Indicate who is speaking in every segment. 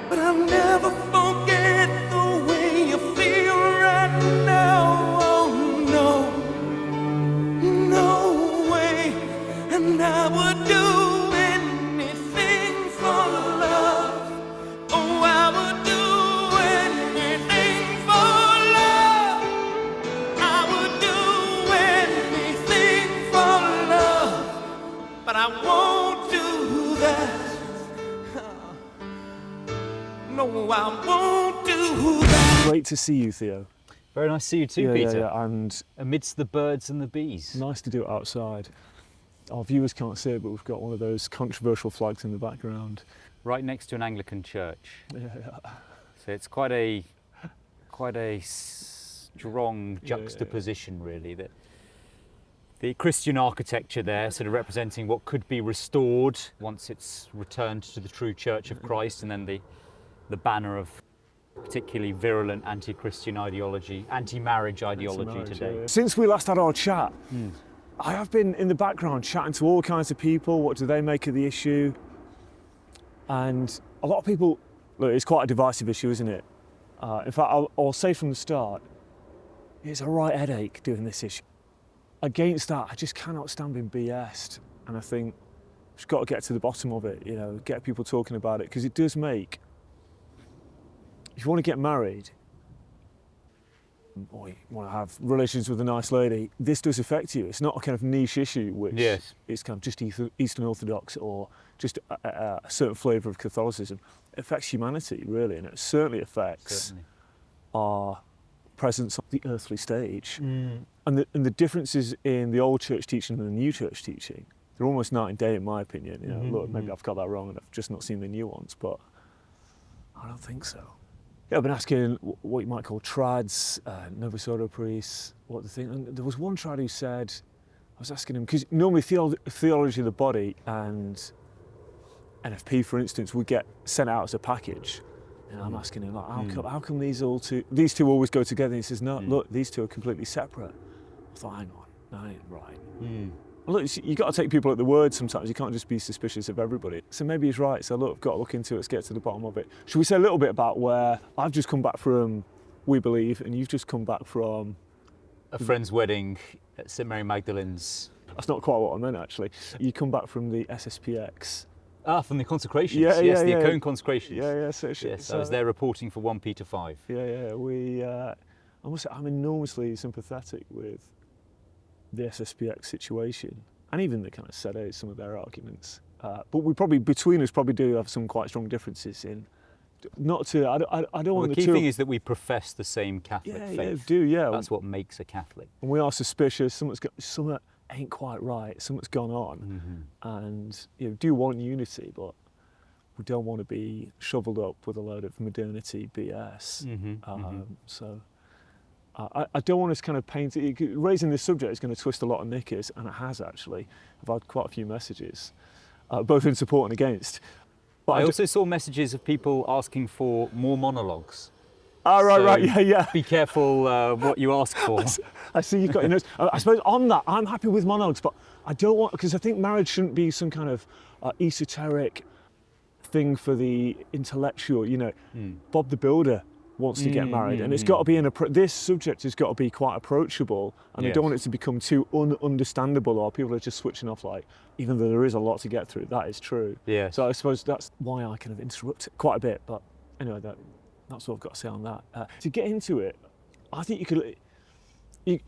Speaker 1: but I'll never forget the way you feel right now. Oh no, no way. And I would do anything for love. Oh, I would do anything for love. I would do anything for love, but I won't do that. No, I won't do that.
Speaker 2: Great to see you, Theo.
Speaker 3: Very nice to see you too, Peter.
Speaker 2: Yeah, and
Speaker 3: Amidst the birds and the bees.
Speaker 2: nice to do it outside. Our viewers can't see it, but we've got one of those controversial flags in the background.
Speaker 3: Right next to an Anglican church.
Speaker 2: Yeah.
Speaker 3: So it's quite a strong juxtaposition, really. That the Christian architecture there, sort of representing what could be restored once it's returned to the true Church of Christ, and then the banner of particularly virulent anti-Christian ideology, anti-marriage ideology today.
Speaker 2: Since we last had our chat, I have been in the background chatting to all kinds of people. What do they make of the issue? And a lot of people, look, it's quite a divisive issue, isn't it? In fact, I'll say from the start, it's a right headache doing this issue. Against that, I just cannot stand being BS'd. And I think we've just got to get to the bottom of it, you know, get people talking about it, because it does make, if you want to get married, or you want to have relations with a nice lady, this does affect you. It's not a kind of niche issue which is kind of just Eastern Orthodox or just a certain flavour of Catholicism. It affects humanity, really, and it certainly affects our presence on the earthly stage. And the differences in the old church teaching and the new church teaching, they're almost night and day in my opinion. You know, look, maybe I've got that wrong and I've just not seen the nuance, but I don't think so. Yeah, I've been asking what you might call trads, Novus Ordo priests, what they think. And there was one trad who said, I was asking him, because normally theology of the body and NFP, for instance, would get sent out as a package. And I'm asking him, like, how come these two always go together? And he says, no, look, these two are completely separate. I thought, hang on, that ain't right. Well, look, you've got to take people at the word sometimes. You can't just be suspicious of everybody. So maybe he's right. So look, I've got to look into it. Let's get to the bottom of it. Should we say a little bit about where I've just come back from We Believe and you've just come back from...
Speaker 3: A friend's wedding at St Mary Magdalene's.
Speaker 2: That's not quite what I meant, actually. You come back from the SSPX.
Speaker 3: Ah, from the consecrations.
Speaker 2: Yeah,
Speaker 3: yes,
Speaker 2: yeah,
Speaker 3: the
Speaker 2: yeah.
Speaker 3: Icone consecrations.
Speaker 2: Yeah.
Speaker 3: Yes, I was there reporting for 1 Peter 5.
Speaker 2: Yeah. I must say, I'm enormously sympathetic with the SSPX situation, and even the kind of set some of their arguments. But we probably, between us, probably do have some quite strong differences in. Not to, I don't want
Speaker 3: The key thing is that we profess the same Catholic faith.
Speaker 2: Yeah.
Speaker 3: That's what makes a Catholic.
Speaker 2: And we are suspicious. Something ain't quite right. Something's gone on, and do want unity, but we don't want to be shoveled up with a load of modernity BS. So. I don't want to kind of paint it. Raising this subject is going to twist a lot of knickers, and it has actually. I've had quite a few messages, both in support and against. But
Speaker 3: I also saw messages of people asking for more monologues.
Speaker 2: Oh, right, yeah.
Speaker 3: Be careful what you ask for.
Speaker 2: I see you've got your notes. I suppose on that, I'm happy with monologues, but I don't want, because I think marriage shouldn't be some kind of esoteric thing for the intellectual. Bob the Builder wants to get married, and it's got to be this subject has got to be quite approachable, and I don't want it to become too ununderstandable, or people are just switching off. Like, even though there is a lot to get through, that is true.
Speaker 3: Yeah.
Speaker 2: So I suppose that's why I kind of interrupt it quite a bit. But anyway, that's what I've got to say on that. To get into it, I think you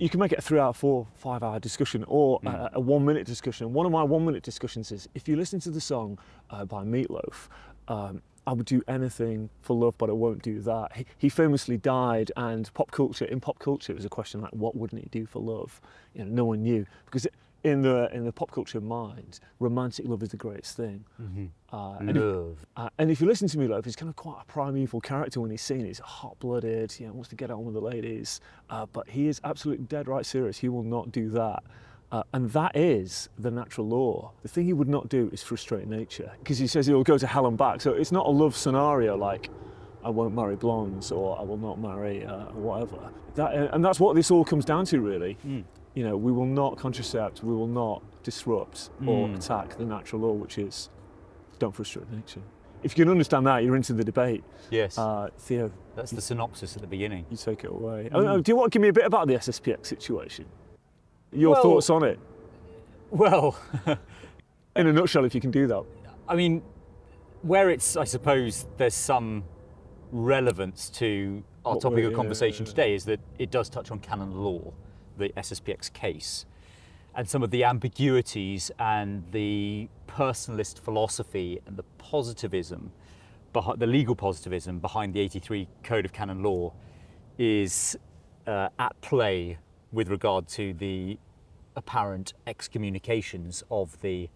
Speaker 2: can make it a 3 hour, 4, 5 hour discussion, or a 1 minute discussion. One of my 1 minute discussions is, if you listen to the song by Meatloaf, I would do anything for love, but I won't do that. He famously died, and in pop culture, it was a question like, what wouldn't he do for love? No one knew, because in the pop culture mind, romantic love is the greatest thing.
Speaker 3: Love.
Speaker 2: And if you listen to Meatloaf, he's kind of quite a primeval character when he's seen. He's hot-blooded, wants to get on with the ladies, but he is absolutely dead right serious. He will not do that. And that is the natural law. The thing he would not do is frustrate nature, because he says he will go to hell and back. So it's not a love scenario like, I won't marry blondes, or I will not marry whatever. And that's what this all comes down to, really. We will not contracept, we will not disrupt or attack the natural law, which is don't frustrate nature. if you can understand that, you're into the debate.
Speaker 3: Yes.
Speaker 2: Theo,
Speaker 3: That's the synopsis at the beginning.
Speaker 2: you take it away. Do you want to give me a bit about the SSPX situation? Your
Speaker 3: Well-
Speaker 2: thoughts on it?
Speaker 3: Well,
Speaker 2: In a nutshell, if you can do that.
Speaker 3: I mean, where it's, I suppose, there's some relevance to our
Speaker 2: What
Speaker 3: topic
Speaker 2: we're-
Speaker 3: of conversation
Speaker 2: yeah.
Speaker 3: today is that it does touch on canon law, the SSPX case, and some of the ambiguities and the personalist philosophy and the positivism, the legal positivism behind the 83 Code of Canon Law is at play with regard to the apparent excommunications of the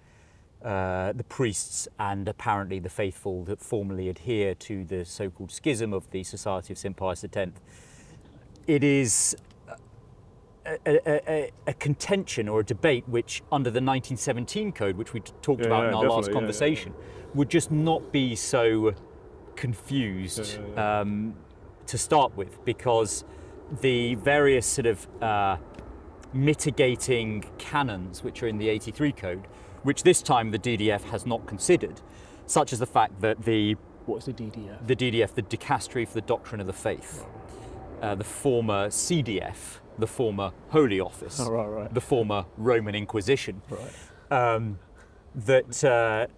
Speaker 3: priests and apparently the faithful that formally adhere to the so-called schism of the Society of St. Pius X. It is a contention or a debate which, under the 1917 code, which we talked about in our last conversation, would just not be so confused to start with, because the various sort of mitigating canons which are in the 83 code, which this time the DDF has not considered, such as the fact that
Speaker 2: What's the DDF?
Speaker 3: the Dicastery for the Doctrine of the Faith, the former CDF, the former Holy Office,
Speaker 2: Oh, right.
Speaker 3: the former Roman Inquisition,
Speaker 2: Right.
Speaker 3: that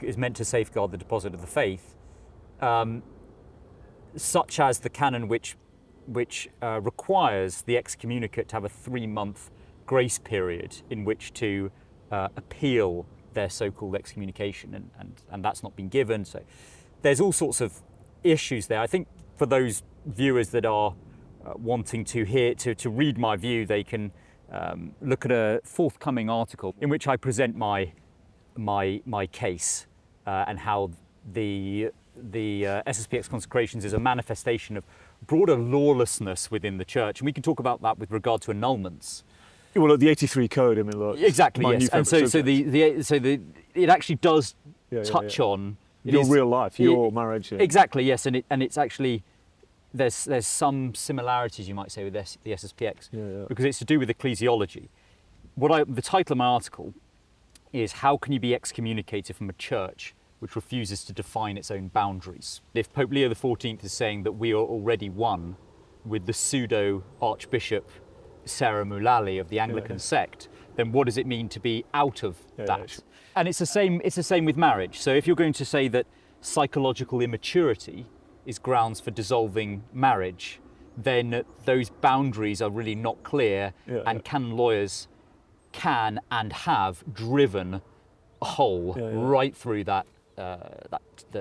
Speaker 3: is meant to safeguard the deposit of the faith, such as the canon which requires the excommunicate to have a 3-month grace period in which to appeal their so-called excommunication, and that's not been given. So there's all sorts of issues there. I think for those viewers that are wanting to read my view, they can look at a forthcoming article in which I present my case and how the SSPX consecrations is a manifestation of broader lawlessness within the church, and we can talk about that with regard to annulments.
Speaker 2: Well, look, the 83 code, I mean, look.
Speaker 3: Exactly,
Speaker 2: my
Speaker 3: yes.
Speaker 2: new
Speaker 3: And
Speaker 2: favourite
Speaker 3: so
Speaker 2: subject.
Speaker 3: it actually does
Speaker 2: Yeah,
Speaker 3: touch on it
Speaker 2: your
Speaker 3: is-
Speaker 2: real life, your marriage. Yeah.
Speaker 3: Exactly, yes, and it's actually there's some similarities, you might say, with the SSPX,
Speaker 2: Yeah.
Speaker 3: because it's to do with ecclesiology. The title of my article is "How can you be excommunicated from a church which refuses to define its own boundaries?" If Pope Leo XIV is saying that we are already one with the pseudo Archbishop Sarah Mullally of the Anglican sect, then what does it mean to be out of that?
Speaker 2: sure.
Speaker 3: And it's the same with marriage. So if you're going to say that psychological immaturity is grounds for dissolving marriage, then those boundaries are really not clear, and canon lawyers can and have driven a hole right through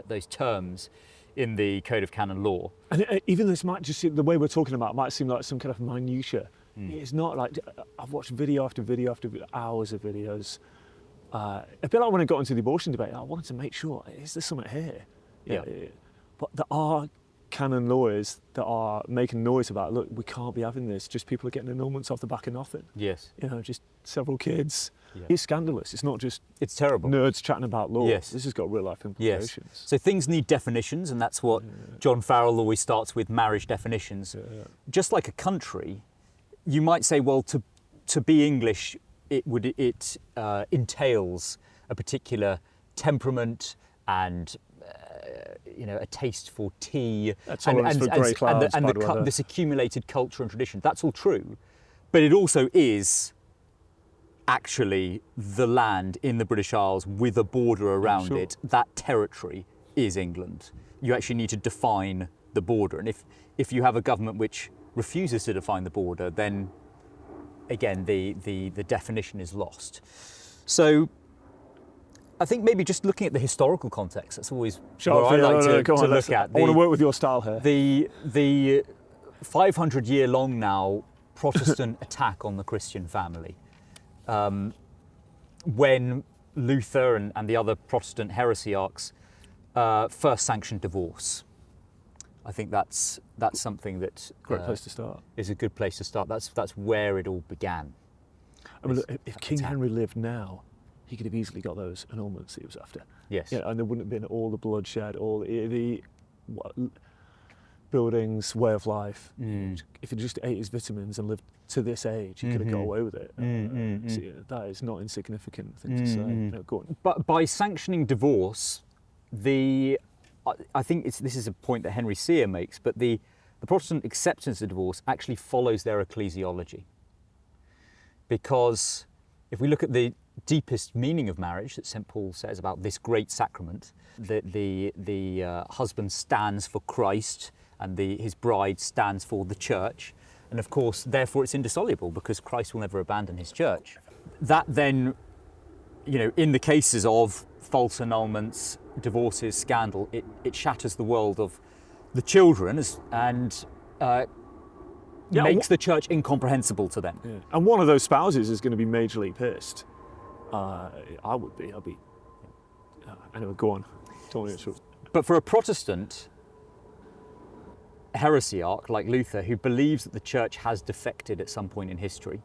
Speaker 3: those terms in the Code of Canon Law.
Speaker 2: And even this might just seem, the way we're talking about it might seem like some kind of minutiae. It's not. Like, I've watched video after video after hours of videos. A bit like when I got into the abortion debate, I wanted to make sure, is there something here?
Speaker 3: Yeah.
Speaker 2: But there are canon lawyers that are making noise about, look, we can't be having this. Just people are getting annulments off the back of nothing.
Speaker 3: Yes.
Speaker 2: Just several kids.
Speaker 3: Yeah.
Speaker 2: It's scandalous. It's not just
Speaker 3: It's terrible.
Speaker 2: nerds chatting about law.
Speaker 3: Yes.
Speaker 2: This has got real life
Speaker 3: Yes.
Speaker 2: implications.
Speaker 3: So things need definitions, and that's what John Farrell always starts with: marriage definitions. Just like a country, you might say, well, to be English, it entails a particular temperament and a taste for tea,
Speaker 2: A tolerance for grey clouds,
Speaker 3: and
Speaker 2: bad weather.
Speaker 3: this accumulated culture and tradition. That's all true, but it also is actually the land in the British Isles with a border around
Speaker 2: Sure.
Speaker 3: it. That territory is England. You actually need to define the border, and if you have a government which refuses to define the border, then again the definition is lost. So I think maybe just looking at the historical context, that's always where I like to look at.
Speaker 2: I want to work with your style here.
Speaker 3: The 500-year-long now Protestant attack on the Christian family, when Luther and the other Protestant heresiarchs first sanctioned divorce. I think that's something that
Speaker 2: Great place to start.
Speaker 3: is a good place to start. That's where it all began.
Speaker 2: I mean, look, if King Henry lived now, he could have easily got those annulments he was after.
Speaker 3: Yes.
Speaker 2: Yeah, and there wouldn't have been all the bloodshed, all the buildings, way of life. If he just ate his vitamins and lived to this age, he could have got away with it. So, that is not insignificant thing to say. No, go on.
Speaker 3: But by sanctioning divorce, I think this is a point that Henry Sear makes, but the Protestant acceptance of divorce actually follows their ecclesiology. Because if we look at the deepest meaning of marriage that St. Paul says about this great sacrament, the husband stands for Christ and his bride stands for the church. And of course, therefore it's indissoluble because Christ will never abandon his church. That then, in the cases of false annulments, divorces, scandal, it shatters the world of the children and makes the church incomprehensible to them.
Speaker 2: Yeah. And one of those spouses is going to be majorly pissed. I would be. I'll be. Anyway, go on.
Speaker 3: But for a Protestant heresiarch like Luther, who believes that the church has defected at some point in history,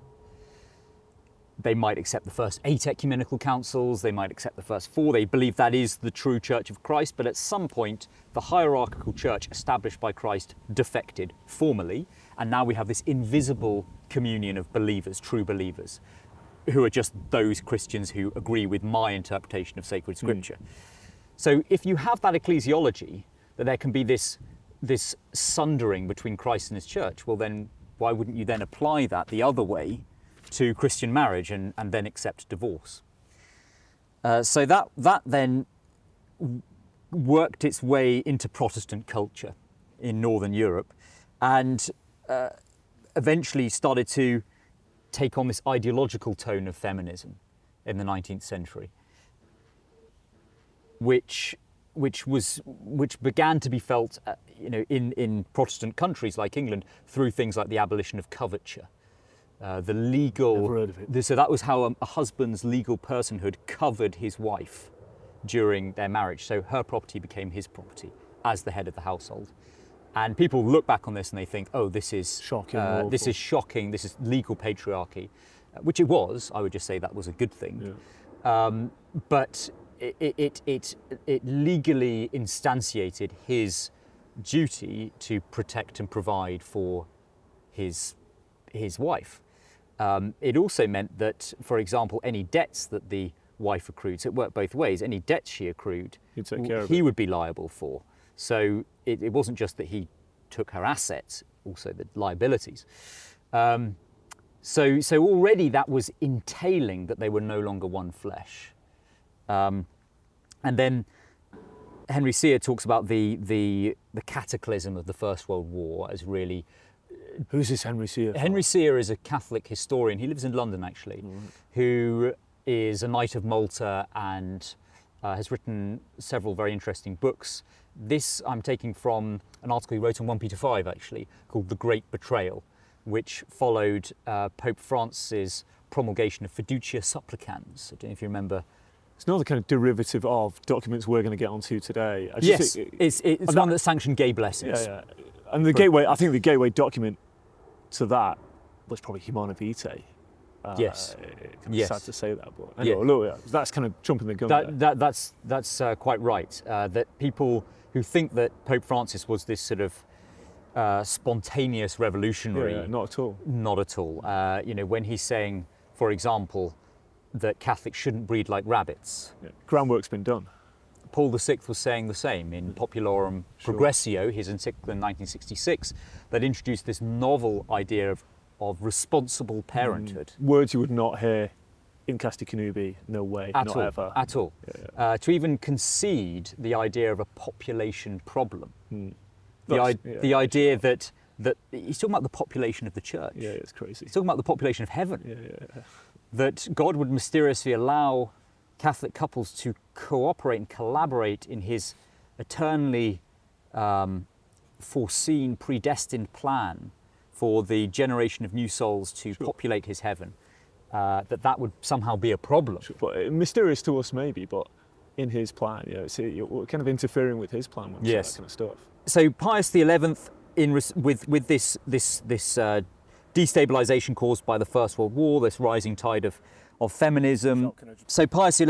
Speaker 3: they might accept the first 8 ecumenical councils, they might accept the first 4, they believe that is the true church of Christ, but at some point the hierarchical church established by Christ defected formally, and now we have this invisible communion of believers, true believers, who are just those Christians who agree with my interpretation of sacred scripture. So if you have that ecclesiology, that there can be this sundering between Christ and his church, well then why wouldn't you then apply that the other way to Christian marriage and then accept divorce? So that then worked its way into Protestant culture in Northern Europe and eventually started to take on this ideological tone of feminism in the 19th century, which began to be felt in Protestant countries like England through things like the abolition of coverture. The legal,
Speaker 2: Never heard of it.
Speaker 3: so that was how a husband's legal personhood covered his wife during their marriage. So her property became his property as the head of the household. And people look back on this and they think, oh, this is
Speaker 2: shocking.
Speaker 3: This is shocking. This is legal patriarchy, which it was. I would just say that was a good thing. Yeah. But it legally instantiated his duty to protect and provide for his wife. It also meant that, for example, any debts that the wife accrued, so it worked both ways, any debts she accrued, he would be liable for. So it wasn't just that he took her assets, also the liabilities. So already that was entailing that they were no longer one flesh. And then Henry Sear talks about the cataclysm of the First World War as really...
Speaker 2: Who's this Henry Sear?
Speaker 3: Henry Sear is a Catholic historian. He lives in London, actually, who is a Knight of Malta and has written several very interesting books. This I'm taking from an article he wrote on 1 Peter 5, actually, called The Great Betrayal, which followed Pope Francis' promulgation of Fiducia Supplicans. I don't know if you remember.
Speaker 2: It's not the kind of derivative of documents we're going to get onto today.
Speaker 3: It's one that sanctioned gay blessings.
Speaker 2: Yeah. And I think the gateway document to that was probably Humana Vitae.
Speaker 3: Yes.
Speaker 2: It's sad to say that, but anyway, look, that's kind of jumping the gun.
Speaker 3: That's quite right. That people who think that Pope Francis was this sort of spontaneous revolutionary,
Speaker 2: not at all.
Speaker 3: Not at all. When he's saying, for example, that Catholics shouldn't breed like rabbits.
Speaker 2: Yeah. Groundwork's been done.
Speaker 3: Paul VI was saying the same in Populorum Progressio, his encyclical in 1966, that introduced this novel idea of responsible parenthood.
Speaker 2: Words you would not hear in Casti Connubii, no way, not ever.
Speaker 3: At all. Yeah. To even concede the idea of a population problem. The idea that he's talking about the population of the church.
Speaker 2: Yeah, it's crazy.
Speaker 3: He's talking about the population of heaven.
Speaker 2: Yeah.
Speaker 3: That God would mysteriously allow Catholic couples to cooperate and collaborate in his eternally foreseen, predestined plan for the generation of new souls to populate his heaven, that would somehow be a problem.
Speaker 2: But mysterious to us maybe, but in his plan, you're kind of interfering with his plan when you say that kind of stuff.
Speaker 3: So Pius XI, with this destabilisation caused by the First World War, this rising tide of feminism. So Pius XI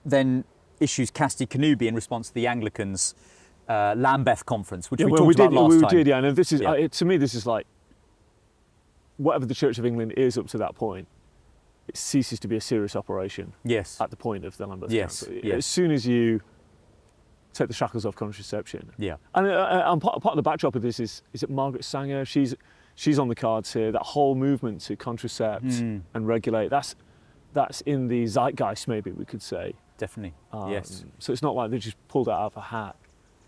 Speaker 3: then issues Casti Connubii in response to the Anglicans' Lambeth Conference, which we talked about last time.
Speaker 2: We did, and this is to me, this is like whatever the Church of England is up to that point. It ceases to be a serious operation.
Speaker 3: Yes.
Speaker 2: At the point of the Lambeth
Speaker 3: Conference.
Speaker 2: As soon as you take the shackles off contraception.
Speaker 3: Yeah.
Speaker 2: And part of the backdrop of this is it Margaret Sanger? She's on the cards here. That whole movement to contracept and regulate. That's in the zeitgeist, maybe we could say.
Speaker 3: Definitely. Yes.
Speaker 2: So it's not like they just pulled that out of a hat.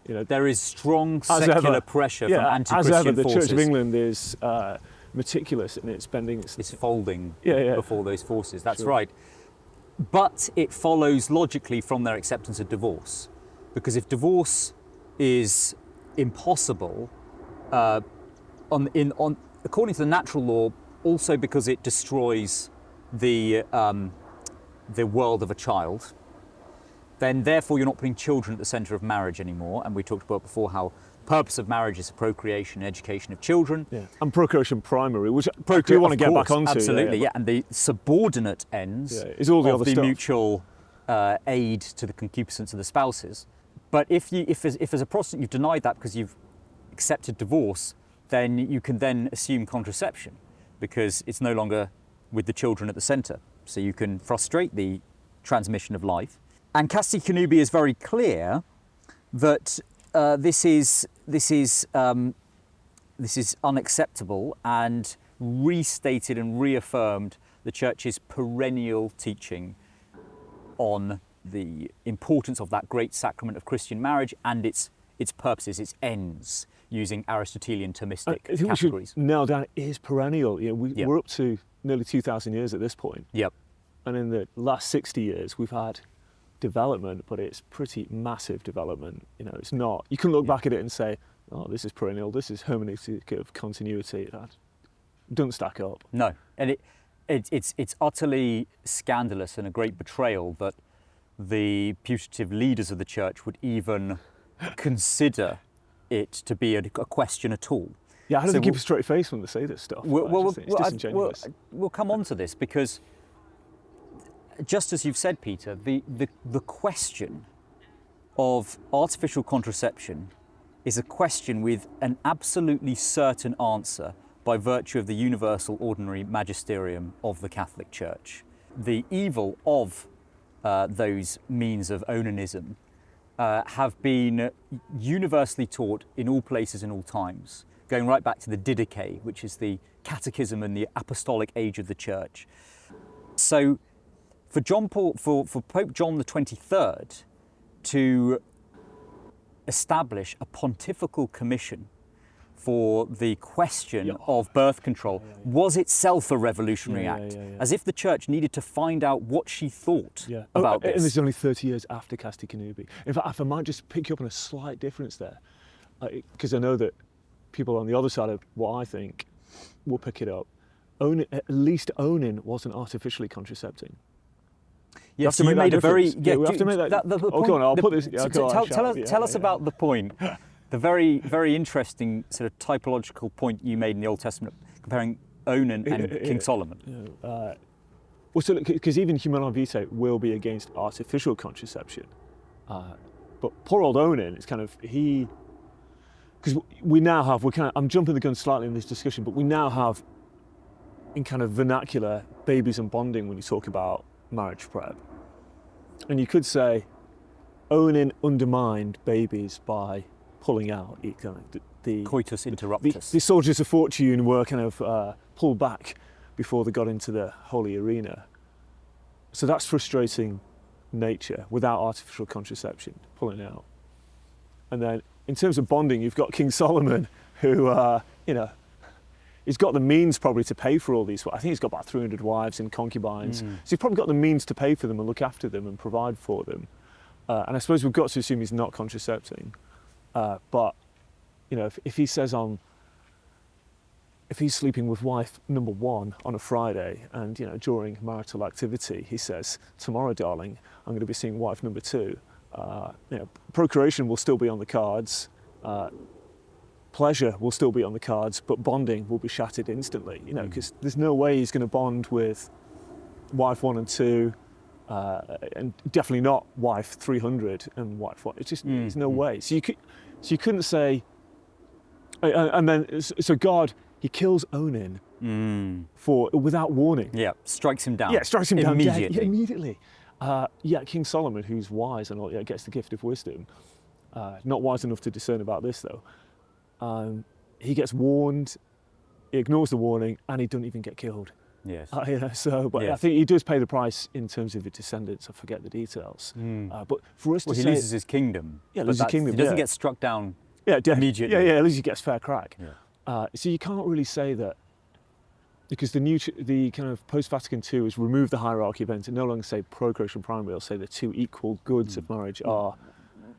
Speaker 2: You know,
Speaker 3: there is strong secular pressure from anti-Christian
Speaker 2: as ever, the
Speaker 3: forces.
Speaker 2: Church of England is meticulous in its bending.
Speaker 3: It's folding
Speaker 2: yeah.
Speaker 3: before those forces. That's
Speaker 2: Sure.
Speaker 3: right. But it follows logically from their acceptance of divorce, because if divorce is impossible, according to the natural law, also because it destroys the world of a child, then therefore you're not putting children at the centre of marriage anymore. And we talked about before how the purpose of marriage is procreation and education of children.
Speaker 2: Yeah. And procreation primary, which I do want to get back onto.
Speaker 3: Absolutely, yeah. And the subordinate ends
Speaker 2: is all the
Speaker 3: of
Speaker 2: other
Speaker 3: the
Speaker 2: stuff.
Speaker 3: mutual aid to the concupiscence of the spouses. But if as a Protestant you've denied that because you've accepted divorce, then you can then assume contraception because it's no longer with the children at the centre. So you can frustrate the transmission of life. And Casti Connubii is very clear that this is unacceptable, and restated and reaffirmed the Church's perennial teaching on the importance of that great sacrament of Christian marriage and its purposes, its ends, using Aristotelian Thomistic
Speaker 2: I think
Speaker 3: categories.
Speaker 2: we should nail down it is perennial. You know, we're up to nearly 2,000 years at this point.
Speaker 3: Yep.
Speaker 2: And in the last 60 years, we've had development, but it's pretty massive development. You know, it's not, you can look back at it and say, oh, this is perennial, this is hermeneutic of continuity. That doesn't stack up.
Speaker 3: No, and it's utterly scandalous and a great betrayal that the putative leaders of the Church would even consider it to be a question at all.
Speaker 2: Yeah, how do they keep a straight face when they say this stuff? It's disingenuous.
Speaker 3: We'll come on to this because, just as you've said, Peter, the question of artificial contraception is a question with an absolutely certain answer by virtue of the universal ordinary magisterium of the Catholic Church. The evil of those means of onanism have been universally taught in all places and all times, going right back to the Didache, which is the catechism and the apostolic age of the Church. So for Pope John the 23rd to establish a pontifical commission for the question of birth control was itself a revolutionary act, as if the Church needed to find out what she thought about this.
Speaker 2: And this is only 30 years after Casti Connubii. In fact, if I might just pick you up on a slight difference there, because I know that people on the other side of what I think will pick it up. At least Onan wasn't artificially contracepting.
Speaker 3: Yes, you made a very...
Speaker 2: Yeah, we have to make that... Go on, I'll put this...
Speaker 3: Tell us about the point. The very, very interesting sort of typological point you made in the Old Testament, comparing Onan and King Solomon.
Speaker 2: Well, so because even Humanae Vitae will be against artificial contraception, but poor old Onan, it's kind of because we now have I'm jumping the gun slightly in this discussion, but we now have in kind of vernacular babies and bonding when you talk about marriage prep, and you could say Onan undermined babies by pulling out the
Speaker 3: coitus interruptus.
Speaker 2: The soldiers of fortune were kind of pulled back before they got into the holy arena. So that's frustrating nature without artificial contraception, pulling out. And then in terms of bonding, you've got King Solomon, who, he's got the means probably to pay for all these. I think he's got about 300 wives and concubines. So he's probably got the means to pay for them and look after them and provide for them. And I suppose we've got to assume he's not contracepting. But, if he says if he's sleeping with wife number one on a Friday and, during marital activity, he says, tomorrow, darling, I'm going to be seeing wife number two. Procreation will still be on the cards. Pleasure will still be on the cards, but bonding will be shattered instantly, because there's no way he's going to bond with wife 1 and 2, and definitely not wife 300 and wife 1. It's just, there's no way. So you couldn't say, and then, so God, he kills Onan without warning.
Speaker 3: Yeah, strikes him down.
Speaker 2: Yeah, strikes him
Speaker 3: immediately.
Speaker 2: down immediately. King Solomon, who's wise and all, gets the gift of wisdom, not wise enough to discern about this though. He gets warned, he ignores the warning, and he doesn't even get killed.
Speaker 3: Yes.
Speaker 2: But I
Speaker 3: Yes.
Speaker 2: think he does pay the price in terms of the descendants. I forget the details. But for us to
Speaker 3: Well, he
Speaker 2: say,
Speaker 3: loses his kingdom.
Speaker 2: Yeah,
Speaker 3: but
Speaker 2: loses his kingdom,
Speaker 3: He doesn't
Speaker 2: yeah.
Speaker 3: get struck down
Speaker 2: yeah,
Speaker 3: immediately.
Speaker 2: Yeah, at least he gets fair crack.
Speaker 3: Yeah.
Speaker 2: So you can't really say that, because the kind of post-Vatican II has removed the hierarchy of events and no longer say procreation primary. It'll say the two equal goods of marriage are.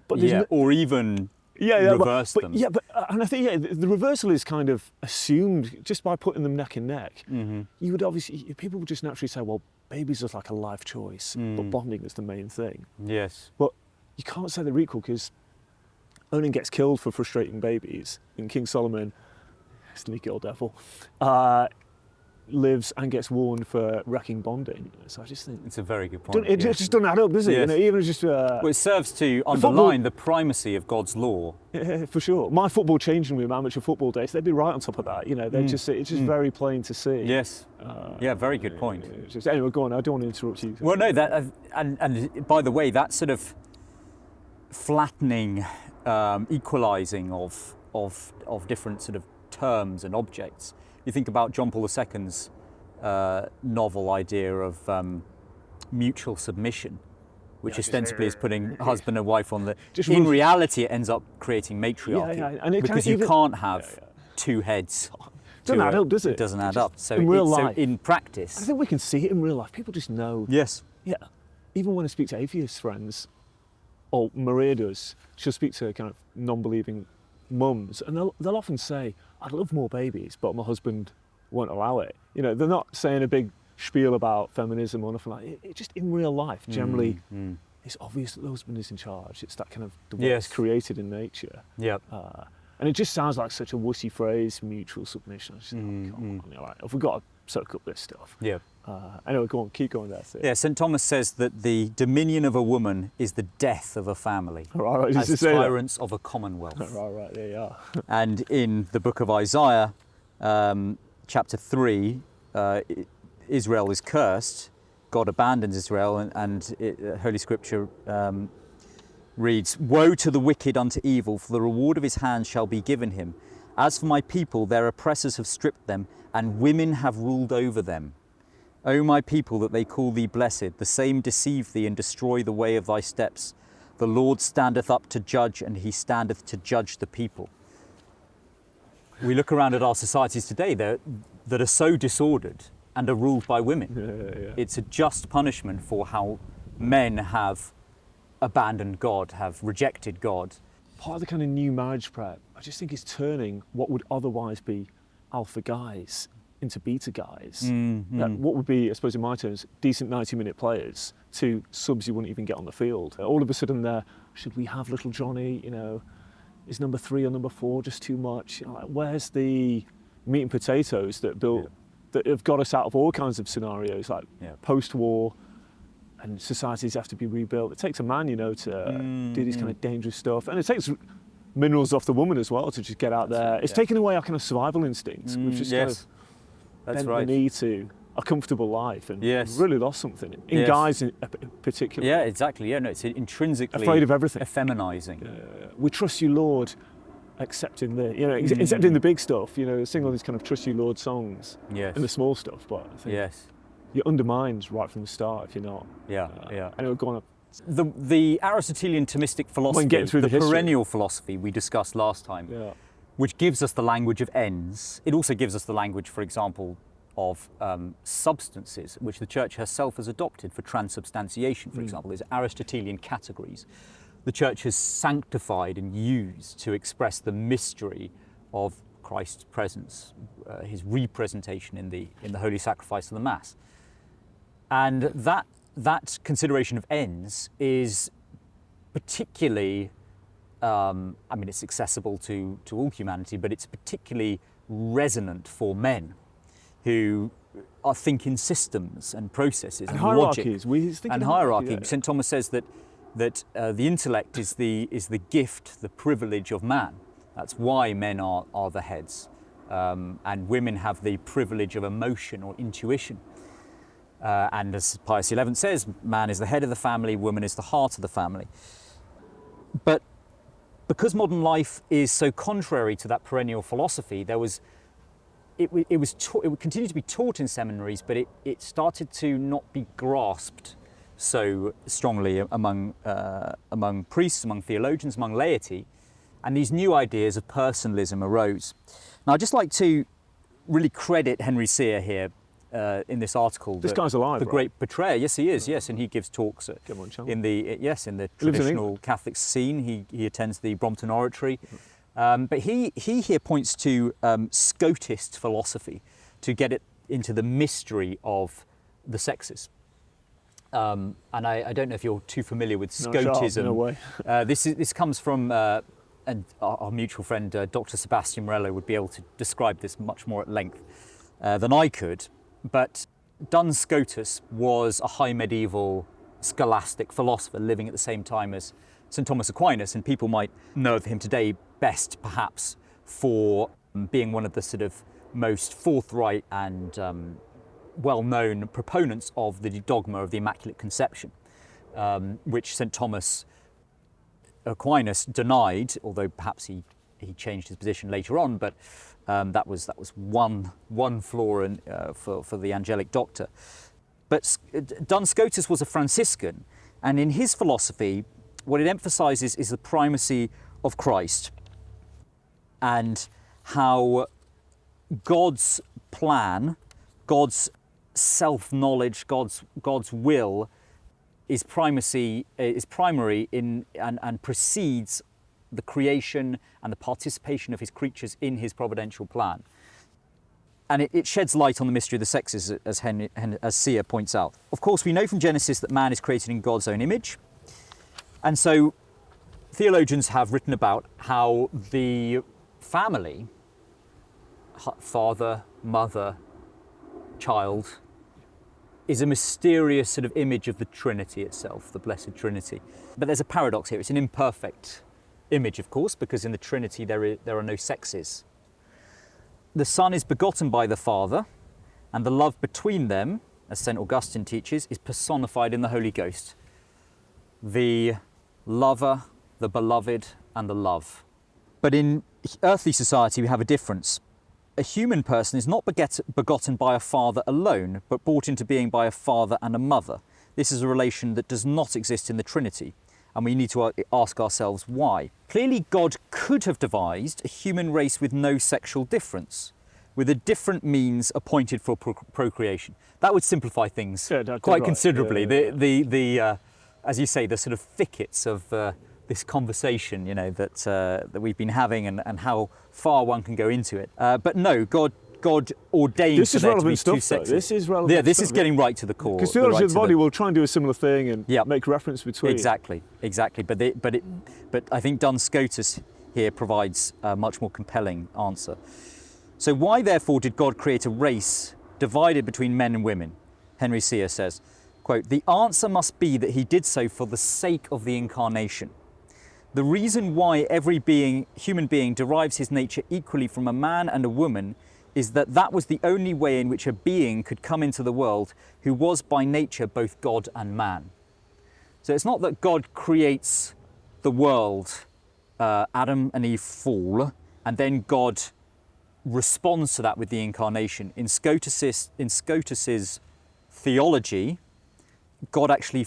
Speaker 2: But there's
Speaker 3: Yeah,
Speaker 2: no-
Speaker 3: or even reverse them.
Speaker 2: Yeah, and I think the reversal is kind of assumed just by putting them neck and neck.
Speaker 3: Mm-hmm.
Speaker 2: You would obviously, people would just naturally say, well, babies are like a life choice, but bonding is the main thing.
Speaker 3: Yes.
Speaker 2: But you can't say they're equal, because Onan gets killed for frustrating babies, and King Solomon, sneaky old devil, lives and gets warned for wrecking bonding. So I just think
Speaker 3: It's a very good point.
Speaker 2: it just doesn't add up, does it?
Speaker 3: Yes.
Speaker 2: Even just
Speaker 3: Well, it serves to
Speaker 2: football-
Speaker 3: underline the primacy of God's law.
Speaker 2: for sure. My football changing room, amateur football days, they'd be right on top of that. They're it's just very plain to see.
Speaker 3: Yes. Yeah, very good point.
Speaker 2: It's just, anyway, go on. I don't want to interrupt you.
Speaker 3: Well, no, that and by the way, that sort of flattening, equalising of different sort of terms and objects. You think about John Paul II's novel idea of mutual submission, which ostensibly is putting husband and wife on the.
Speaker 2: Just
Speaker 3: in
Speaker 2: rules-
Speaker 3: reality, it ends up creating matriarchy,
Speaker 2: Yeah, and it
Speaker 3: because you can't have two heads.
Speaker 2: Doesn't add up, does it?
Speaker 3: It doesn't add
Speaker 2: Just
Speaker 3: up. So,
Speaker 2: in real
Speaker 3: so
Speaker 2: life.
Speaker 3: in
Speaker 2: I
Speaker 3: practice,
Speaker 2: think we can see it in real life. People just know.
Speaker 3: yes.
Speaker 2: Yeah. Even when I speak to atheist friends, or Maria does, she'll speak to kind of non-believing mums, and they'll often say, I'd love more babies, but my husband won't allow it. They're not saying a big spiel about feminism or nothing like that. It just in real life, generally, it's obvious that the husband is in charge. It's that kind of the way it's
Speaker 3: Yes.
Speaker 2: created in nature.
Speaker 3: Yep.
Speaker 2: And it just sounds like such a wussy phrase, mutual submission. I just think, come on, right, have we got to soak up this stuff?
Speaker 3: Yep.
Speaker 2: Anyway, go on, keep going there. Sid.
Speaker 3: Yeah, St. Thomas says that the dominion of a woman is the death of a family,
Speaker 2: Right, just to
Speaker 3: as
Speaker 2: say that.
Speaker 3: tyrants of a commonwealth.
Speaker 2: Right, there you are.
Speaker 3: And in the book of Isaiah, chapter 3, Israel is cursed. God abandons Israel, and Holy Scripture reads, "Woe to the wicked unto evil, for the reward of his hand shall be given him. As for my people, their oppressors have stripped them, and women have ruled over them. O my people, that they call thee blessed, the same deceive thee and destroy the way of thy steps. The Lord standeth up to judge, and he standeth to judge the people." We look around at our societies today that are so disordered and are ruled by women.
Speaker 2: Yeah.
Speaker 3: It's a just punishment for how men have abandoned God, have rejected God.
Speaker 2: Part of the kind of new marriage prep, I just think, is turning what would otherwise be alpha guys into beta guys. What would be, I suppose in my terms, decent 90-minute players to subs you wouldn't even get on the field. All of a sudden should we have little Johnny, is number 3 or number 4 just too much? Like, where's the meat and potatoes that have got us out of all kinds of scenarios, like post-war, and societies have to be rebuilt. It takes a man, to do this kind of dangerous stuff, and it takes minerals off the woman as well to just get out there. It's taken away our kind of survival instincts. We've just kind of
Speaker 3: That's
Speaker 2: bent
Speaker 3: right.
Speaker 2: the knee to a comfortable life, and
Speaker 3: Yes.
Speaker 2: really lost something in
Speaker 3: Yes.
Speaker 2: guys in particular.
Speaker 3: Yeah, exactly. Yeah, no, it's intrinsically
Speaker 2: Afraid of everything.
Speaker 3: effeminizing.
Speaker 2: We trust you, Lord, accepting accepting the big stuff. Sing all these kind of trust you, Lord songs,
Speaker 3: Yes.
Speaker 2: and the small stuff. But I think
Speaker 3: Yes.
Speaker 2: you're undermined right from the start if you're not.
Speaker 3: Yeah. Yeah.
Speaker 2: And it'll go on.
Speaker 3: The Aristotelian Thomistic philosophy,
Speaker 2: getting through the history.
Speaker 3: perennial philosophy we discussed last time, which gives us the language of ends. It also gives us the language, for example, of substances, which the Church herself has adopted for transubstantiation, for example. There's Aristotelian categories. The Church has sanctified and used to express the mystery of Christ's presence, his representation in the holy sacrifice of the Mass. And that consideration of ends is particularly, it's accessible to all humanity, but it's particularly resonant for men who are thinking systems and processes and
Speaker 2: hierarchies.
Speaker 3: logic and hierarchy. St. Thomas says that the intellect is the gift, the privilege of man. That's why men are the heads, and women have the privilege of emotion or intuition. And as Pius XI says, man is the head of the family, woman is the heart of the family. But because modern life is so contrary to that perennial philosophy, it would continue to be taught in seminaries, but it started to not be grasped so strongly among priests, among theologians, among laity, and these new ideas of personalism arose. Now, I'd just like to really credit Henry Sear here in this article.
Speaker 2: This guy's alive,
Speaker 3: the
Speaker 2: right?
Speaker 3: great betrayer. Yes, he is. Yes, and he gives talks in the traditional Catholic scene. He attends the Brompton Oratory. But he here points to Scotist philosophy to get it into the mystery of the sexes. And I don't know if you're too familiar with Scotism.
Speaker 2: No way.
Speaker 3: This comes from, and our mutual friend Dr. Sebastian Morello would be able to describe this much more at length than I could. But Duns Scotus was a high medieval scholastic philosopher living at the same time as St. Thomas Aquinas, and people might know of him today best perhaps for being one of the sort of most forthright and well-known proponents of the dogma of the Immaculate Conception, which St. Thomas Aquinas denied, although perhaps he changed his position later on, but that was one flaw for the angelic doctor. But Duns Scotus was a Franciscan, and in his philosophy, what it emphasises is the primacy of Christ and how God's plan, God's self-knowledge, God's will is primary in and precedes the creation and the participation of his creatures in his providential plan. And it sheds light on the mystery of the sexes, as Sear points out. Of course, we know from Genesis that man is created in God's own image. And so theologians have written about how the family, father, mother, child, is a mysterious sort of image of the Trinity itself, the Blessed Trinity. But there's a paradox here. It's an imperfect image, of course, because in the Trinity there are no sexes. The Son is begotten by the Father, and the love between them, as St. Augustine teaches, is personified in the Holy Ghost. The lover, the beloved, and the love. But in earthly society we have a difference. A human person is not begotten by a father alone, but brought into being by a father and a mother. This is a relation that does not exist in the Trinity, and we need to ask ourselves why. Clearly, God could have devised a human race with no sexual difference, with a different means appointed for procreation. That would simplify things quite considerably. The as you say, the sort of thickets of this conversation, that we've been having, and how far one can go into it. But no, God ordained
Speaker 2: this
Speaker 3: for
Speaker 2: is
Speaker 3: there
Speaker 2: relevant
Speaker 3: to be two
Speaker 2: stuff,
Speaker 3: sexes.
Speaker 2: This is relevant.
Speaker 3: Yeah, this is getting right to the core.
Speaker 2: Because theology of the body will try and do a similar thing and make reference between.
Speaker 3: Exactly. But I think Duns Scotus here provides a much more compelling answer. So why, therefore, did God create a race divided between men and women? Henry Sear says, quote, "The answer must be that he did so for the sake of the incarnation. The reason why every human being derives his nature equally from a man and a woman is that was the only way in which a being could come into the world who was by nature both God and man." So it's not that God creates the world, Adam and Eve fall, and then God responds to that with the incarnation. In Scotus's theology, God actually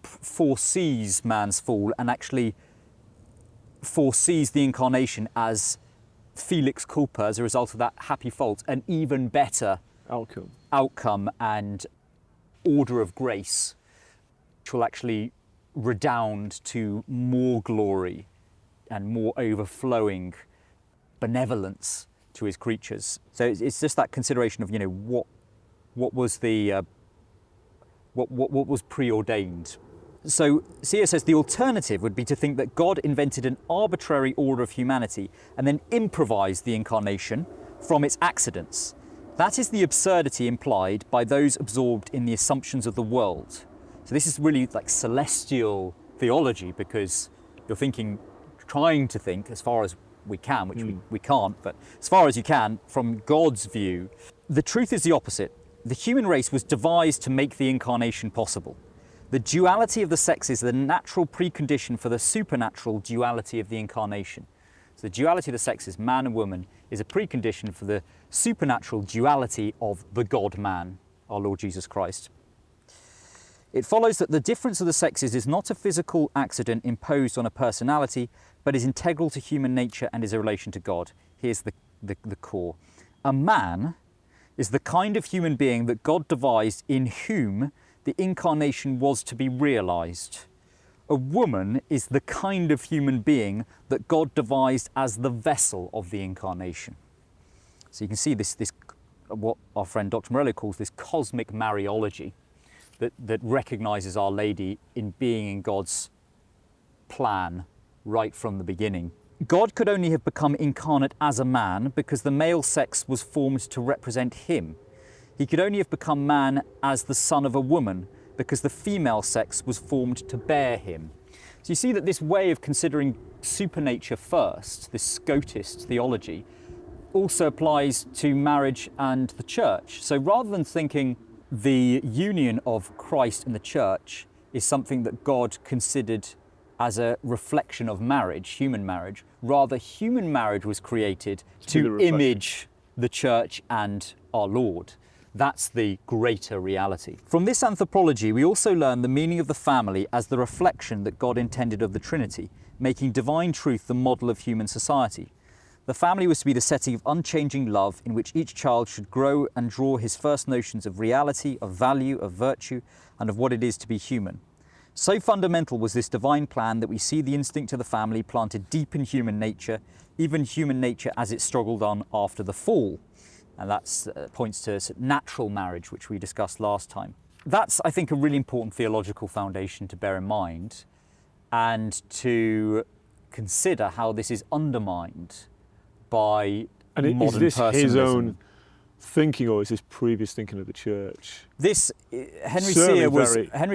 Speaker 3: foresees man's fall and actually foresees the incarnation as felix culpa, as a result of that happy fault, an even better outcome and order of grace, which will actually redound to more glory and more overflowing benevolence to his creatures. So it's just that consideration of what was the what was preordained. So Sear says the alternative would be to think that God invented an arbitrary order of humanity and then improvised the incarnation from its accidents. That is the absurdity implied by those absorbed in the assumptions of the world. So this is really like celestial theology, because you're trying to think as far as we can, which we can't, but as far as you can from God's view. The truth is the opposite. The human race was devised to make the incarnation possible. The duality of the sexes is the natural precondition for the supernatural duality of the incarnation. So the duality of the sexes, man and woman, is a precondition for the supernatural duality of the God-man, our Lord Jesus Christ. It follows that the difference of the sexes is not a physical accident imposed on a personality, but is integral to human nature and is a relation to God. Here's the core. A man is the kind of human being that God devised in whom the incarnation was to be realized. A woman is the kind of human being that God devised as the vessel of the incarnation. So you can see this what our friend Dr. Morello calls this cosmic Mariology that recognizes Our Lady in being in God's plan right from the beginning. God could only have become incarnate as a man because the male sex was formed to represent him. He could only have become man as the son of a woman because the female sex was formed to bear him. So you see that this way of considering supernature first, this Scotist theology, also applies to marriage and the church. So rather than thinking the union of Christ and the church is something that God considered as a reflection of marriage, human marriage, rather human marriage was created to image the church and our Lord. That's the greater reality. From this anthropology, we also learn the meaning of the family as the reflection that God intended of the Trinity, making divine truth the model of human society. The family was to be the setting of unchanging love in which each child should grow and draw his first notions of reality, of value, of virtue, and of what it is to be human. So fundamental was this divine plan that we see the instinct of the family planted deep in human nature, even human nature as it struggled on after the fall. And that points to natural marriage, which we discussed last time. That's, I think, a really important theological foundation to bear in mind and to consider how this is undermined by modern personalism.
Speaker 2: Is this his own thinking, or is this previous thinking of the church?
Speaker 3: This Henry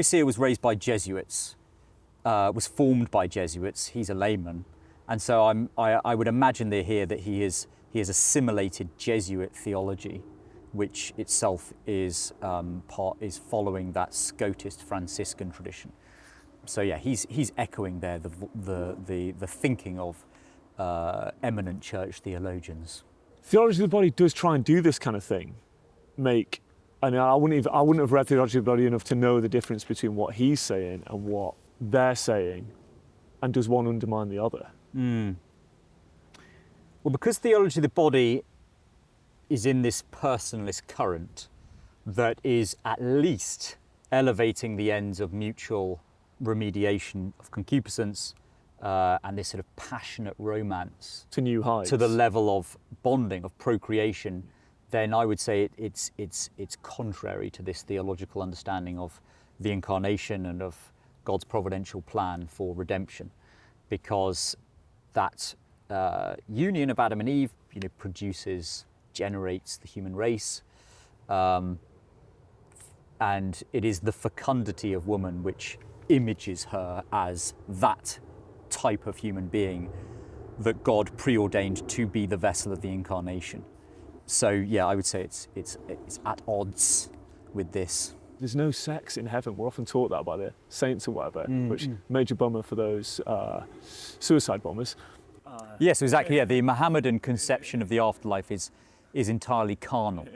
Speaker 3: Cyr was raised by Jesuits, was formed by Jesuits. He's a layman, and so I would imagine they hear that he has assimilated Jesuit theology, which itself is following that Scotist Franciscan tradition. So yeah, he's echoing there the thinking of eminent church theologians.
Speaker 2: Theology of the Body does try and do this kind of thing. I wouldn't have read Theology of the Body enough to know the difference between what he's saying and what they're saying, and does one undermine the other?
Speaker 3: Well, because Theology of the Body is in this personalist current that is at least elevating the ends of mutual remediation of concupiscence and this sort of passionate romance
Speaker 2: to new heights,
Speaker 3: to the level of bonding, of procreation, then I would say it's contrary to this theological understanding of the incarnation and of God's providential plan for redemption, because that union of Adam and Eve, generates the human race, and it is the fecundity of woman which images her as that type of human being that God preordained to be the vessel of the incarnation. So yeah, I would say it's at odds with this.
Speaker 2: There's no sex in heaven. We're often taught that by the saints or whatever, which major bummer for those suicide bombers.
Speaker 3: Yes, exactly. Yeah, the Mohammedan conception of the afterlife is entirely carnal.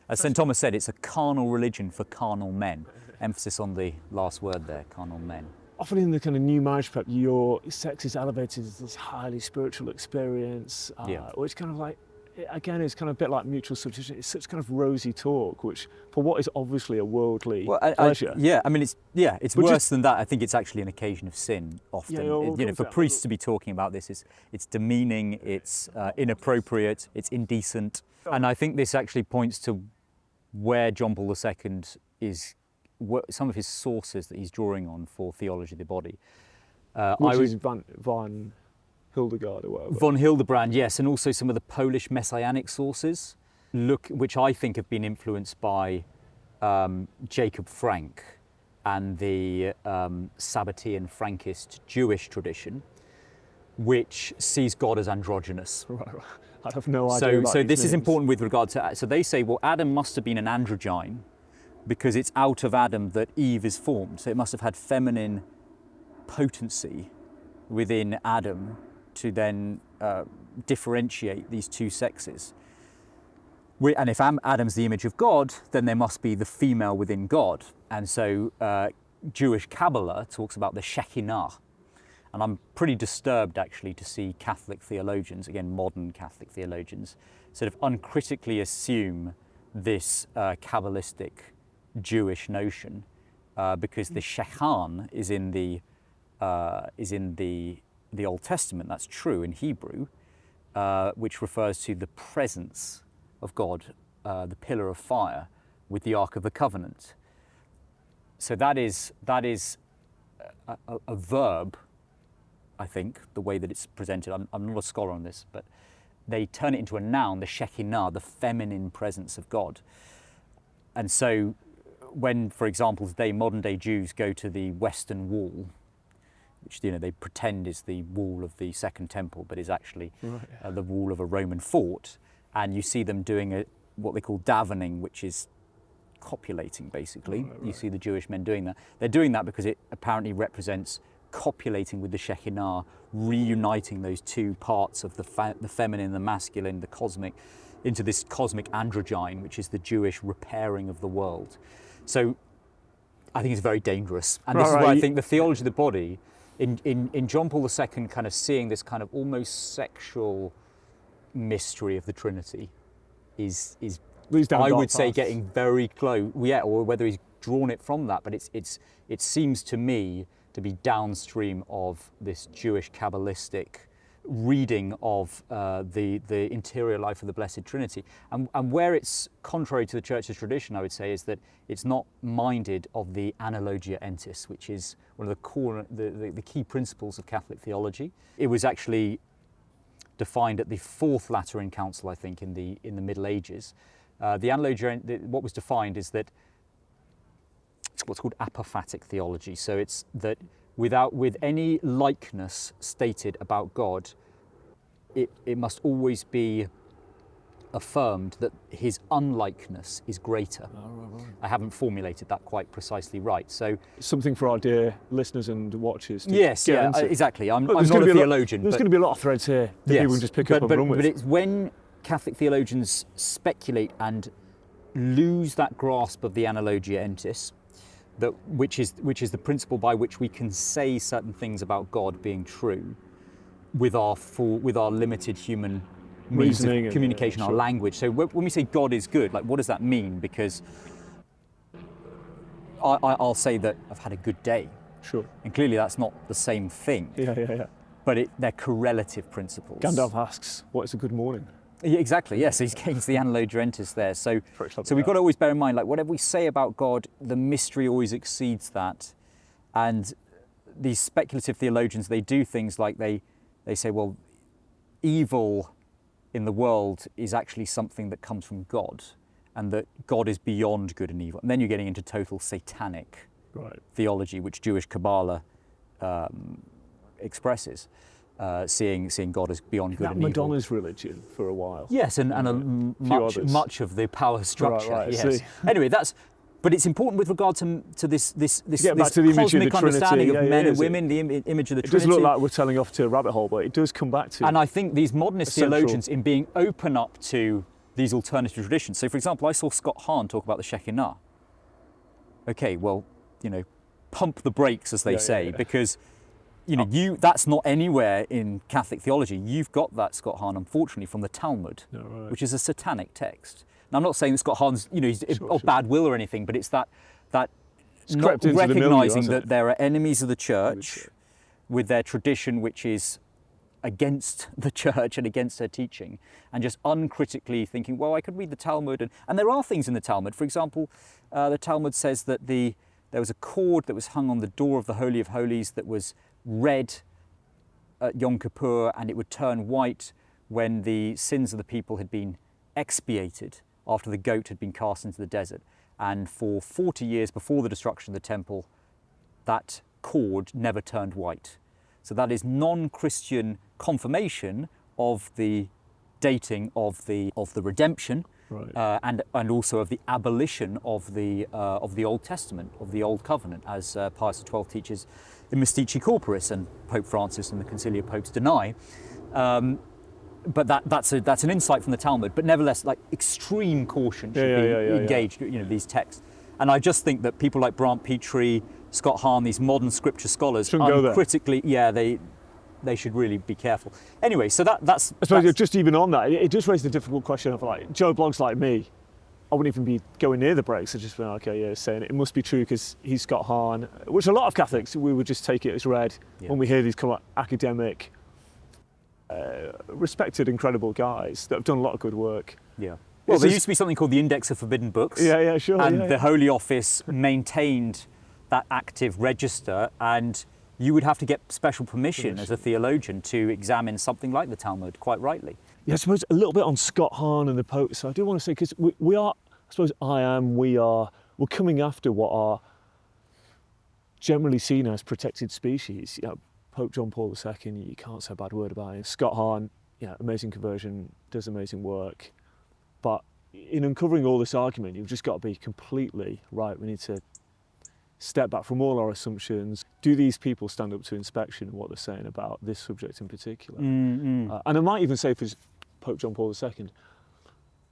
Speaker 3: As St. Thomas said, it's a carnal religion for carnal men. Emphasis on the last word there, carnal men.
Speaker 2: Often in the kind of new marriage prep, your sex is elevated as this highly spiritual experience, which kind of like, again, it's kind of a bit like mutual substitution. It's such kind of rosy talk, which for what is obviously a worldly pleasure.
Speaker 3: It's worse than that. I think it's actually an occasion of sin often. For priests to be talking about this, it's demeaning, it's inappropriate, it's indecent. And I think this actually points to where John Paul II is, some of his sources that he's drawing on for Theology of the Body.
Speaker 2: Which is Van Hildegard or whatever.
Speaker 3: Von Hildebrand, yes, and also some of the Polish messianic sources, which I think have been influenced by Jacob Frank and the Sabbatean Frankist Jewish tradition, which sees God as androgynous.
Speaker 2: Right. I have no idea.
Speaker 3: So this is important with regard to. So they say, well, Adam must have been an androgyne, because it's out of Adam that Eve is formed. So it must have had feminine potency within Adam to then differentiate these two sexes. And if Adam's the image of God, then there must be the female within God. And so Jewish Kabbalah talks about the Shekinah. And I'm pretty disturbed actually to see Catholic theologians, again modern Catholic theologians, sort of uncritically assume this Kabbalistic Jewish notion, because the Shechan is in the Old Testament. That's true in Hebrew, which refers to the presence of God, the pillar of fire with the Ark of the Covenant. So that is a verb, I think, the way that it's presented. I'm not a scholar on this, but they turn it into a noun, the Shekinah, the feminine presence of God. And so when, for example, today modern day Jews go to the Western Wall, which they pretend is the wall of the Second Temple, but is actually the wall of a Roman fort, and you see them doing what they call davening, which is copulating, basically. Right. You see the Jewish men doing that. They're doing that because it apparently represents copulating with the Shekinah, reuniting those two parts of the feminine and the masculine, the cosmic, into this cosmic androgyne, which is the Jewish repairing of the world. So I think it's very dangerous. And this is why I think the theology of the body, in John Paul II kind of seeing this kind of almost sexual mystery of the Trinity is I would say getting very close, or whether he's drawn it from that, but it seems to me to be downstream of this Jewish Kabbalistic reading of the interior life of the Blessed Trinity. And where it's contrary to the Church's tradition, I would say, is that it's not minded of the Analogia Entis, which is one of the key principles of Catholic theology. It was actually defined at the Fourth Lateran Council, I think, in the Middle Ages. The Analogia, what was defined is that it's what's called apophatic theology. So it's that with any likeness stated about God, it must always be affirmed that his unlikeness is greater. Right. I haven't formulated that quite precisely right. So
Speaker 2: something for our dear listeners and watchers.
Speaker 3: Yes, exactly. I'm not a theologian.
Speaker 2: There's going to be a lot of threads here that people can just pick up and run with.
Speaker 3: But it's when Catholic theologians speculate and lose that grasp of the Analogia Entis, which is the principle by which we can say certain things about God being true with our limited human means of communication, our language. So when we say God is good, like, what does that mean? Because I'll say that I've had a good day.
Speaker 2: Sure. And
Speaker 3: clearly that's not the same thing.
Speaker 2: Yeah.
Speaker 3: But they're correlative principles.
Speaker 2: Gandalf asks, what is a good morning?
Speaker 3: Yeah, exactly, yes, he's the Analogia Entis there. So we've got to always bear in mind, like, whatever we say about God, the mystery always exceeds that. And these speculative theologians, they do things like they say, well, evil in the world is actually something that comes from God, and that God is beyond good and evil. And then you're getting into total satanic theology, which Jewish Kabbalah expresses. Seeing God as beyond good and evil.
Speaker 2: Madonna's religion for a while.
Speaker 3: Yes, and much of the power structure.
Speaker 2: Right,
Speaker 3: yes. Anyway, but it's important with regard to this
Speaker 2: cosmic
Speaker 3: understanding of men and women, the image of the Trinity.
Speaker 2: It does look like we're telling off to a rabbit hole, but it does come back to.
Speaker 3: And I think these modernist theologians, in being open up to these alternative traditions. So, for example, I saw Scott Hahn talk about the Shekinah. Okay, well, pump the brakes, as they say, because. That's not anywhere in Catholic theology. You've got that, Scott Hahn, unfortunately, from the Talmud, which is a satanic text. Now, I'm not saying that Scott Hahn's, he's of bad will or anything, but it's that not recognising that there are enemies of the church with their tradition, which is against the church and against her teaching, and just uncritically thinking, well, I could read the Talmud, and there are things in the Talmud. For example, the Talmud says that there was a cord that was hung on the door of the Holy of Holies that was red at Yom Kippur, and it would turn white when the sins of the people had been expiated after the goat had been cast into the desert. And for 40 years before the destruction of the temple, that cord never turned white. So that is non-Christian confirmation of the dating of the redemption
Speaker 2: Right.
Speaker 3: and also of the abolition of the Old Testament, of the Old Covenant, as Pius XII teaches in Mystici Corporis, and Pope Francis and the Conciliar Popes deny. But that's an insight from the Talmud. But nevertheless, like, extreme caution should be engaged. You know, these texts, and I just think that people like Brant Petrie, Scott Hahn, these modern scripture scholars, uncritically, they should really be careful. Anyway, so that's.
Speaker 2: I suppose just even on that, it just raised the difficult question of, like, Joe Bloggs like me. I wouldn't even be going near the brakes. I'd just been, okay, yeah, saying it must be true because he's Scott Hahn, which a lot of Catholics, we would just take it as read when we hear these kind of academic, respected, incredible guys that have done a lot of good work.
Speaker 3: Yeah. Well, there used to be something called the Index of Forbidden Books.
Speaker 2: Yeah, sure.
Speaker 3: And the Holy Office maintained that active register, and you would have to get special permission as a theologian to examine something like the Talmud, quite rightly.
Speaker 2: Yeah, I suppose a little bit on Scott Hahn and the Pope. So I do want to say, because we are, I suppose we're coming after what are generally seen as protected species. You know, Pope John Paul II, you can't say a bad word about him. Scott Hahn, amazing conversion, does amazing work. But in uncovering all this argument, you've just got to be completely right. We need to step back from all our assumptions. Do these people stand up to inspection and what they're saying about this subject in particular? And I might even say for Pope John Paul II,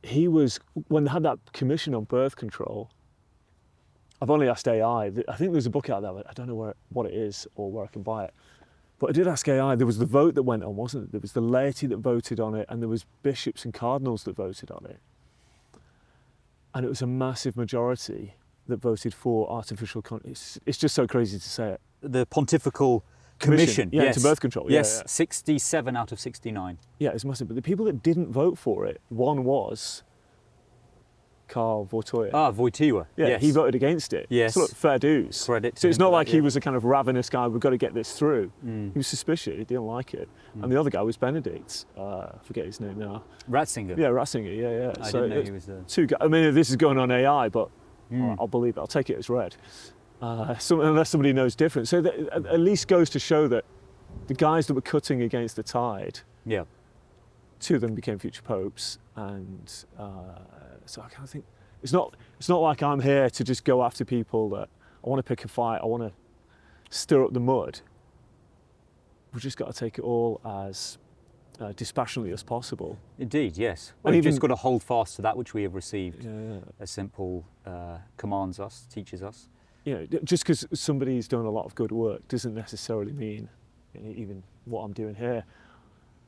Speaker 2: he was, when they had that commission on birth control, I've only asked AI. I think there's a book out there, I don't know what it is or where I can buy it. But I did ask AI, there was the vote that went on, wasn't it? There was the laity that voted on it, and there was bishops and cardinals that voted on it. And it was a massive majority that voted for artificial it's just so crazy to say it.
Speaker 3: The Pontifical Commission,
Speaker 2: to birth control.
Speaker 3: Yes, 67 out of 69.
Speaker 2: Yeah, it's massive. But the people that didn't vote for it, one was Karl Wojtyła.
Speaker 3: Wojtyła.
Speaker 2: Yeah,
Speaker 3: yes.
Speaker 2: he voted against it.
Speaker 3: Yes.
Speaker 2: So look, fair dues.
Speaker 3: Credit.
Speaker 2: So it's not like he was a kind of ravenous guy, we've got to get this through. He was suspicious, he didn't like it. And the other guy was Benedict, I forget his name now.
Speaker 3: Ratzinger.
Speaker 2: Yeah, Ratzinger, yeah.
Speaker 3: I didn't know he was there.
Speaker 2: Two guys, I mean, this is going on AI, but I'll believe it, I'll take it as read. Unless somebody knows different. So that at least goes to show that the guys that were cutting against the tide, two of them became future popes, and so I kind of think it's not like I'm here to just go after people that I want to pick a fight, I want to stir up the mud. We've just got to take it all as dispassionately as possible.
Speaker 3: Indeed, yes. Well, we've just got to hold fast to that which we have received, as St. Paul commands us, teaches us.
Speaker 2: Just because somebody's done a lot of good work doesn't necessarily mean, even what I'm doing here,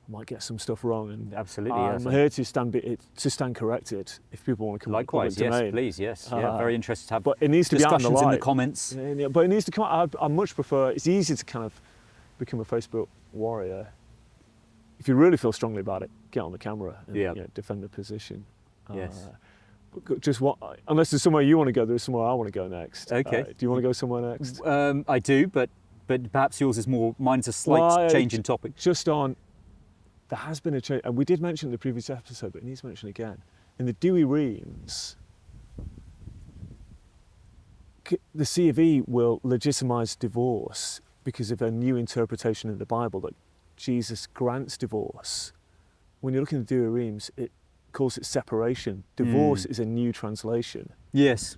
Speaker 2: I might get some stuff wrong, and
Speaker 3: absolutely,
Speaker 2: I'm here to stand corrected if people want to come.
Speaker 3: Likewise, yes,
Speaker 2: domain.
Speaker 3: Please, yes, very interested to have.
Speaker 2: But it needs to be out in the light.
Speaker 3: In the comments.
Speaker 2: But it needs to come out. I much prefer. It's easy to kind of become a Facebook warrior. If you really feel strongly about it, get on the camera and defend the position.
Speaker 3: Yes.
Speaker 2: Just unless there's somewhere you want to go, there's somewhere I want to go next.
Speaker 3: Okay.
Speaker 2: Do you want to go somewhere next?
Speaker 3: I do, but perhaps yours is more. Mine's a slight change in topic.
Speaker 2: Just on. There has been a change, and we did mention in the previous episode, but it needs to mention again. In the Douay Rheims, the C of E will legitimise divorce because of a new interpretation in the Bible that Jesus grants divorce. When you're looking at the Douay Rheims, it calls it separation. Divorce is a new translation.
Speaker 3: Yes.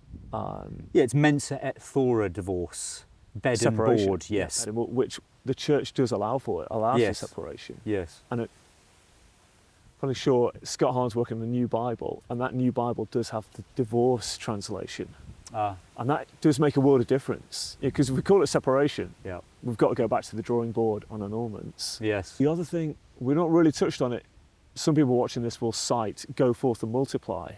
Speaker 3: It's mensa et thora divorce. Bed
Speaker 2: separation.
Speaker 3: And board, yes.
Speaker 2: Which the church does allow for. It allows for separation.
Speaker 3: Yes.
Speaker 2: And fairly sure Scott Hahn's working on the New Bible, and that New Bible does have the divorce translation. And that does make a world of difference. Because if we call it separation, we've got to go back to the drawing board on annulments.
Speaker 3: Yes.
Speaker 2: The other thing, we're not really touched on it. Some people watching this will cite, go forth and multiply.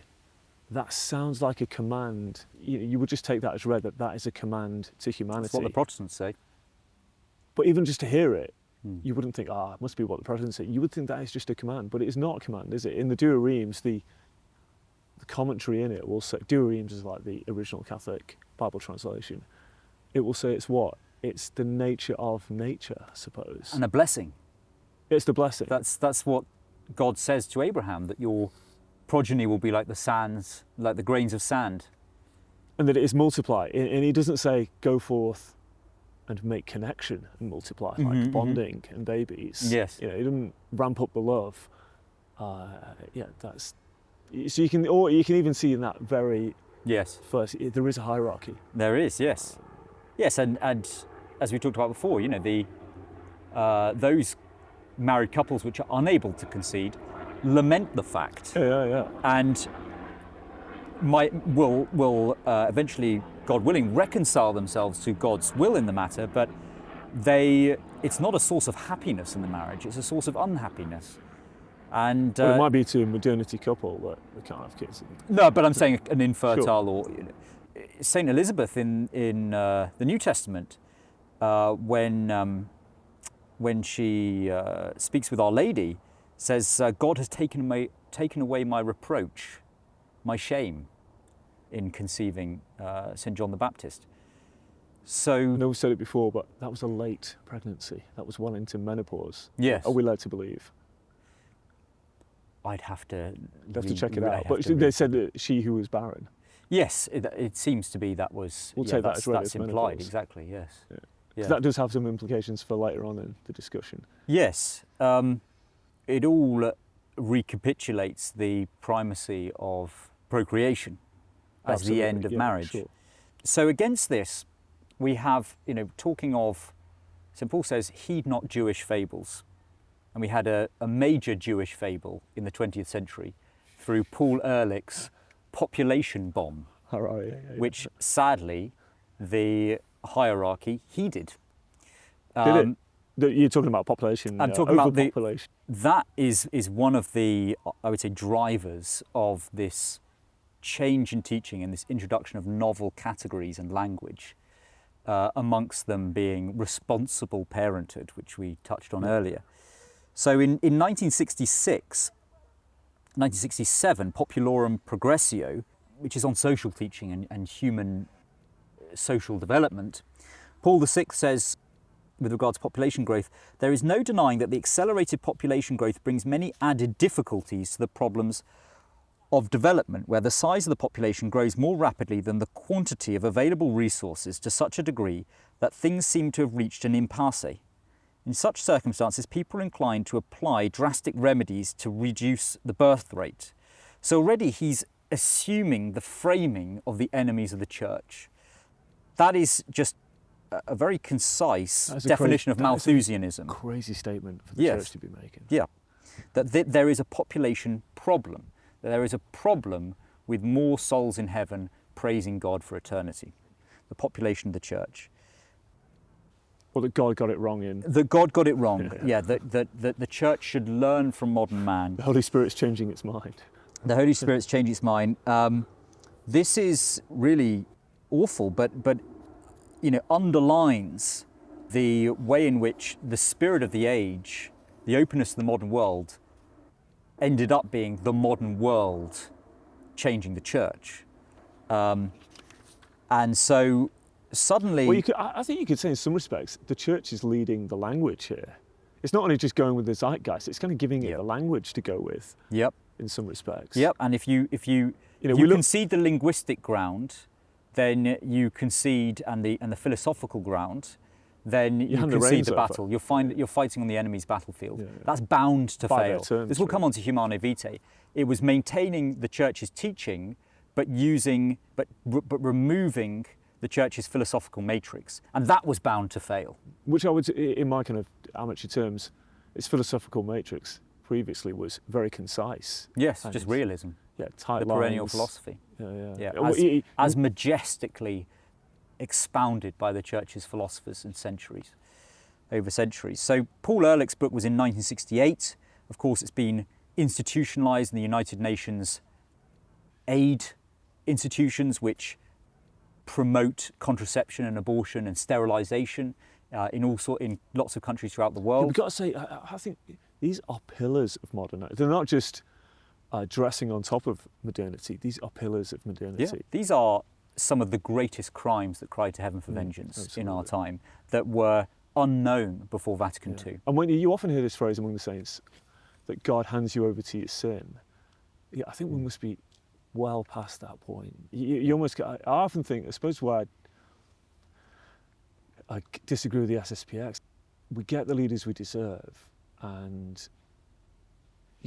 Speaker 2: That sounds like a command. You would just take that as read, that is a command to humanity.
Speaker 3: That's what the Protestants say.
Speaker 2: But even just to hear it, you wouldn't think, it must be what the Protestants say. You would think that is just a command, but it is not a command, is it? In the Douay Rheims, the commentary in it will say, Douay Rheims is like the original Catholic Bible translation. It will say it's what? It's the nature of nature, I suppose.
Speaker 3: And a blessing.
Speaker 2: It's the blessing.
Speaker 3: That's what God says to Abraham, that your progeny will be like the sands, like the grains of sand.
Speaker 2: And that it is multiply. And he doesn't say, go forth and make connection and multiply, like bonding and babies.
Speaker 3: Yes.
Speaker 2: He doesn't ramp up the love. That's So you can even see in that very
Speaker 3: Yes.
Speaker 2: first, there is a hierarchy.
Speaker 3: There is, yes. Yes, and as we talked about before, those married couples which are unable to concede lament the fact
Speaker 2: Yeah.
Speaker 3: and will eventually, God willing, reconcile themselves to God's will in the matter, but it's not a source of happiness in the marriage, it's a source of unhappiness. And
Speaker 2: Well, it might be to a modernity couple that they can't have kids.
Speaker 3: no, but I'm saying an infertile
Speaker 2: Sure.
Speaker 3: or Saint Elizabeth in the New Testament, when she speaks with Our Lady, says God has taken away my reproach, my shame, in conceiving St. John the Baptist. So
Speaker 2: I know we've said it before, but that was a late pregnancy. That was well into menopause.
Speaker 3: yes,
Speaker 2: Are we led to believe?
Speaker 3: I'd have to
Speaker 2: Check it out. But they said that she who was barren.
Speaker 3: yes, it seems to be that was.
Speaker 2: We'll take that as read
Speaker 3: that's
Speaker 2: as
Speaker 3: implied.
Speaker 2: menopause.
Speaker 3: Exactly. Yes.
Speaker 2: Yeah.
Speaker 3: Yeah.
Speaker 2: 'Cause that does have some implications for later on in the discussion.
Speaker 3: Yes, it all recapitulates the primacy of procreation as the end of
Speaker 2: yeah,
Speaker 3: marriage.
Speaker 2: Sure.
Speaker 3: So against this, we have, talking of, St. Paul says, heed not Jewish fables. And we had a major Jewish fable in the 20th century through Paul Ehrlich's population bomb,
Speaker 2: All right, yeah.
Speaker 3: which sadly the hierarchy heeded.
Speaker 2: Did it? You're talking about population.
Speaker 3: I'm talking about the
Speaker 2: overpopulation.
Speaker 3: that is one of the, I would say, drivers of this change in teaching and this introduction of novel categories and language, amongst them being responsible parenthood, which we touched on earlier. So in 1967, Populorum Progressio, which is on social teaching and human social development, Paul VI says, with regard to population growth, there is no denying that the accelerated population growth brings many added difficulties to the problems of development, where the size of the population grows more rapidly than the quantity of available resources to such a degree that things seem to have reached an impasse. In such circumstances, people are inclined to apply drastic remedies to reduce the birth rate. So already he's assuming the framing of the enemies of the church. That is just a very concise definition of Malthusianism.
Speaker 2: Crazy statement for the church to be making.
Speaker 3: Yeah, that there is a population problem. That there is a problem with more souls in heaven praising God for eternity. The population of the church.
Speaker 2: Or that God got it wrong in.
Speaker 3: That God got it wrong. Yeah, that the church should learn from modern man.
Speaker 2: The Holy Spirit's changing its mind.
Speaker 3: The Holy Spirit's changing its mind. This is really awful, but underlines the way in which the spirit of the age, the openness to the modern world, ended up being the modern world changing the church. And so suddenly...
Speaker 2: Well, I think you could say in some respects, the church is leading the language here. It's not only just going with the zeitgeist, it's kind of giving it a language to go with.
Speaker 3: Yep.
Speaker 2: In some respects.
Speaker 3: Yep, and if you concede the linguistic ground, then you concede, and the philosophical ground, then you concede the battle. You'll find that you're fighting on the enemy's battlefield. Yeah. That's bound to fail. This will come on to Humanae Vitae. It was maintaining the church's teaching, but removing the church's philosophical matrix, and that was bound to fail.
Speaker 2: Which I would, in my kind of amateur terms, its philosophical matrix previously was very concise.
Speaker 3: Yes, just realism.
Speaker 2: Yeah, tight
Speaker 3: the
Speaker 2: lines.
Speaker 3: perennial philosophy.
Speaker 2: Yeah.
Speaker 3: As majestically expounded by the church's philosophers over centuries. So Paul Ehrlich's book was in 1968. Of course, it's been institutionalized in the United Nations aid institutions, which promote contraception and abortion and sterilization in lots of countries throughout the world.
Speaker 2: We've got to say, I think these are pillars of modernity. They're not just dressing on top of modernity. These are pillars of modernity.
Speaker 3: Yeah, these are some of the greatest crimes that cry to heaven for vengeance in our time that were unknown before Vatican II.
Speaker 2: And when you often hear this phrase among the saints, that God hands you over to your sin, I think we must be well past that point. You almost, I often think, I suppose why I disagree with the SSPX, we get the leaders we deserve, and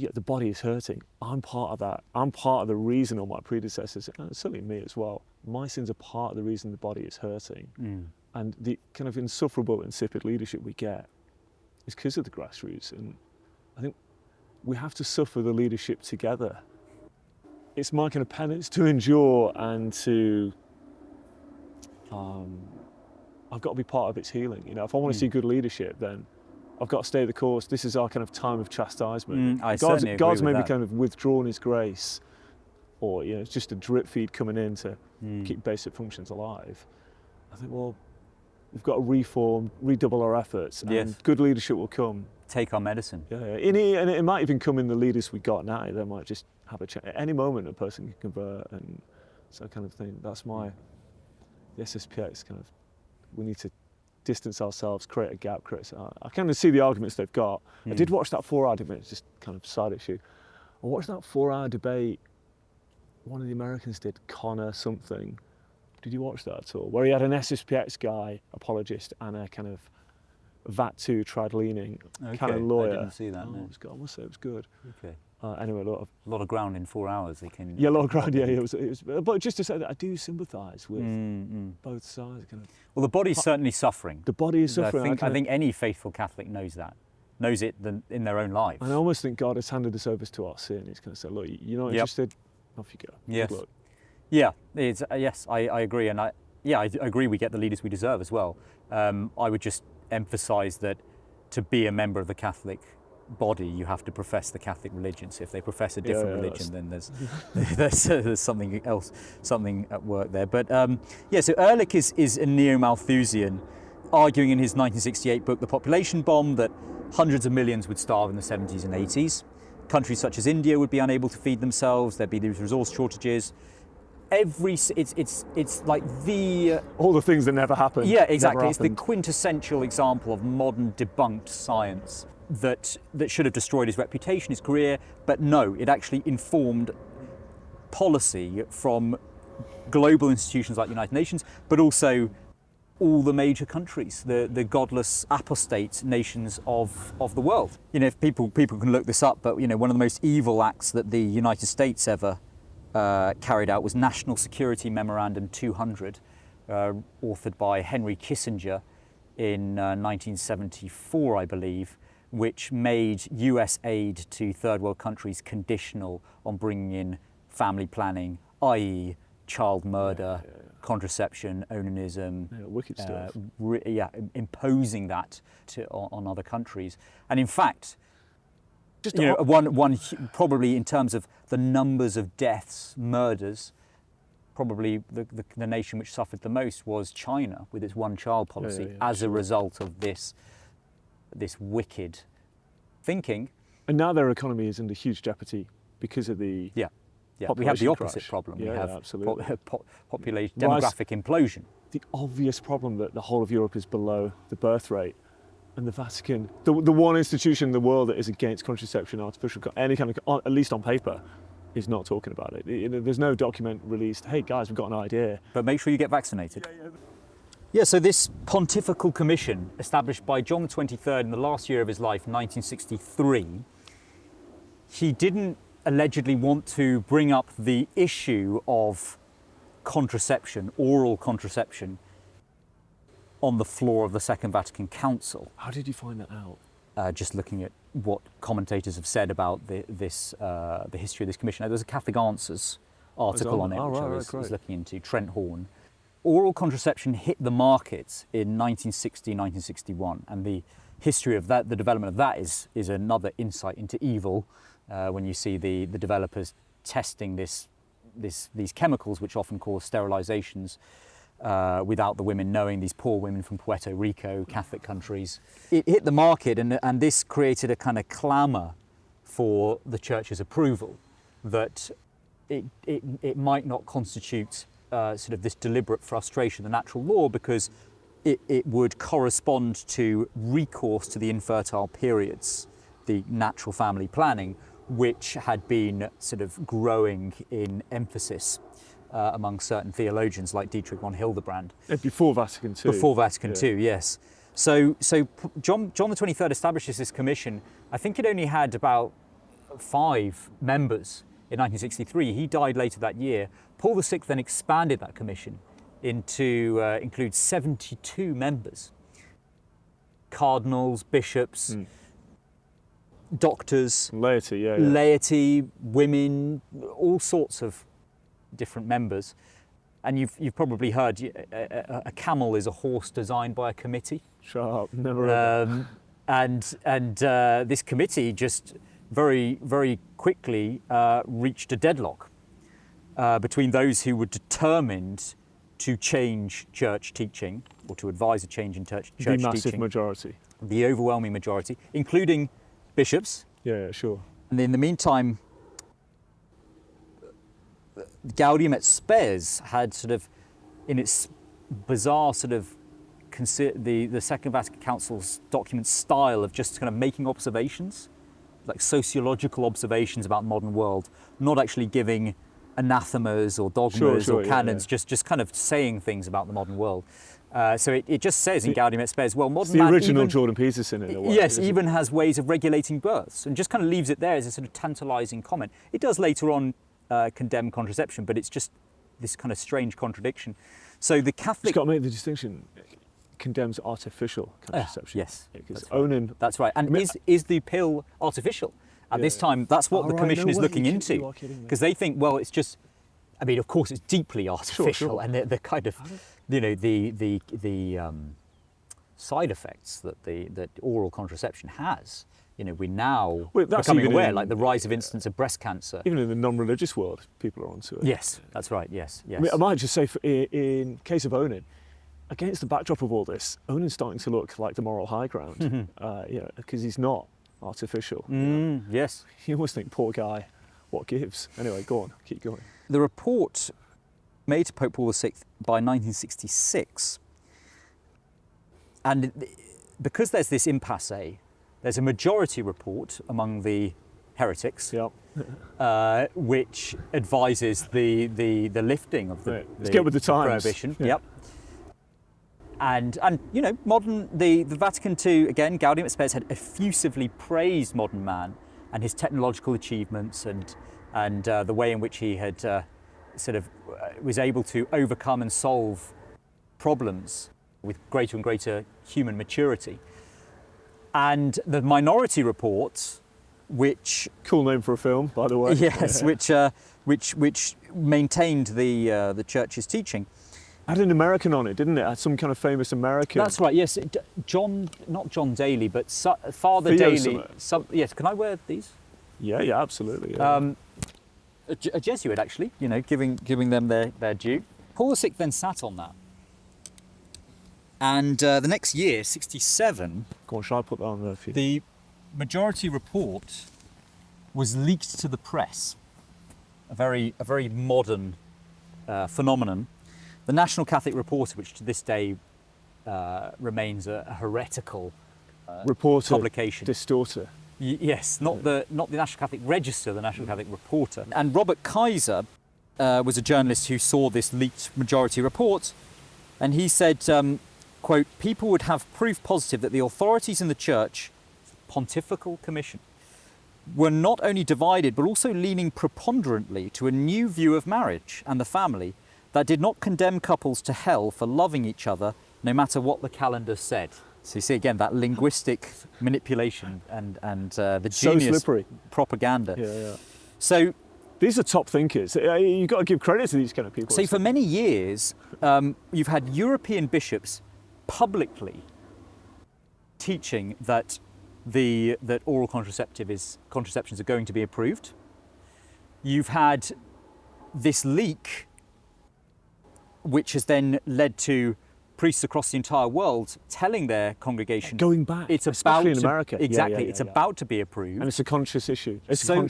Speaker 2: yeah, the body is hurting. I'm part of that. I'm part of the reason, or my predecessors, and certainly me as well, my sins are part of the reason the body is hurting. And the kind of insufferable, insipid leadership we get is because of the grassroots. And I think we have to suffer the leadership together. It's my kind of penance to endure and to, I've got to be part of its healing. You know, if I want to see good leadership, then I've got to stay the course. This is our kind of time of chastisement. God's maybe kind of withdrawn his grace, or, you know, it's just a drip feed coming in to keep basic functions alive. I think, well, we've got to reform, redouble our efforts, and good leadership will come.
Speaker 3: Take our medicine.
Speaker 2: Yeah, and it might even come in the leaders we got now. They might just have a chat. At any moment, a person can convert, and so kind of thing. That's the SSPX kind of, we need to distance ourselves, create a gap, I kind of see the arguments they've got. I did watch that 4-hour debate, it's just kind of side issue. I watched that 4-hour debate, one of the Americans did, Connor something. Did you watch that at all? Where he had an SSPX guy, apologist, and a kind of VAT2 trad-leaning kind of lawyer.
Speaker 3: I didn't see that, no.
Speaker 2: I must say it was good.
Speaker 3: Okay.
Speaker 2: Anyway,
Speaker 3: a lot of ground in 4 hours. They can.
Speaker 2: Yeah, a lot of ground. Yeah, it was. But just to say that I do sympathise with both sides. Kind of.
Speaker 3: Well, the body's certainly suffering.
Speaker 2: The body is suffering.
Speaker 3: I think any faithful Catholic knows it in their own lives.
Speaker 2: And I almost think God has handed us over to our sin. He's going to say, look, you're not interested. Off you go.
Speaker 3: Yes.
Speaker 2: Good luck.
Speaker 3: Yeah. It's yes. I agree, and I agree. We get the leaders we deserve as well. I would just emphasise that to be a member of the Catholic body, you have to profess the Catholic religion. So if they profess a different religion, then there's something else, something at work there. But so Ehrlich is a neo-Malthusian, arguing in his 1968 book, The Population Bomb, that hundreds of millions would starve in the 70s and 80s. Countries such as India would be unable to feed themselves. There'd be these resource shortages. It's like
Speaker 2: all the things that never happened.
Speaker 3: Yeah, exactly. It's the quintessential example of modern debunked science that should have destroyed his reputation, his career, but no, it actually informed policy from global institutions like the United Nations, but also all the major countries, the godless apostate nations of the world. You know, if people can look this up, but you know, one of the most evil acts that the United States ever carried out was National Security Memorandum 200, authored by Henry Kissinger in 1974, I believe, which made US aid to third world countries conditional on bringing in family planning, i.e. child murder, contraception, onanism,
Speaker 2: wicked stuff.
Speaker 3: Imposing that on other countries. And in fact, one probably in terms of the numbers of deaths, murders, probably the nation which suffered the most was China with its one-child policy as a result of this wicked thinking.
Speaker 2: And now their economy is under huge jeopardy because of the
Speaker 3: we have the opposite
Speaker 2: crash.
Speaker 3: problem.
Speaker 2: We
Speaker 3: have
Speaker 2: absolutely.
Speaker 3: Population demographic implosion.
Speaker 2: The obvious problem that the whole of Europe is below the birth rate, and the Vatican, the one institution in the world that is against contraception, artificial, any kind of, at least on paper, is not talking about it. There's no document released. Hey guys, we've got an idea.
Speaker 3: But make sure you get vaccinated. Yeah, so this pontifical commission, established by John XXIII in the last year of his life, 1963, he didn't allegedly want to bring up the issue of contraception, oral contraception, on the floor of the Second Vatican Council.
Speaker 2: How did you find that out?
Speaker 3: Just looking at what commentators have said about the history of this commission. There's a Catholic Answers article on it, which I was looking into, Trent Horn. Oral contraception hit the market in 1960, 1961, and the history of that, the development of that is another insight into evil, when you see the developers testing these chemicals which often cause sterilizations without the women knowing, these poor women from Puerto Rico, Catholic countries. It hit the market, and this created a kind of clamour for the Church's approval, that it might not constitute sort of this deliberate frustration of the natural law, because it would correspond to recourse to the infertile periods, the natural family planning, which had been sort of growing in emphasis among certain theologians like Dietrich von Hildebrand.
Speaker 2: Before Vatican II.
Speaker 3: Before Vatican II, yes. So John the 23rd establishes this commission. I think it only had about 5 members in 1963. He died later that year. Paul VI then expanded that commission into include 72 members. Cardinals, bishops, doctors, laity, women, all sorts of different members. And you've probably heard a camel is a horse designed by a committee.
Speaker 2: Sharp, never heard
Speaker 3: that. And this committee just very, very quickly reached a deadlock between those who were determined to change church teaching, or to advise a change in church teaching.
Speaker 2: The massive majority.
Speaker 3: The overwhelming majority, including bishops.
Speaker 2: Yeah, sure. And
Speaker 3: in the meantime, Gaudium et Spes had sort of, in its bizarre sort of, the Second Vatican Council's document style of just kind of making observations, like sociological observations about the modern world, not actually giving anathemas or dogmas or canons, just kind of saying things about the modern world. So it just says in Gaudium et Spes, well, modern man...
Speaker 2: The original Jordan Peterson in a way.
Speaker 3: Yes, even has ways of regulating births, and just kind of leaves it there as a sort of tantalising comment. It does later on condemn contraception, but it's just this kind of strange contradiction. So the Catholic...
Speaker 2: You've got to make the distinction. Condemns artificial contraception.
Speaker 3: Yes,
Speaker 2: because Onan...
Speaker 3: That's right. And is the pill artificial? At this time, that's what the Commission is looking into. Because they think, well, it's just... I mean, of course, it's deeply artificial, and the kind of, the side effects that oral contraception has. We're now becoming aware, like the rise of incidence of breast cancer.
Speaker 2: Even in the non-religious world, people are onto it.
Speaker 3: Yes, that's right. Yes.
Speaker 2: I mean, I might just say, in case of Onan, against the backdrop of all this, Onan's starting to look like the moral high ground, because he's not artificial.
Speaker 3: Yes.
Speaker 2: You always think, poor guy, what gives? Anyway, go on, keep going.
Speaker 3: The report made to Pope Paul VI by 1966, and because there's this impasse, there's a majority report among the heretics, which advises the lifting of the
Speaker 2: let's get with the times.
Speaker 3: Prohibition. Yep. And the Vatican II, again, Gaudium et Spes had effusively praised modern man and his technological achievements and the way in which he had was able to overcome and solve problems with greater and greater human maturity. And the minority report, which...
Speaker 2: Cool name for a film, by the way.
Speaker 3: Yes, which maintained the Church's teaching.
Speaker 2: Had an American on it, didn't it? Had some kind of famous American.
Speaker 3: That's right, yes. Not John Daly, but Father Daly. Yes, can I wear these?
Speaker 2: Yeah, absolutely. Yeah.
Speaker 3: A Jesuit, actually, giving them their due. Paul VI then sat on that. And the next year, 67...
Speaker 2: Go on, shall I put that on there for you?
Speaker 3: The majority report was leaked to the press. A very modern phenomenon. The National Catholic Reporter, which to this day remains a heretical publication.
Speaker 2: Distorter.
Speaker 3: Yes, not the National Catholic Register, the National Catholic Reporter. And Robert Kaiser was a journalist who saw this leaked majority report, and he said, quote, people would have proof positive that the authorities in the Church, Pontifical Commission, were not only divided but also leaning preponderantly to a new view of marriage and the family that did not condemn couples to hell for loving each other no matter what the calendar said. So you see again that linguistic manipulation and the genius propaganda.
Speaker 2: Yeah.
Speaker 3: So
Speaker 2: these are top thinkers. You've got to give credit to these kind of people.
Speaker 3: So for many years, you've had European bishops publicly teaching that oral contraceptions are going to be approved. You've had this leak, which has then led to priests across the entire world telling their congregation
Speaker 2: going back, especially in America.
Speaker 3: Exactly, it's about to be approved,
Speaker 2: and it's a conscious issue.
Speaker 3: So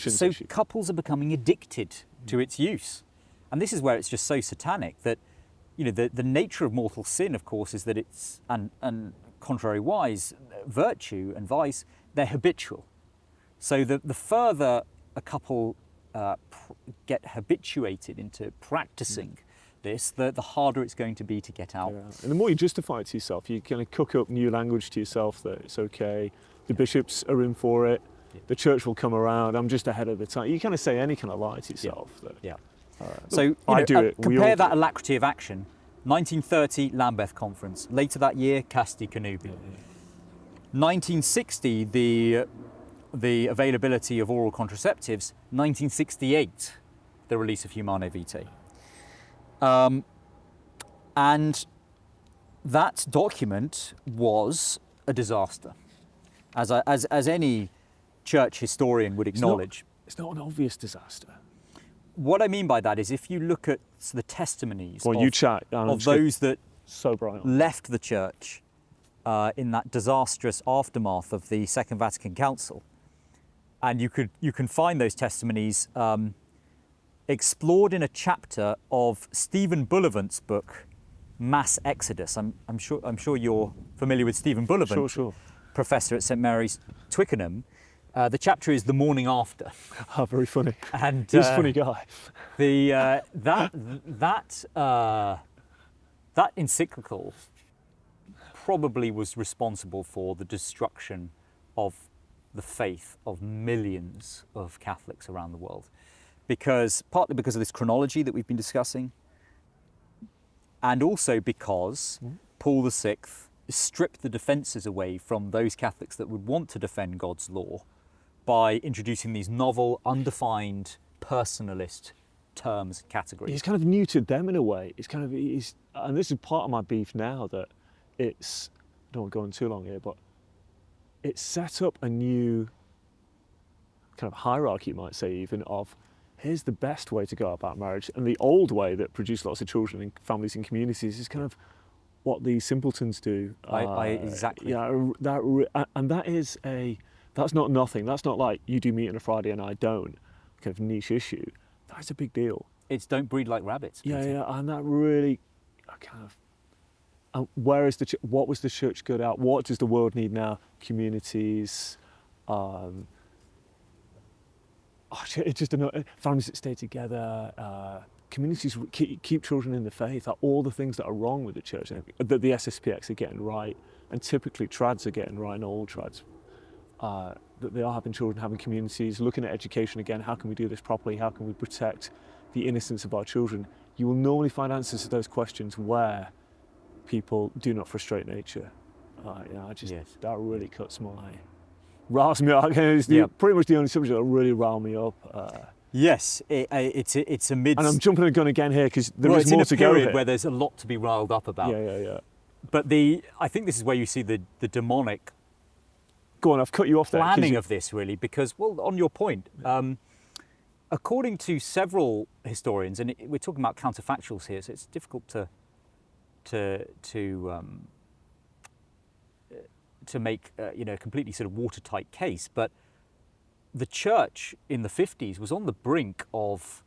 Speaker 3: couples are becoming addicted to its use, and this is where it's just so satanic that the nature of mortal sin, of course, is that it's and contrariwise virtue and vice, they're habitual. So the further a couple get habituated into practicing this, the harder it's going to be to get out.
Speaker 2: Yeah. And the more you justify it to yourself, you kind of cook up new language to yourself that it's okay, the bishops are in for it, the church will come around, I'm just ahead of the time. You kind of say any kind of lie to yourself.
Speaker 3: Yeah.
Speaker 2: That,
Speaker 3: So
Speaker 2: I do it. We all
Speaker 3: compare
Speaker 2: do
Speaker 3: that
Speaker 2: it.
Speaker 3: alacrity of action. 1930 Lambeth Conference. Later that year, Casti Connubii. 1960 the availability of oral contraceptives. 1968 the release of Humanae Vitae. And that document was a disaster, as any church historian would acknowledge.
Speaker 2: It's not an obvious disaster.
Speaker 3: What I mean by that is if you look at the testimonies
Speaker 2: Well, you chat.
Speaker 3: of those that
Speaker 2: So bright.
Speaker 3: left the church in that disastrous aftermath of the Second Vatican Council, and you can find those testimonies explored in a chapter of Stephen Bullivant's book, Mass Exodus. I'm sure you're familiar with Stephen Bullivant,
Speaker 2: Sure.
Speaker 3: professor at St Mary's, Twickenham. The chapter is The Morning After.
Speaker 2: Oh, very funny.
Speaker 3: And
Speaker 2: He's a funny guy.
Speaker 3: That encyclical probably was responsible for the destruction of the faith of millions of Catholics around the world, partly because of this chronology that we've been discussing, and also because Paul VI stripped the defences away from those Catholics that would want to defend God's law by introducing these novel, undefined, personalist terms and categories.
Speaker 2: He's kind of neutered them in a way. And this is part of my beef now, that I don't want to go on too long here, but it's set up a new kind of hierarchy, you might say, even, of here's the best way to go about marriage. And the old way that produced lots of children in families and communities is kind of what these simpletons do.
Speaker 3: Exactly.
Speaker 2: Yeah, that's not nothing. That's not like you do meat on a Friday and I don't, kind of niche issue. That's a big deal.
Speaker 3: It's don't breed like rabbits. Peter.
Speaker 2: Yeah, and that really kind of. Where is what was the church good at? What does the world need now? Communities, it's just families that stay together, communities keep children in the faith. All the things that are wrong with the church that the SSPX are getting right, and typically trads are getting right, and all trads. That they are having children, having communities, looking at education again. How can we do this properly? How can we protect the innocence of our children? You will normally find answers to those questions where people do not frustrate nature. That really riles me up. It's pretty much the only subject that really riled me up.
Speaker 3: Yes, it's amidst.
Speaker 2: And I'm jumping the gun again here because there is
Speaker 3: it's
Speaker 2: more
Speaker 3: in a
Speaker 2: to go
Speaker 3: period
Speaker 2: here.
Speaker 3: where there's a lot to be riled up about.
Speaker 2: Yeah.
Speaker 3: But I think this is where you see the demonic
Speaker 2: Go on, I've cut you off there.
Speaker 3: planning of this, really, because, well, on your point, according to several historians, and we're talking about counterfactuals here, so it's difficult to make a completely sort of watertight case, but the church in the 50s was on the brink of,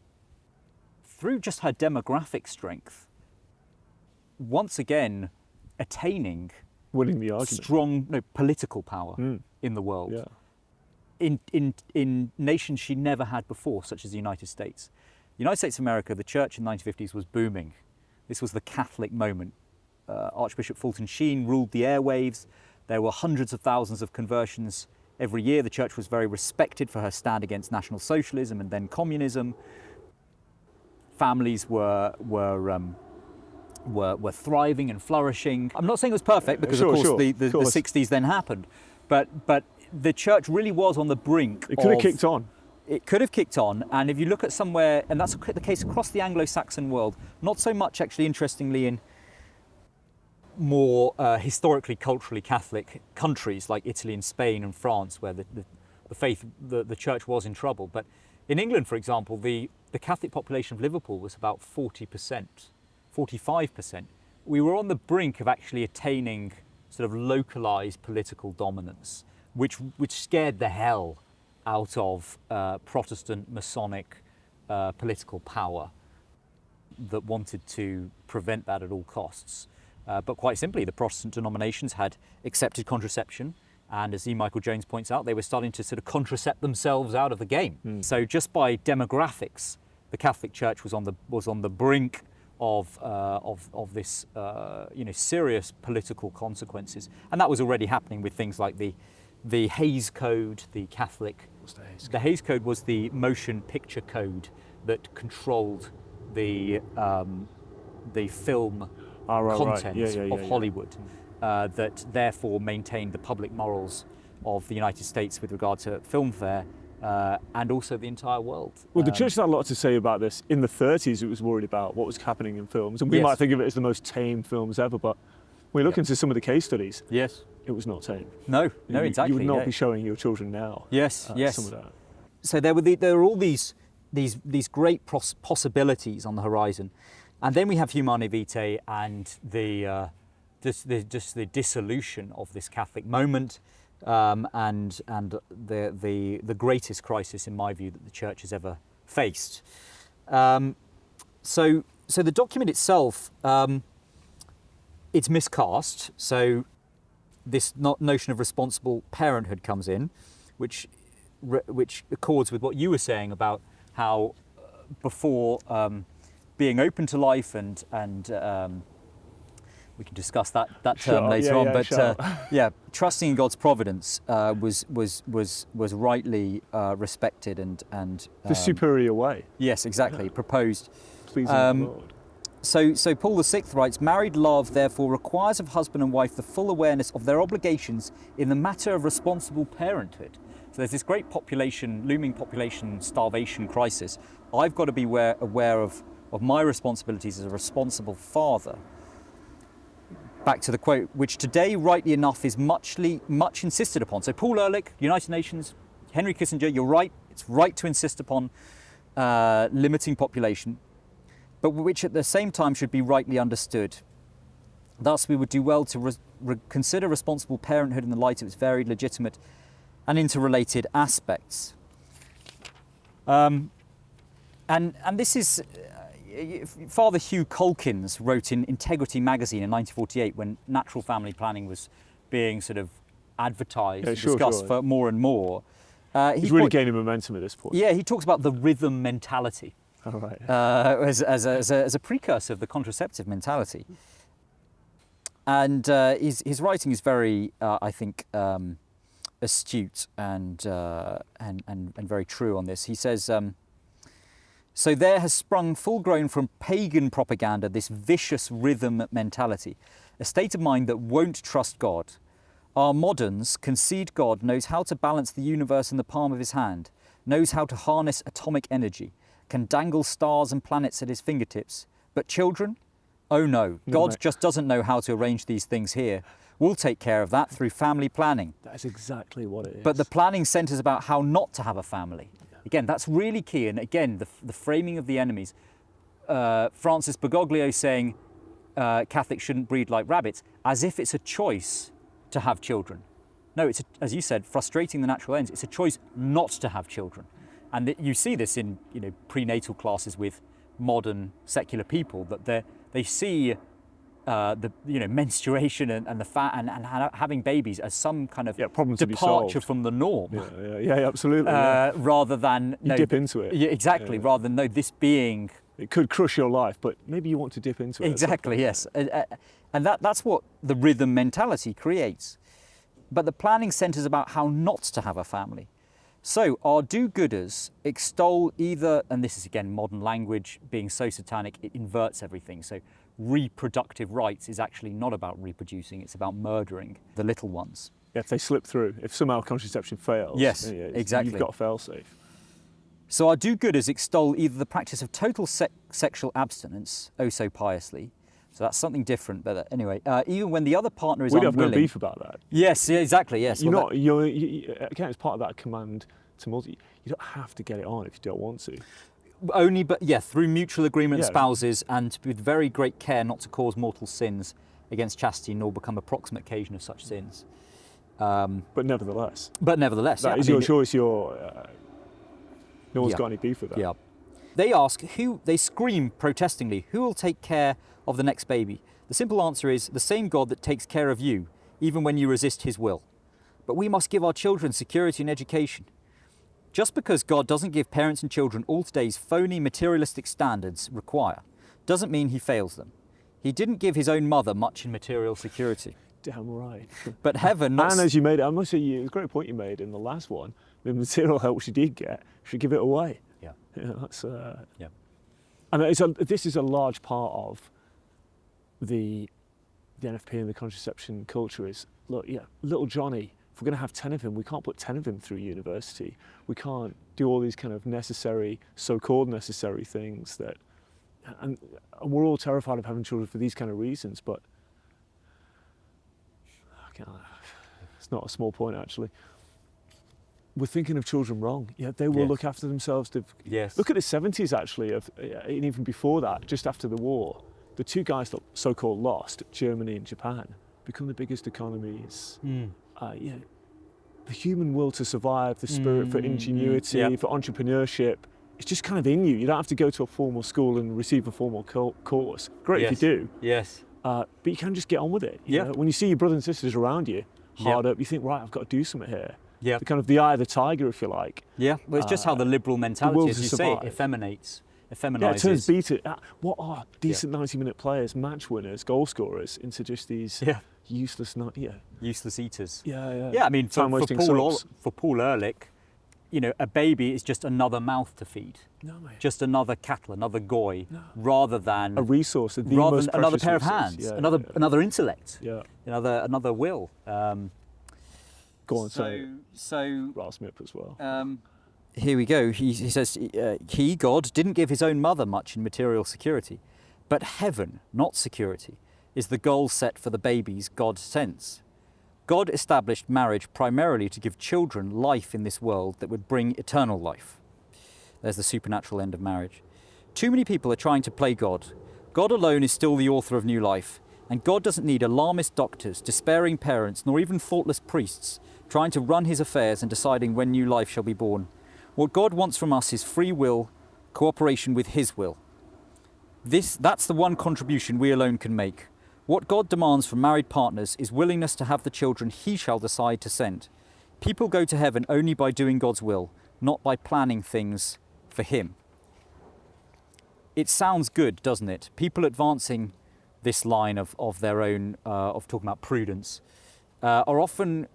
Speaker 3: through just her demographic strength, once again attaining
Speaker 2: winning the argument.
Speaker 3: Strong political power in the world.
Speaker 2: Yeah.
Speaker 3: In nations she never had before, such as the United States. The United States of America, the church in the 1950s was booming. This was the Catholic moment. Archbishop Fulton Sheen ruled the airwaves. There were hundreds of thousands of conversions every year. The church was very respected for her stand against National Socialism and then communism. Families were thriving and flourishing. I'm not saying it was perfect because
Speaker 2: Sure.
Speaker 3: the 60s then happened, but the church really was on the brink.
Speaker 2: It could have kicked on.
Speaker 3: It could have kicked on, and if you look at somewhere, and that's the case across the Anglo-Saxon world, not so much actually, interestingly, in more historically, culturally Catholic countries like Italy and Spain and France, where the faith, the church was in trouble. But in England, for example, the Catholic population of Liverpool was about 40%. 45%. We were on the brink of actually attaining sort of localized political dominance, which scared the hell out of Protestant Masonic political power that wanted to prevent that at all costs. But quite simply, the Protestant denominations had accepted contraception, and as E. Michael Jones points out, they were starting to sort of contracept themselves out of the game. So just by demographics, the Catholic Church was on the brink of this serious political consequences, and that was already happening with things like the the Hays Code, the Catholic.
Speaker 2: What's the Hays Code?
Speaker 3: The Hays Code was the motion picture code that controlled the film content of Hollywood, that therefore maintained the public morals of the United States with regard to film fare, and also the entire world.
Speaker 2: Well, the church had a lot to say about this. In the 30s, it was worried about what was happening in films, and we might think of it as the most tame films ever, but when you look into some of the case studies, it was not tame.
Speaker 3: No, exactly.
Speaker 2: You would not be showing your children now.
Speaker 3: Yes.
Speaker 2: Some of that.
Speaker 3: So there were all these great possibilities on the horizon, and then we have Humanae Vitae and the dissolution of this Catholic moment, and the greatest crisis, in my view, that the Church has ever faced. So the document itself, it's miscast. So this notion of responsible parenthood comes in, which accords with what you were saying about how before being open to life and we can discuss that term later on, but trusting in God's providence was rightly respected and
Speaker 2: the superior way.
Speaker 3: Yes, exactly. Proposed.
Speaker 2: Pleasing the Lord.
Speaker 3: So Paul VI writes, married love therefore requires of husband and wife the full awareness of their obligations in the matter of responsible parenthood. So there's this great looming population starvation crisis. I've got to be aware of my responsibilities as a responsible father. Back to the quote, which today, rightly enough, is much insisted upon. So Paul Ehrlich, United Nations, Henry Kissinger, you're right, it's right to insist upon limiting population, but which at the same time should be rightly understood. Thus, we would do well to consider responsible parenthood in the light of its varied, legitimate and interrelated aspects. And this is... Father Hugh Colkins wrote in Integrity magazine in 1948, when natural family planning was being sort of advertised and discussed for more and more.
Speaker 2: He's really gaining momentum at this point.
Speaker 3: Yeah, he talks about the rhythm mentality as a precursor of the contraceptive mentality. And his writing is very, I think, astute and very true on this. He says, so there has sprung full grown from pagan propaganda this vicious rhythm mentality, a state of mind that won't trust God. Our moderns concede God knows how to balance the universe in the palm of his hand, knows how to harness atomic energy, can dangle stars and planets at his fingertips. But children? Oh no, God just doesn't know how to arrange these things here. We'll take care of that through family planning.
Speaker 2: That's exactly what it is.
Speaker 3: But the planning centres about how not to have a family. Again, that's really key. And again, the framing of the enemies. Francis Bergoglio saying Catholics shouldn't breed like rabbits, as if it's a choice to have children. No, it's, as you said, frustrating the natural ends. It's a choice not to have children. And you see this in prenatal classes with modern secular people, that they see the menstruation and the fat and having babies as some kind of departure from the norm.
Speaker 2: Yeah, absolutely.
Speaker 3: Rather than
Speaker 2: you dip into it.
Speaker 3: Yeah, exactly. Rather than this being.
Speaker 2: It could crush your life, but maybe you want to dip into it.
Speaker 3: Exactly. Yes, and that's what the rhythm mentality creates. But the planning centres about how not to have a family. So our do-gooders extol either, and this is again modern language being so satanic, it inverts everything. So reproductive rights is actually not about reproducing, it's about murdering the little ones.
Speaker 2: Yeah, if they slip through, if somehow contraception fails,
Speaker 3: yes, exactly.
Speaker 2: You've got to fail safe.
Speaker 3: So our do-gooders extol either the practice of total sexual abstinence, oh so piously, so that's something different, but anyway, even when the other partner is unwilling.
Speaker 2: We don't have no beef about that.
Speaker 3: Yes, yeah, exactly, yes.
Speaker 2: Again, it's part of that command to multi. You don't have to get it on if you don't want to.
Speaker 3: Only, but through mutual agreement of spouses and with very great care not to cause mortal sins against chastity nor become a proximate occasion of such sins.
Speaker 2: But nevertheless.
Speaker 3: That
Speaker 2: is your choice. No one's got any beef with that.
Speaker 3: Yeah. They scream protestingly, who will take care of the next baby? The simple answer is the same God that takes care of you, even when you resist his will. But we must give our children security and education. Just because God doesn't give parents and children all today's phony materialistic standards require, doesn't mean he fails them. He didn't give his own mother much in material security.
Speaker 2: Damn right.
Speaker 4: But heaven, not
Speaker 2: And as you made it, I must say, it was a great point you made in the last one. The material help she did get, she give it away.
Speaker 3: Yeah.
Speaker 2: That's.
Speaker 3: Yeah.
Speaker 2: And this is a large part of the NFP and the contraception culture. Is look, little Johnny. If we're going to have 10 of him, we can't put 10 of him through university. We can't do all these kind of necessary, so-called necessary things that, and we're all terrified of having children for these kind of reasons. But it's not a small point actually. We're thinking of children wrong. Yeah, they will look after themselves.
Speaker 3: Yes.
Speaker 2: Look at the 70s actually, and even before that, just after the war, the two guys that so-called lost, Germany and Japan, become the biggest economies. The human will to survive, the spirit for ingenuity, for entrepreneurship, it's just kind of in you. You don't have to go to a formal school and receive a formal course. Great if you do.
Speaker 3: Yes.
Speaker 2: But you can just get on with it. You know? When you see your brothers and sisters around you, hard up, you think, right, I've got to do something here.
Speaker 3: Yeah.
Speaker 2: The kind of the eye of the tiger, if you like.
Speaker 3: Yeah, well, it's just how the liberal mentality, as you say,
Speaker 2: effeminizes.
Speaker 3: Yeah,
Speaker 2: it turns beta. What are decent 90-minute players, match winners, goal scorers, into just these useless,
Speaker 3: useless eaters.
Speaker 2: Yeah.
Speaker 3: I mean, for Paul Ehrlich, you know, a baby is just another mouth to feed.
Speaker 2: No, mate.
Speaker 3: Just another cattle, another goy, rather than
Speaker 2: a resource,
Speaker 3: rather than another pair of hands, another intellect, another will.
Speaker 2: Go on,
Speaker 4: so
Speaker 2: Ross Smith as well.
Speaker 4: Here we go. He says, he, God, didn't give his own mother much in material security, but heaven, not security, is the goal set for the babies God sends. God established marriage primarily to give children life in this world that would bring eternal life. There's the supernatural end of marriage. Too many people are trying to play God. God alone is still the author of new life, and God doesn't need alarmist doctors, despairing parents, nor even thoughtless priests trying to run his affairs and deciding when new life shall be born. What God wants from us is free will, cooperation with his will. That's the one contribution we alone can make. What God demands from married partners is willingness to have the children he shall decide to send. People go to heaven only by doing God's will, not by planning things for him. It sounds good, doesn't it? People advancing this line of their own, of talking about prudence, are often,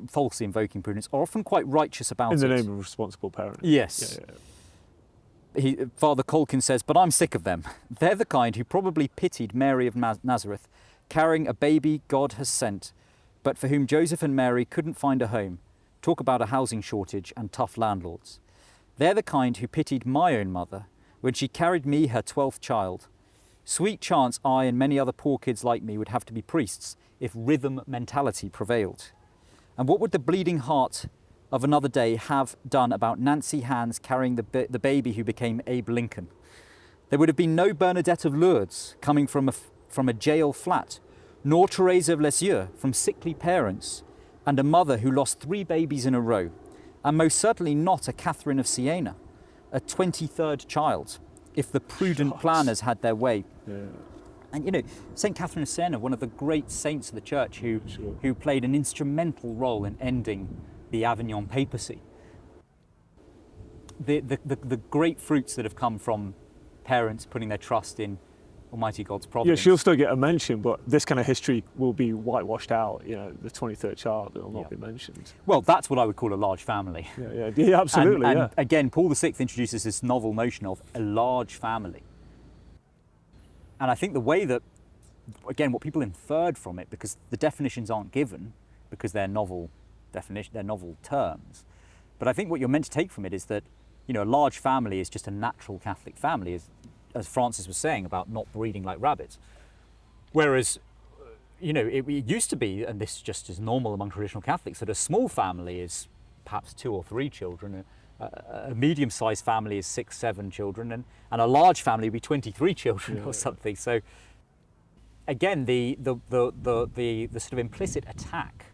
Speaker 4: falsely invoking prudence, are often quite righteous about it.
Speaker 2: In the name of responsible parenting.
Speaker 4: Yes. Father Colkin says, but I'm sick of them. They're the kind who probably pitied Mary of Nazareth, carrying a baby God has sent, but for whom Joseph and Mary couldn't find a home. Talk about a housing shortage and tough landlords. They're the kind who pitied my own mother when she carried me her 12th child. Sweet chance I and many other poor kids like me would have to be priests if rhythm mentality prevailed. And what would the bleeding heart of another day have done about Nancy Hands carrying the baby who became Abe Lincoln? There would have been no Bernadette of Lourdes coming from a jail flat, nor Therese of Lisieux from sickly parents, and a mother who lost 3 babies in a row, and most certainly not a Catherine of Siena, a 23rd child, if the prudent planners had their way.
Speaker 2: Yeah.
Speaker 4: And you know, St. Catherine of Siena, one of the great saints of the church who played an instrumental role in ending the Avignon papacy. The great fruits that have come from parents putting their trust in Almighty God's providence.
Speaker 2: Yeah, she'll still get a mention, but this kind of history will be whitewashed out. You know, the 23rd child will not be mentioned.
Speaker 4: Well, that's what I would call a large family.
Speaker 2: Yeah, absolutely.
Speaker 4: And again, Paul VI introduces this novel notion of a large family. And I think the way that, again, what people inferred from it, because the definitions aren't given, because they're novel definition, they're novel terms. But I think what you're meant to take from it is that, you know, a large family is just a natural Catholic family, as Francis was saying about not breeding like rabbits. Whereas, you know, it used to be, and this just is normal among traditional Catholics, that a small family is perhaps 2 or 3 children. A medium-sized family is 6, 7 children, and a large family would be 23 children or something. So, again, the sort of implicit attack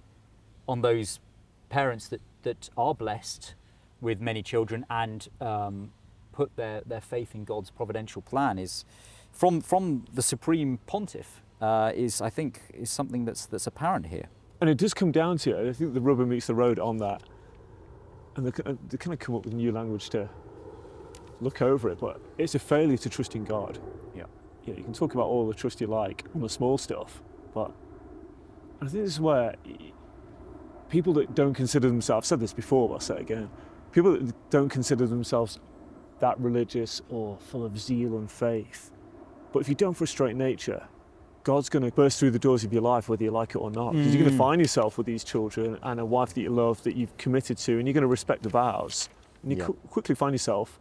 Speaker 4: on those parents that are blessed with many children and put their faith in God's providential plan is from the Supreme Pontiff is something that's apparent here.
Speaker 2: And it does come down to, I think the rubber meets the road on that. And they kind of come up with new language to look over it, but it's a failure to trust in God.
Speaker 4: Yeah.
Speaker 2: You know, you can talk about all the trust you like on the small stuff, but I think this is where people that don't consider themselves, I've said this before, but I'll say it again, people that don't consider themselves that religious or full of zeal and faith, but if you don't frustrate nature, God's going to burst through the doors of your life whether you like it or not. Because you're going to find yourself with these children and a wife that you love, that you've committed to, and you're going to respect the vows. And you quickly find yourself,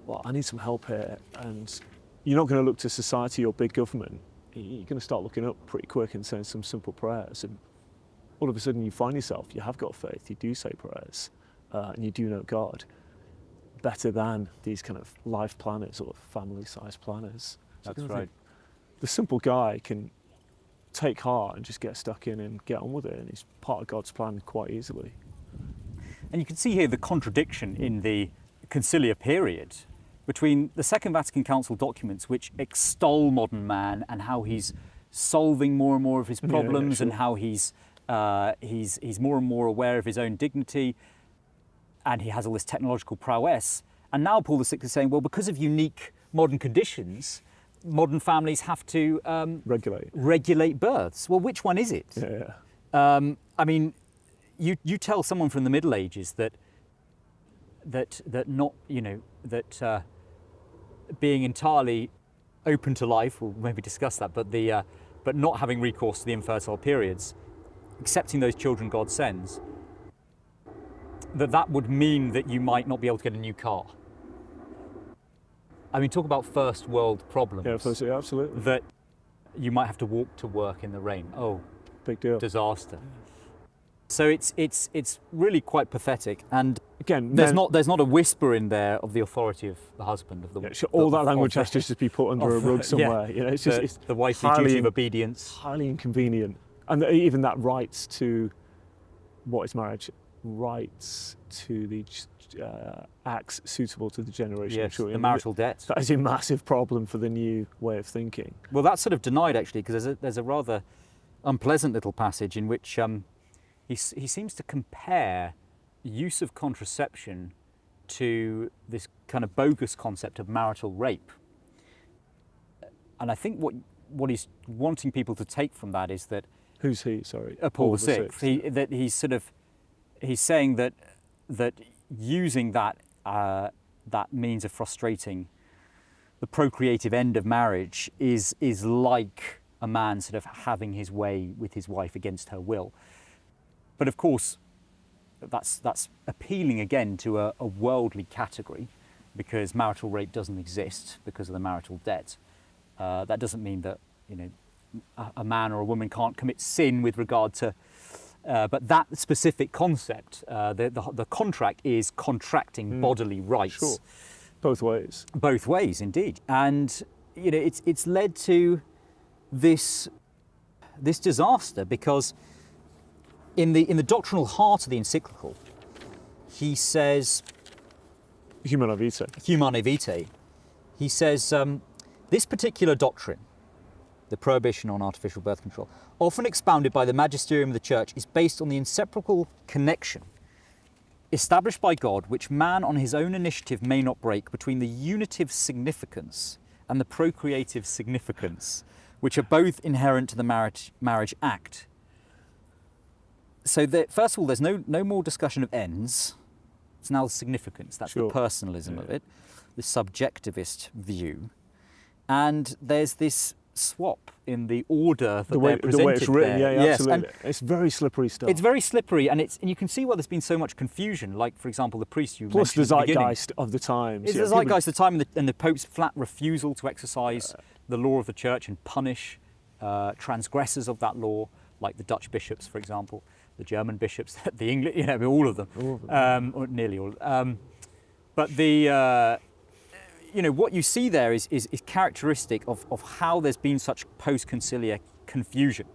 Speaker 2: well, I need some help here. And you're not going to look to society or big government. You're going to start looking up pretty quick and saying some simple prayers. And all of a sudden you find yourself, you have got faith, you do say prayers, and you do know God better than these kind of life planners or family-sized planners.
Speaker 3: That's right.
Speaker 2: The simple guy can take heart and just get stuck in and get on with it, and he's part of God's plan quite easily.
Speaker 4: And you can see here the contradiction in the conciliar period between the Second Vatican Council documents, which extol modern man and how he's solving more and more of his problems, and how he's more and more aware of his own dignity, and he has all this technological prowess. And now Paul VI is saying, well, because of unique modern conditions, modern families have to regulate births. Well, which one is it? I mean, you tell someone from the Middle Ages that not, you know, that being entirely open to life, we'll maybe discuss that, but not having recourse to the infertile periods, accepting those children God sends, that would mean that you might not be able to get a new car. I mean, talk about first world problems.
Speaker 2: Yeah, absolutely.
Speaker 4: That you might have to walk to work in the rain. Oh,
Speaker 2: big deal.
Speaker 4: Disaster. So it's really quite pathetic. And
Speaker 2: again,
Speaker 4: there's not a whisper in there of the authority of the husband of the.
Speaker 2: All that language has to just be put under a rug somewhere. You know, it's just
Speaker 4: the wifely duty of obedience.
Speaker 2: Highly inconvenient, and even that rights to what is marriage, rights to the acts suitable to the generation of children.
Speaker 4: The marital debt.
Speaker 2: That is a massive problem for the new way of thinking.
Speaker 4: Well, that's sort of denied actually, because there's a rather unpleasant little passage in which he seems to compare use of contraception to this kind of bogus concept of marital rape. And I think what he's wanting people to take from that is that...
Speaker 2: Who's he, sorry?
Speaker 4: Paul VI. He's saying that using that means of frustrating the procreative end of marriage is like a man sort of having his way with his wife against her will. But of course, that's appealing again to a worldly category, because marital rape doesn't exist because of the marital debt. That doesn't mean that, you know, a man or a woman can't commit sin with regard to. But that specific concept, the contract is contracting bodily rights.
Speaker 2: Sure. Both ways.
Speaker 4: Both ways, indeed. And you know, it's led to this disaster, because in the doctrinal heart of the encyclical, he says,
Speaker 2: Humanae Vitae.
Speaker 4: Humanae Vitae. He says this particular doctrine, the prohibition on artificial birth control, often expounded by the magisterium of the Church, is based on the inseparable connection established by God, which man on his own initiative may not break, between the unitive significance and the procreative significance, which are both inherent to the marriage act. So first of all, there's no more discussion of ends. It's now the significance. That's the personalism of it, the subjectivist view. And there's this swap in the order that they're presented
Speaker 2: the way it's written,
Speaker 4: there.
Speaker 2: yes, absolutely. And it's very slippery stuff.
Speaker 4: It's very slippery, and you can see why there's been so much confusion. Like, for example, the priest you
Speaker 2: plus
Speaker 4: mentioned
Speaker 2: the
Speaker 4: at the
Speaker 2: zeitgeist of the times.
Speaker 4: It's the zeitgeist of the time, and the Pope's flat refusal to exercise the law of the Church and punish transgressors of that law, like the Dutch bishops, for example, the German bishops, the English, you know, all of them, or nearly all. But the you know, what you see there is characteristic of how there's been such post-conciliar confusion,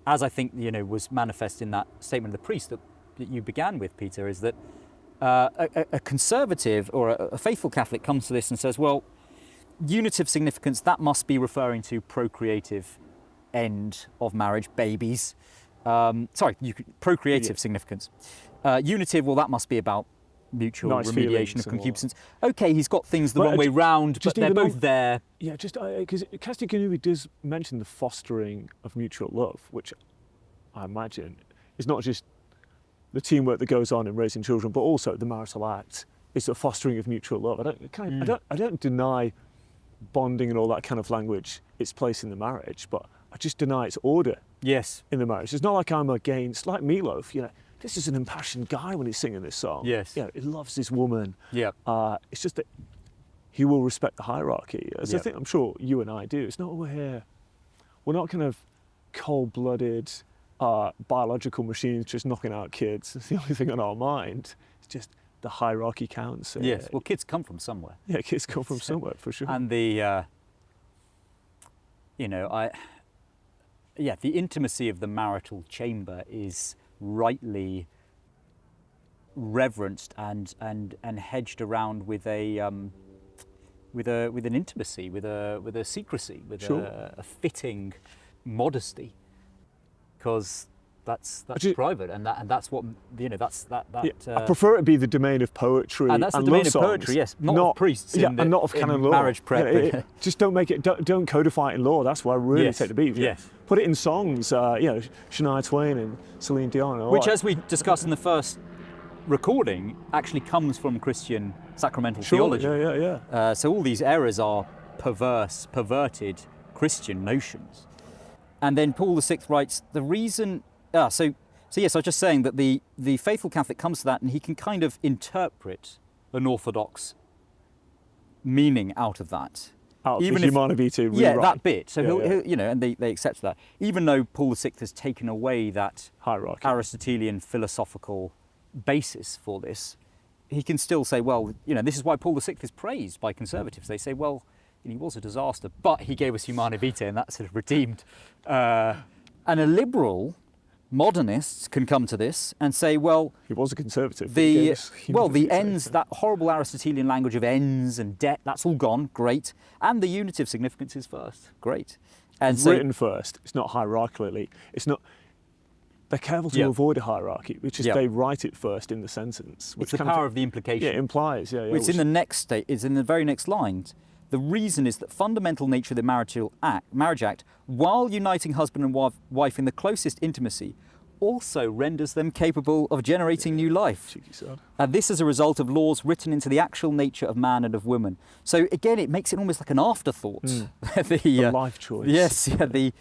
Speaker 4: as I think, you know, was manifest in that statement of the priest that you began with, Peter, is that a conservative or a faithful Catholic comes to this and says, well, unitive significance, that must be referring to procreative end of marriage, babies. Procreative significance. Unitive, well, that must be about mutual remediation of concupiscence. Okay, he's got things the wrong way round, but they're both there.
Speaker 2: Yeah, just because Casti Connubii does mention the fostering of mutual love, which I imagine, is not just the teamwork that goes on in raising children, but also the marital act. It's the fostering of mutual love. I don't deny bonding and all that kind of language its place in the marriage, but I just deny its order
Speaker 3: Yes.
Speaker 2: in the marriage. It's not like I'm against, like Meatloaf, this is an impassioned guy when he's singing this song.
Speaker 3: Yes.
Speaker 2: He loves his woman.
Speaker 3: Yeah.
Speaker 2: It's just that he will respect the hierarchy, as I
Speaker 3: Yeah.
Speaker 2: think I'm sure you and I do. It's not we're not kind of cold-blooded biological machines just knocking out kids. It's the only thing on our mind. It's just the hierarchy counts.
Speaker 3: Yes. Well, kids come from somewhere.
Speaker 2: Yeah, kids come from somewhere for sure.
Speaker 3: And the, the intimacy of the marital chamber is rightly reverenced and hedged around with an intimacy, with a secrecy, with
Speaker 2: Sure.
Speaker 3: a fitting modesty, because that's private, and that's what that's.
Speaker 2: I prefer it be the domain of poetry
Speaker 3: and that's the
Speaker 2: and
Speaker 3: domain
Speaker 2: love
Speaker 3: of
Speaker 2: songs,
Speaker 3: poetry, yes, not of priests,
Speaker 2: and not of canon law.
Speaker 3: Marriage prep.
Speaker 2: Just don't make it. Don't codify it in law. That's where I really
Speaker 3: Yes,
Speaker 2: take the beat.
Speaker 3: yes.
Speaker 2: Put it in songs. Shania Twain and Celine Dion, and all
Speaker 3: Which,
Speaker 2: that.
Speaker 3: as we discussed in the first recording, actually comes from Christian sacramental
Speaker 2: Sure,
Speaker 3: theology.
Speaker 2: yeah.
Speaker 3: So all these errors are perverted Christian notions. And then Paul VI writes, the reason... So yes, I was just saying that the faithful Catholic comes to that and he can kind of interpret an Orthodox meaning out of that.
Speaker 2: Out of
Speaker 3: Even
Speaker 2: the
Speaker 3: if-
Speaker 2: Humana Vitae
Speaker 3: Yeah,
Speaker 2: rewrite.
Speaker 3: that bit. So
Speaker 2: Yeah,
Speaker 3: he'll and they accept that. Even though Paul VI has taken away that
Speaker 2: Hierarchy.
Speaker 3: Aristotelian philosophical basis for this, he can still say, well, this is why Paul VI is praised by conservatives. They say, well, he was a disaster, but he gave us Humana Vitae, and that sort of redeemed. And a liberal, modernists can come to this and say, well,
Speaker 2: He was a conservative. but he gave us Humana
Speaker 3: the
Speaker 2: Vitae.
Speaker 3: ends, that horrible Aristotelian language of ends and debt, that's all gone, great. And the unitive significance is first, great. And so,
Speaker 2: written first. It's not hierarchically. It's not. They're careful to
Speaker 3: Yeah.
Speaker 2: avoid a hierarchy, which is
Speaker 3: Yeah.
Speaker 2: they write it first in the sentence. Which
Speaker 3: it's the
Speaker 2: kind
Speaker 3: power of the implication.
Speaker 2: Yeah, it implies. Yeah.
Speaker 3: It's in the next state. It's in the very next line. The reason is that fundamental nature of the marriage act, while uniting husband and wife in the closest intimacy, also renders them capable of generating new life.
Speaker 2: Cheeky sod.
Speaker 3: And this is a result of laws written into the actual nature of man and of woman. So again, it makes it almost like an afterthought.
Speaker 2: The life choice.
Speaker 3: Yes. Yeah. The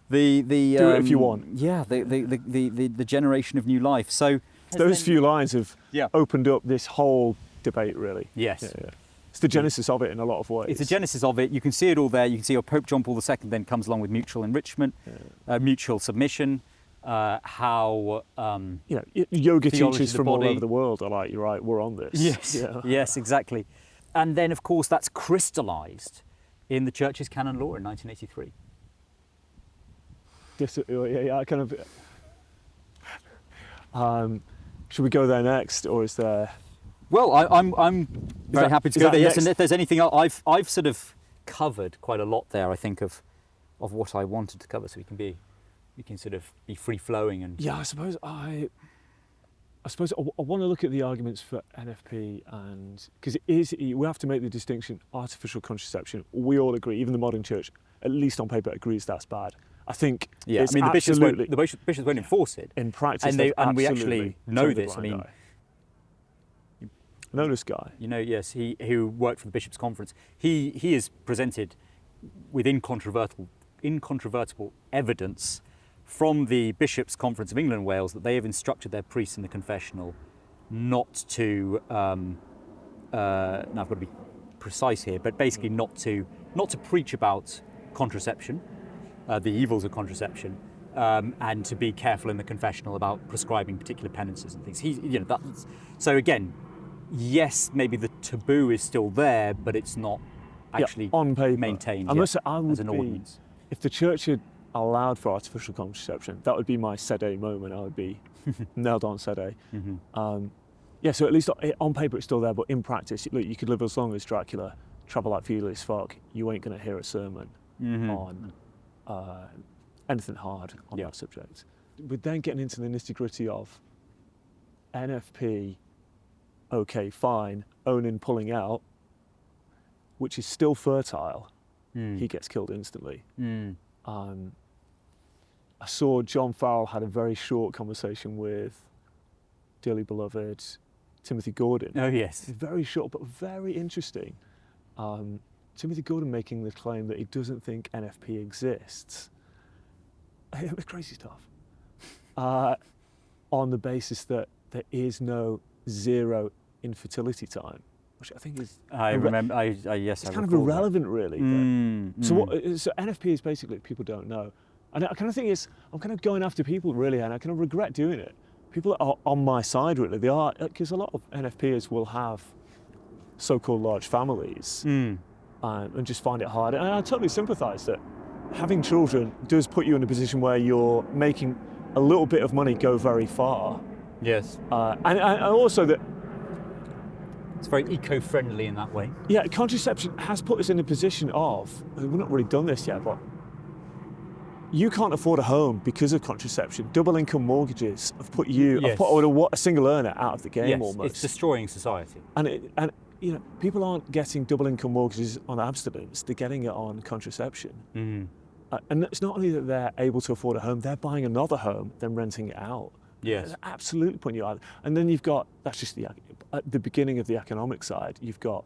Speaker 2: Do it if you want.
Speaker 3: Yeah. The generation of new life. So
Speaker 2: Those few lines have
Speaker 3: Yeah.
Speaker 2: opened up this whole debate, really.
Speaker 3: Yes.
Speaker 2: Yeah. It's the genesis of it in a lot of ways.
Speaker 3: It's the genesis of it. You can see it all there. You can see how Pope John Paul II then comes along with mutual enrichment, mutual submission, how...
Speaker 2: yoga
Speaker 3: theology
Speaker 2: teachers
Speaker 3: of the
Speaker 2: from all
Speaker 3: body.
Speaker 2: over the world are like, you're right, we're on this.
Speaker 3: Yes,
Speaker 2: Yeah.
Speaker 3: yes, exactly. And then, of course, that's crystallised in the Church's canon law in 1983.
Speaker 2: I kind of... should we go there next, or is there...
Speaker 3: Well, I'm very happy to
Speaker 2: is
Speaker 3: go
Speaker 2: that
Speaker 3: there. Yes,
Speaker 2: next?
Speaker 3: and if there's anything I've sort of covered quite a lot there, I think, of what I wanted to cover, so we can sort of be free flowing and
Speaker 2: Yeah, I suppose I want to look at the arguments for NFP, and because we have to make the distinction. Artificial contraception, we all agree, even the modern church, at least on paper, agrees that's bad. I think
Speaker 3: yeah.
Speaker 2: it's
Speaker 3: I mean, the
Speaker 2: absolutely
Speaker 3: bishops won't enforce it
Speaker 2: in practice,
Speaker 3: and we actually
Speaker 2: absolutely
Speaker 3: know
Speaker 2: turned a
Speaker 3: this. I
Speaker 2: blind
Speaker 3: mean,
Speaker 2: eye. I know this guy.
Speaker 3: Yes, he who worked for the Bishops' Conference. He is presented with incontrovertible evidence from the Bishops' Conference of England and Wales that they have instructed their priests in the confessional not to. Now I've got to be precise here, but basically not to preach about contraception, the evils of contraception, and to be careful in the confessional about prescribing particular penances and things. So again. Yes, maybe the taboo is still there, but it's not actually
Speaker 2: on paper
Speaker 3: maintained
Speaker 2: I must say, I would
Speaker 3: as an
Speaker 2: be-
Speaker 3: ordinance.
Speaker 2: If the church had allowed for artificial contraception, that would be my sede moment. I would be nailed on sede. So at least on paper it's still there, but in practice, look, you could live as long as Dracula, travel like Felius Fuck. You ain't going to hear a sermon on anything hard on that subject. We're then getting into the nitty-gritty of NFP. Okay, fine, Onan pulling out, which is still fertile, he gets killed instantly. I saw John Farrell had a very short conversation with dearly beloved Timothy Gordon.
Speaker 4: Oh, yes.
Speaker 2: Very short, but very interesting. Timothy Gordon making the claim that he doesn't think NFP exists. It was crazy stuff. On the basis that there is no zero infertility time, which I think is...
Speaker 4: I remember, yes,
Speaker 2: it's
Speaker 4: I
Speaker 2: kind of
Speaker 4: recall that.
Speaker 2: irrelevant, really. So NFP is basically people don't know. And I kind of think I'm kind of going after people, really, and I kind of regret doing it. People are on my side, really. They are, because a lot of NFPers will have so-called large families and just find it hard. And I totally sympathise that having children does put you in a position where you're making a little bit of money go very far.
Speaker 3: Yes.
Speaker 2: And also that...
Speaker 3: It's very eco-friendly in that way.
Speaker 2: Yeah, contraception has put us in a position of, we've not really done this yet, but you can't afford a home because of contraception. Double income mortgages have put you,
Speaker 3: Yes.
Speaker 2: have put a single earner out of the game
Speaker 3: Yes,
Speaker 2: almost.
Speaker 3: it's destroying society.
Speaker 2: And you know, people aren't getting double income mortgages on abstinence, they're getting it on contraception. And it's not only that they're able to afford a home, they're buying another home, then renting it out.
Speaker 3: Yes.
Speaker 2: They're absolutely putting you out. And then you've got, that's just at the beginning of the economic side, you've got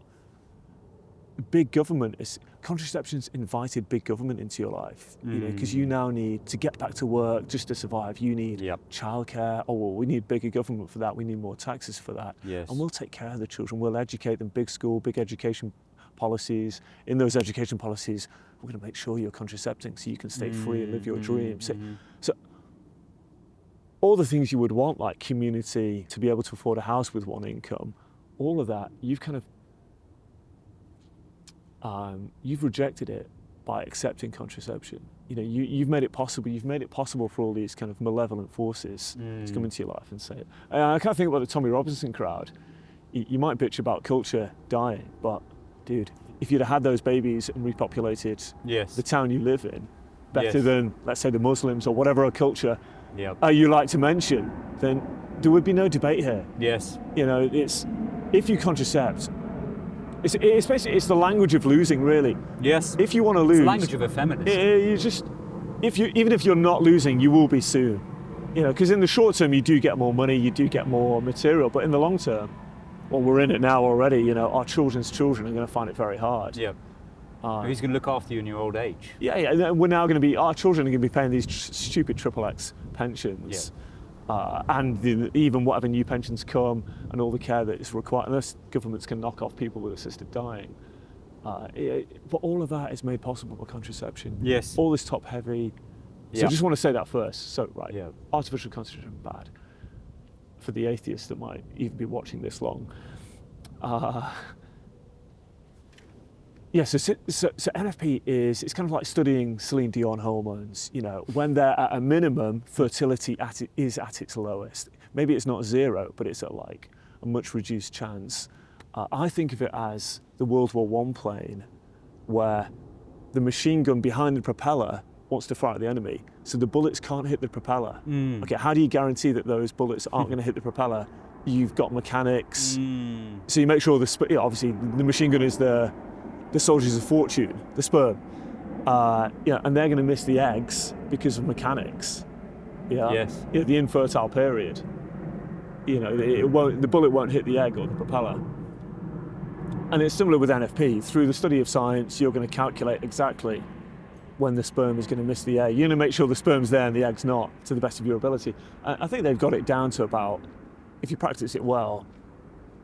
Speaker 2: big government. Contraception's invited big government into your life, you know, because you now need to get back to work just to survive. You need childcare. Oh, well, we need bigger government for that. We need more taxes for that.
Speaker 3: Yes.
Speaker 2: And we'll take care of the children. We'll educate them. Big school, big education policies. In those education policies, we're going to make sure you're contracepting so you can stay free and live your dreams. So all the things you would want, like community, to be able to afford a house with one income, all of that, you've kind of you've rejected it by accepting contraception. You know, you've made it possible. You've made it possible for all these kind of malevolent forces to come into your life and say it. And I kind of think about the Tommy Robinson crowd. You might bitch about culture dying, but dude, if you'd have had those babies and repopulated the town you live in better than, let's say, the Muslims or whatever culture you like to mention, then there would be no debate here.
Speaker 3: Yes.
Speaker 2: You know, it's if you contracept. It's basically, it's the language of losing, really.
Speaker 3: Yes.
Speaker 2: If you want to lose,
Speaker 3: it's the language of a feminist.
Speaker 2: You just, even if you're not losing, you will be soon. You know, because in the short term you do get more money, you do get more material, but in the long term, well, we're in it now already. You know, our children's children are going to find it very hard.
Speaker 3: Yeah. Who's going to look after you in your old age?
Speaker 2: Yeah. We're now going to be, our children are going to be paying these stupid XXX pensions.
Speaker 3: Yeah.
Speaker 2: And even whatever new pensions come and all the care that is required, unless governments can knock off people with assisted dying. But all of that is made possible by contraception.
Speaker 3: Yes.
Speaker 2: All this top heavy. So I just want to say that first. So, artificial conception, bad. For the atheists that might even be watching this long. So NFP it's kind of like studying Celine Dion hormones. You know, when they're at a minimum, fertility is at its lowest. Maybe it's not zero, but it's at like a much reduced chance. I think of it as the World War I plane, where the machine gun behind the propeller wants to fire at the enemy, so the bullets can't hit the propeller. Okay, how do you guarantee that those bullets aren't going to hit the propeller? You've got mechanics, so you make sure obviously the machine gun is the soldiers of fortune, the sperm, and they're going to miss the eggs because of mechanics.
Speaker 3: Yes.
Speaker 2: The infertile period. You know, the bullet won't hit the egg or the propeller. And it's similar with NFP. Through the study of science, you're going to calculate exactly when the sperm is going to miss the egg. You're going to make sure the sperm's there and the egg's not, to the best of your ability. I think they've got it down to about, if you practice it well,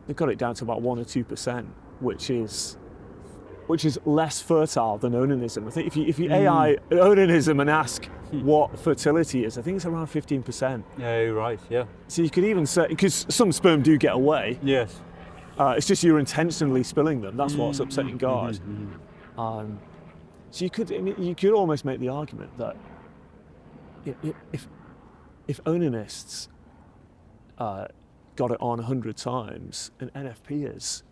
Speaker 2: they've got it down to about 1 or 2%, which is less fertile than onanism. I think if you AI onanism and ask what fertility is, I think it's around 15%.
Speaker 3: Oh, right, yeah.
Speaker 2: So you could even say, because some sperm do get away.
Speaker 3: Yes.
Speaker 2: It's just you're intentionally spilling them. That's what's upsetting God. So you could almost make the argument that if onanists got it on 100 times and NFPers,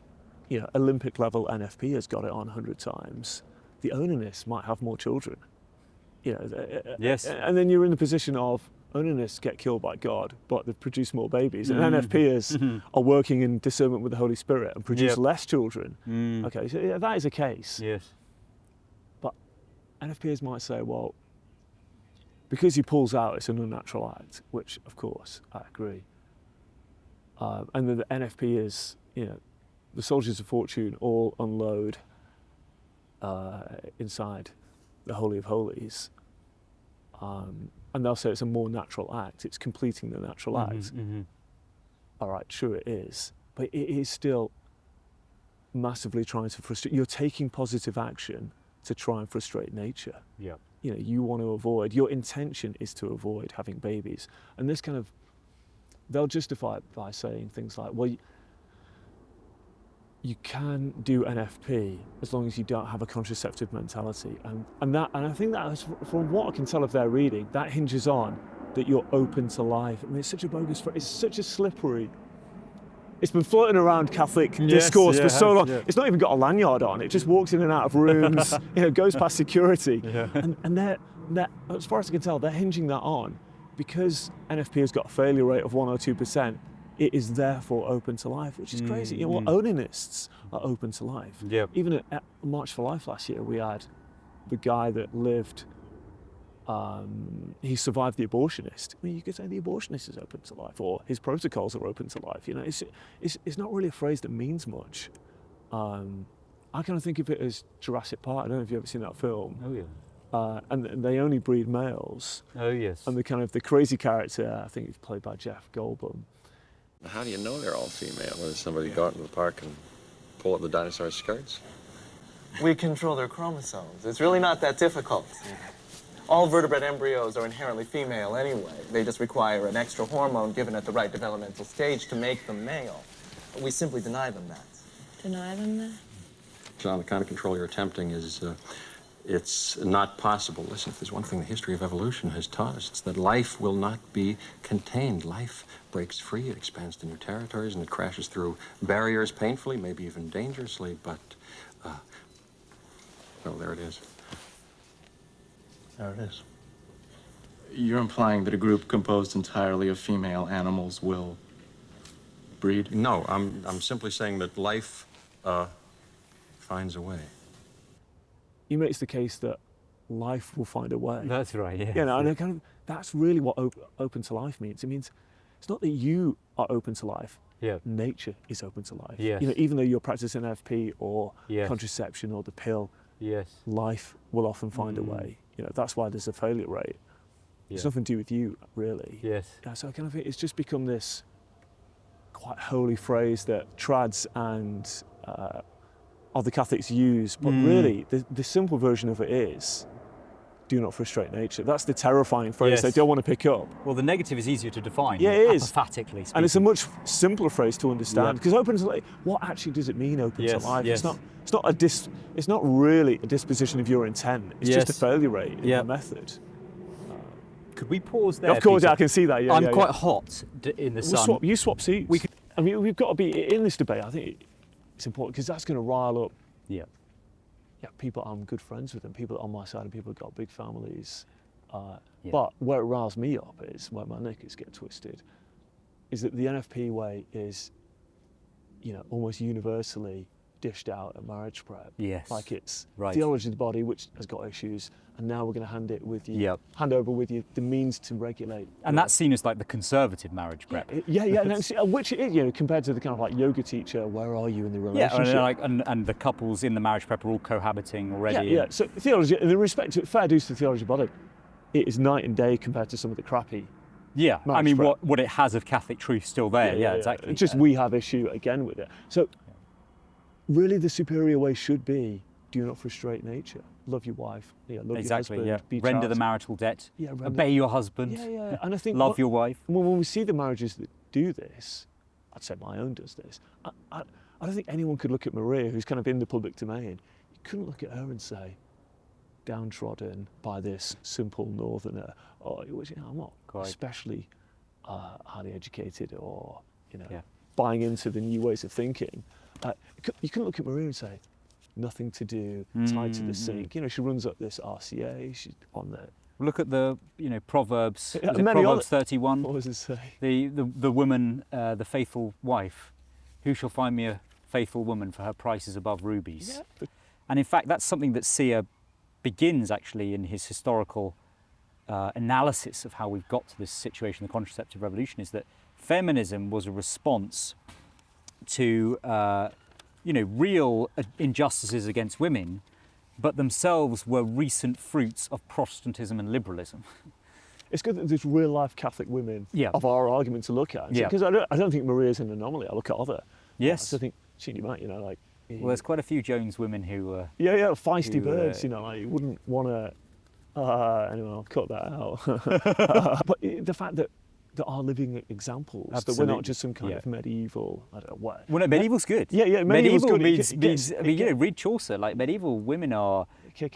Speaker 2: Olympic level NFPers got it on 100 times, the onanists might have more children.
Speaker 3: Yes.
Speaker 2: And then you're in the position of onanists get killed by God, but they've produced more babies. And NFPers are working in discernment with the Holy Spirit and produce less children. Okay, so that is a case.
Speaker 3: Yes.
Speaker 2: But NFPers might say, well, because he pulls out, it's an unnatural act, which of course I agree. And then the NFP is, the soldiers of fortune all unload inside the Holy of Holies. And they'll say it's a more natural act, it's completing the natural act. All right, true it is, but it is still massively trying to frustrate. You're taking positive action to try and frustrate nature.
Speaker 3: Yeah.
Speaker 2: You want to avoid, your intention is to avoid having babies. And this kind of, they'll justify it by saying things like, well, you can do NFP as long as you don't have a contraceptive mentality. And I think that is, from what I can tell of their reading, that hinges on that you're open to life. I mean, it's such a bogus phrase, it's such a slippery, it's been floating around Catholic discourse for so long. It's not even got a lanyard on. It just walks in and out of rooms, goes past security. And they're, as far as I can tell, they're hinging that on because NFP has got a failure rate of 1 or 2%. It is therefore open to life, which is crazy. Well, Onanists are open to life. Even at March for Life last year, we had the guy that lived, he survived the abortionist. I mean, you could say the abortionist is open to life, or his protocols are open to life. It's not really a phrase that means much. I kind of think of it as Jurassic Park. I don't know if you've ever seen that film.
Speaker 3: Oh yeah.
Speaker 2: And they only breed males.
Speaker 3: Oh yes.
Speaker 2: And the crazy character, I think it's played by Jeff Goldblum.
Speaker 5: How do you know they're all female? Does somebody go out in the park and pull up the dinosaur skirts?
Speaker 6: We control their chromosomes. It's really not that difficult. All vertebrate embryos are inherently female anyway. They just require an extra hormone given at the right developmental stage to make them male. We simply deny them that.
Speaker 7: Deny them that?
Speaker 5: John, the kind of control you're attempting is, it's not possible. Listen, if there's one thing the history of evolution has taught us, it's that life will not be contained. Life breaks free, it expands to new territories, and it crashes through barriers painfully, maybe even dangerously, but, well, there it is. There it is.
Speaker 8: You're implying that a group composed entirely of female animals will breed?
Speaker 5: No, I'm simply saying that life finds a way.
Speaker 2: He makes the case that life will find a way.
Speaker 3: That's right, yeah.
Speaker 2: And that's really what open to life means. It means it's not that you are open to life. Nature is open to life. Even though you're practicing NFP or contraception or the pill, life will often find a way. That's why there's a failure rate. It's nothing to do with you, really. So I kind of think it's just become this quite holy phrase that trads and other Catholics use, but really the simple version of it is, do not frustrate nature. That's the terrifying phrase they don't want to pick up.
Speaker 3: Well, the negative is easier to define.
Speaker 2: Yeah, it is.
Speaker 3: Apophatically speaking.
Speaker 2: And it's a much simpler phrase to understand, because open to life, what actually does it mean, open to life? It's not really a disposition of your intent. It's just a failure rate in the method.
Speaker 3: Could we pause there?
Speaker 2: Of course,
Speaker 3: Peter?
Speaker 2: I can see that.
Speaker 3: I'm quite hot in the sun.
Speaker 2: You swap seats. We've got to be in this debate. I think it's important because that's going to rile up. People I'm good friends with, and people on my side, and people who've got big families. But where it riles me up is where my knickers get twisted. Is that the NFP way is, almost universally dished out at marriage prep. Like it's theology of the body, which has got issues, and now we're going to hand over with you the means to regulate.
Speaker 3: And that's seen as like the conservative marriage prep.
Speaker 2: Which it is, compared to the kind of like yoga teacher, where are you in the relationship?
Speaker 3: And the couples in the marriage prep are all cohabiting already.
Speaker 2: So theology, in respect to fair dues to the theology of the body, it is night and day compared to some of the crappy.
Speaker 3: I mean, what it has of Catholic truth still there. Exactly.
Speaker 2: Just we have issue again with it. So really the superior way should be, do not frustrate nature. Love your wife. Love your husband. Be
Speaker 3: Render
Speaker 2: chaste.
Speaker 3: the marital debt. Obey your husband.
Speaker 2: And I think
Speaker 3: love your wife.
Speaker 2: When we see the marriages that do this, I'd say my own does this. I don't think anyone could look at Maria, who's kind of in the public domain. You couldn't look at her and say, downtrodden by this simple northerner, or I'm not especially highly educated, or buying into the new ways of thinking. You couldn't look at Maria and say, nothing to do, tied to the sink. She runs up this RCA, she's on there.
Speaker 3: Look at the, Proverbs, Proverbs 31.
Speaker 2: What does it say?
Speaker 3: The woman, the faithful wife, who shall find me a faithful woman, for her price is above rubies. And in fact, that's something that Sia begins actually in his historical
Speaker 4: analysis of how we've got to this situation, the contraceptive revolution, is that feminism was a response to real injustices against women, but themselves were recent fruits of Protestantism and liberalism.
Speaker 2: It's good that there's real life Catholic women
Speaker 4: Yeah.
Speaker 2: of our argument to look at.
Speaker 4: Yeah.
Speaker 2: Because I don't think Maria's an anomaly. I look at other.
Speaker 4: Yes.
Speaker 2: I think she might, like.
Speaker 4: Well, there's quite a few Jones women who.
Speaker 2: Yeah, feisty
Speaker 4: who,
Speaker 2: birds. Like you wouldn't want to. Anyway, I'll cut that out. But the fact that there are living examples, that we're
Speaker 4: Absolutely.
Speaker 2: not just some kind of medieval. I don't know what.
Speaker 4: Well, no, medieval's good.
Speaker 2: Yeah, medieval's good.
Speaker 4: means I mean, read Chaucer. Like medieval women are they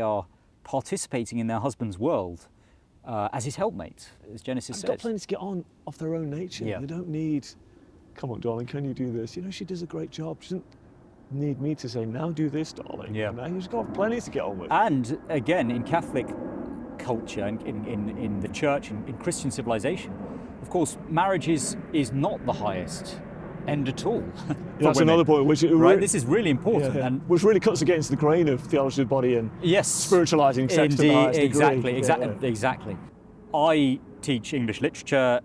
Speaker 4: are participating in their husband's world as his helpmate, as Genesis
Speaker 2: They've
Speaker 4: says.
Speaker 2: got plenty to get on of their own nature.
Speaker 4: Yeah.
Speaker 2: They don't need, come on, darling, can you do this? She does a great job. She doesn't need me to say, now do this, darling.
Speaker 4: Yeah.
Speaker 2: Now you've got plenty to get on with.
Speaker 4: And again, in Catholic culture, in the church, in Christian civilization, of course, marriage is not the highest end at all. for
Speaker 2: That's
Speaker 4: women.
Speaker 2: another point, which
Speaker 4: Right, this is really important. And
Speaker 2: which really cuts against the grain of theology of the body and
Speaker 4: yes,
Speaker 2: spiritualising sex to the highest degree.
Speaker 4: Exactly. I teach English literature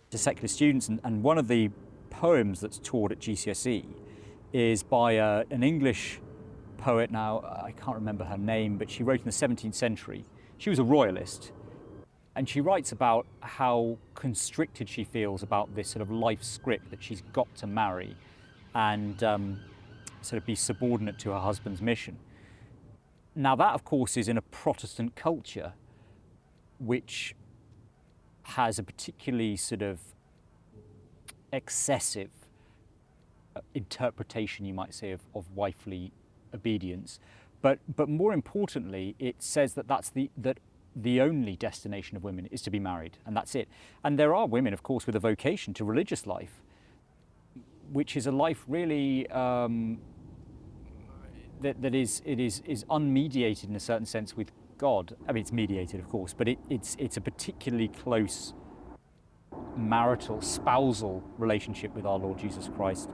Speaker 4: to secular students, and one of the poems that's taught at GCSE is by an English poet. Now, I can't remember her name, but she wrote in the 17th century. She was a royalist, and she writes about how constricted she feels about this sort of life script that she's got to marry and sort of be subordinate to her husband's mission. Now that, of course, is in a Protestant culture which has a particularly sort of excessive interpretation, you might say, of wifely obedience. But more importantly, it says that the only destination of women is to be married, and that's it. And there are women, of course, with a vocation to religious life, which is a life really that is unmediated in a certain sense with God. I mean, it's mediated, of course, but it's a particularly close marital, spousal relationship with our Lord Jesus Christ.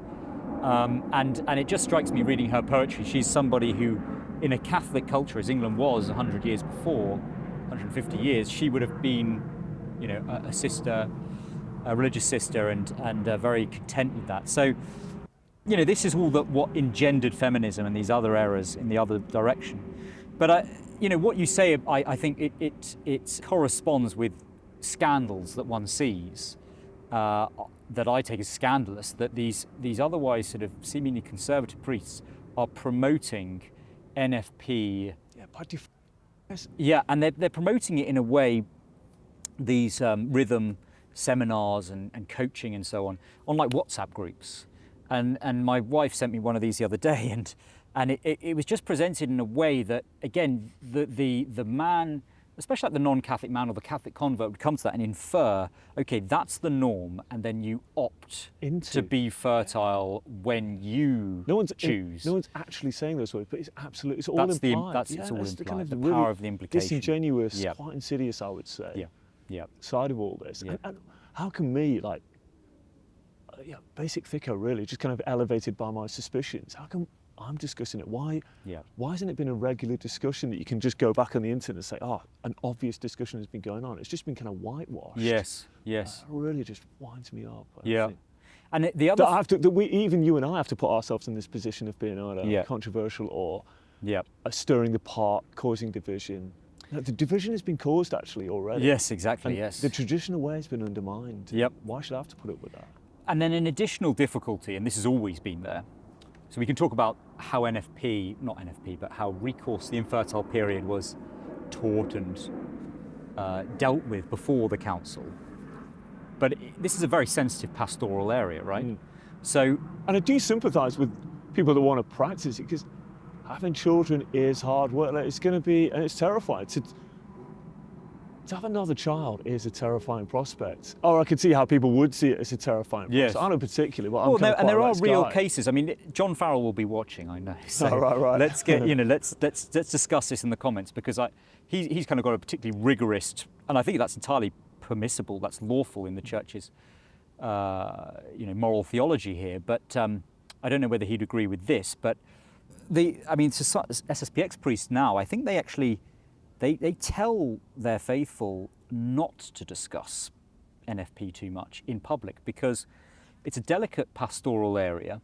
Speaker 4: And it just strikes me reading her poetry. She's somebody who, in a Catholic culture, as England was 100 years before, 150 years, she would have been, a sister, a religious sister, and very content with that. So, this is all what engendered feminism and these other errors in the other direction. But what you say, I think it corresponds with scandals that one sees. That I take as scandalous, that these otherwise sort of seemingly conservative priests are promoting NFP. Yeah, and they're promoting it in a way, these rhythm seminars and coaching and so on like WhatsApp groups. And my wife sent me one of these the other day, and it was just presented in a way that, again, the man, especially like the non-Catholic man or the Catholic convert, would come to that and infer, okay, that's the norm, and then you opt to be fertile when you choose.
Speaker 2: No one's actually saying those words, but it's absolutely, it's all
Speaker 4: That's
Speaker 2: implied.
Speaker 4: it's all implied.
Speaker 2: The, kind of
Speaker 4: the
Speaker 2: really
Speaker 4: power of the implication.
Speaker 2: Disingenuous, quite insidious, I would say.
Speaker 4: Yeah.
Speaker 2: Side of all this.
Speaker 4: Yeah.
Speaker 2: And how can me, basic thicker, really, just kind of elevated by my suspicions, how come I'm discussing it? Why hasn't it been a regular discussion that you can just go back on the internet and say, an obvious discussion has been going on? It's just been kind of whitewashed.
Speaker 4: Yes.
Speaker 2: It really just winds me up.
Speaker 4: Yeah. And the other...
Speaker 2: even you and I have to put ourselves in this position of being controversial or stirring the pot, causing division. The division has been caused actually already.
Speaker 4: Yes, exactly,
Speaker 2: and
Speaker 4: yes.
Speaker 2: The traditional way has been undermined.
Speaker 4: Yep.
Speaker 2: Why should I have to put up with that?
Speaker 4: And then an additional difficulty, and this has always been there, so we can talk about how but how recourse to the infertile period was taught and dealt with before the council. But this is a very sensitive pastoral area, right? So,
Speaker 2: and I do sympathise with people that want to practice it, because having children is hard work. It's going to be, and it's terrifying. To have another child is a terrifying prospect. Or I could see how people would see it as a terrifying prospect. I don't particularly, but
Speaker 4: and there are real cases. I mean, John Farrell will be watching, I know. So
Speaker 2: right.
Speaker 4: Let's get, let's discuss this in the comments, because he's kind of got a particularly rigorous, and I think that's entirely permissible, that's lawful in the church's, moral theology here. But I don't know whether he'd agree with this. But SSPX priests now, I think they actually, they tell their faithful not to discuss NFP too much in public because it's a delicate pastoral area,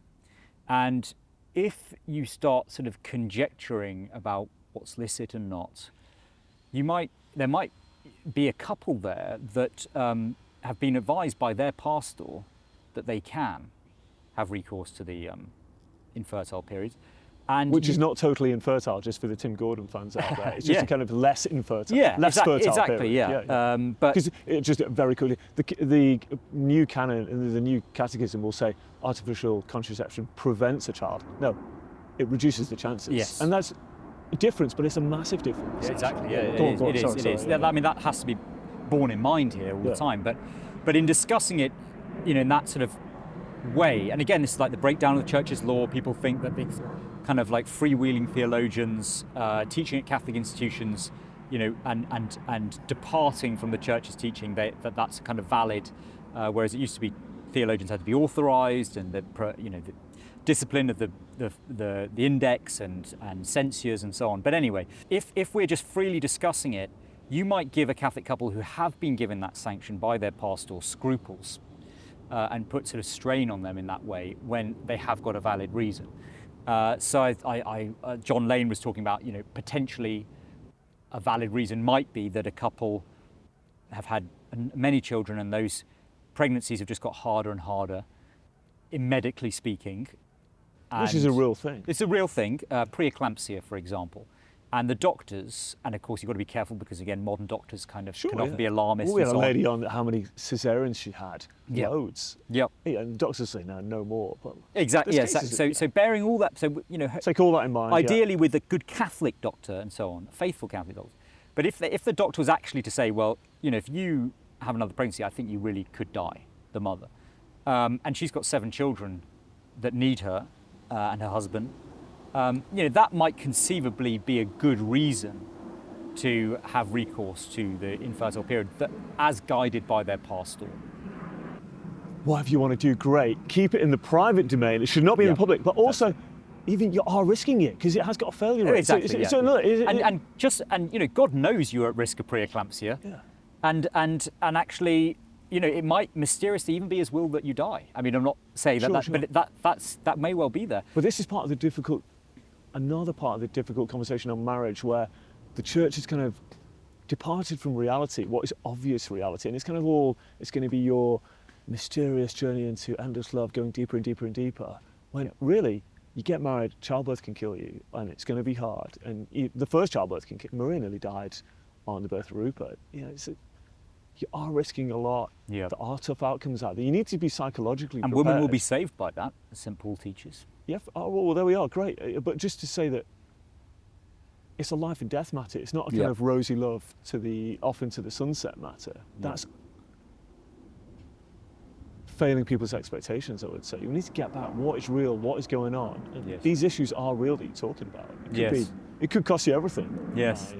Speaker 4: and if you start sort of conjecturing about what's licit and not, there might be a couple there that have been advised by their pastor that they can have recourse to the infertile periods. And
Speaker 2: which is not totally infertile, just for the Tim Gordon fans out there. It's just a kind of less infertile, less fertile
Speaker 4: exactly,
Speaker 2: period.
Speaker 4: But
Speaker 2: because just very quickly, the new canon and the new catechism will say artificial contraception prevents a child. No, it reduces the chances.
Speaker 4: Yes.
Speaker 2: And that's a difference, but it's a massive difference.
Speaker 4: Yeah, exactly. Yeah,
Speaker 2: It is.
Speaker 4: I mean, that has to be borne in mind here all the time. But in discussing it, in that sort of way, and again, this is like the breakdown of the Church's law. People think that these kind of like freewheeling theologians teaching at Catholic institutions, and departing from the Church's teaching, that's kind of valid, whereas it used to be theologians had to be authorised, and the discipline of the index and censures and so on. But anyway, if we're just freely discussing it, you might give a Catholic couple who have been given that sanction by their pastor scruples, and put sort of strain on them in that way when they have got a valid reason. So John Lane was talking about, potentially a valid reason might be that a couple have had many children and those pregnancies have just got harder and harder, medically speaking.
Speaker 2: Which is a real thing.
Speaker 4: It's a real thing, preeclampsia, for example. And the doctors, and of course you've got to be careful because again, modern doctors kind of can often be alarmist.
Speaker 2: We had a lady on how many cesareans she had.
Speaker 4: Yep.
Speaker 2: Loads.
Speaker 4: Yep.
Speaker 2: Yeah, and the doctors say no more. But
Speaker 4: exactly. Yeah. So bearing all that,
Speaker 2: take all that in mind.
Speaker 4: Ideally, with a good Catholic doctor and so on, a faithful Catholic doctor. But if the doctor was actually to say, well, if you have another pregnancy, I think you really could die, the mother, and she's got 7 children that need her and her husband. That might conceivably be a good reason to have recourse to the infertile period, as guided by their pastor.
Speaker 2: Whatever you want to do, great. Keep it in the private domain. It should not be in the public. But also, even you are risking it because it has got a failure rate.
Speaker 4: Exactly.
Speaker 2: So
Speaker 4: God knows you're at risk of preeclampsia, and actually, it might mysteriously even be His will that you die. I mean, I'm not saying but that may well be there.
Speaker 2: But this is another part of the difficult conversation on marriage, where the Church has kind of departed from reality, what is obvious reality, and it's kind of it's going to be your mysterious journey into endless love, going deeper and deeper and deeper. When really, you get married, childbirth can kill you, and it's going to be hard. And the first childbirth can kill. Maria nearly died on the birth of Rupert. You are risking a lot.
Speaker 4: Yeah.
Speaker 2: There are tough outcomes out there. You need to be psychologically
Speaker 4: prepared. And women will be saved by that, as St. Paul teaches.
Speaker 2: Yeah, well, there we are, great. But just to say that it's a life and death matter. It's not a kind of rosy love off into the sunset matter. That's failing people's expectations, I would say. We need to get back what is real, what is going on. And these issues are real that you're talking about. It could cost you everything.
Speaker 4: Yes.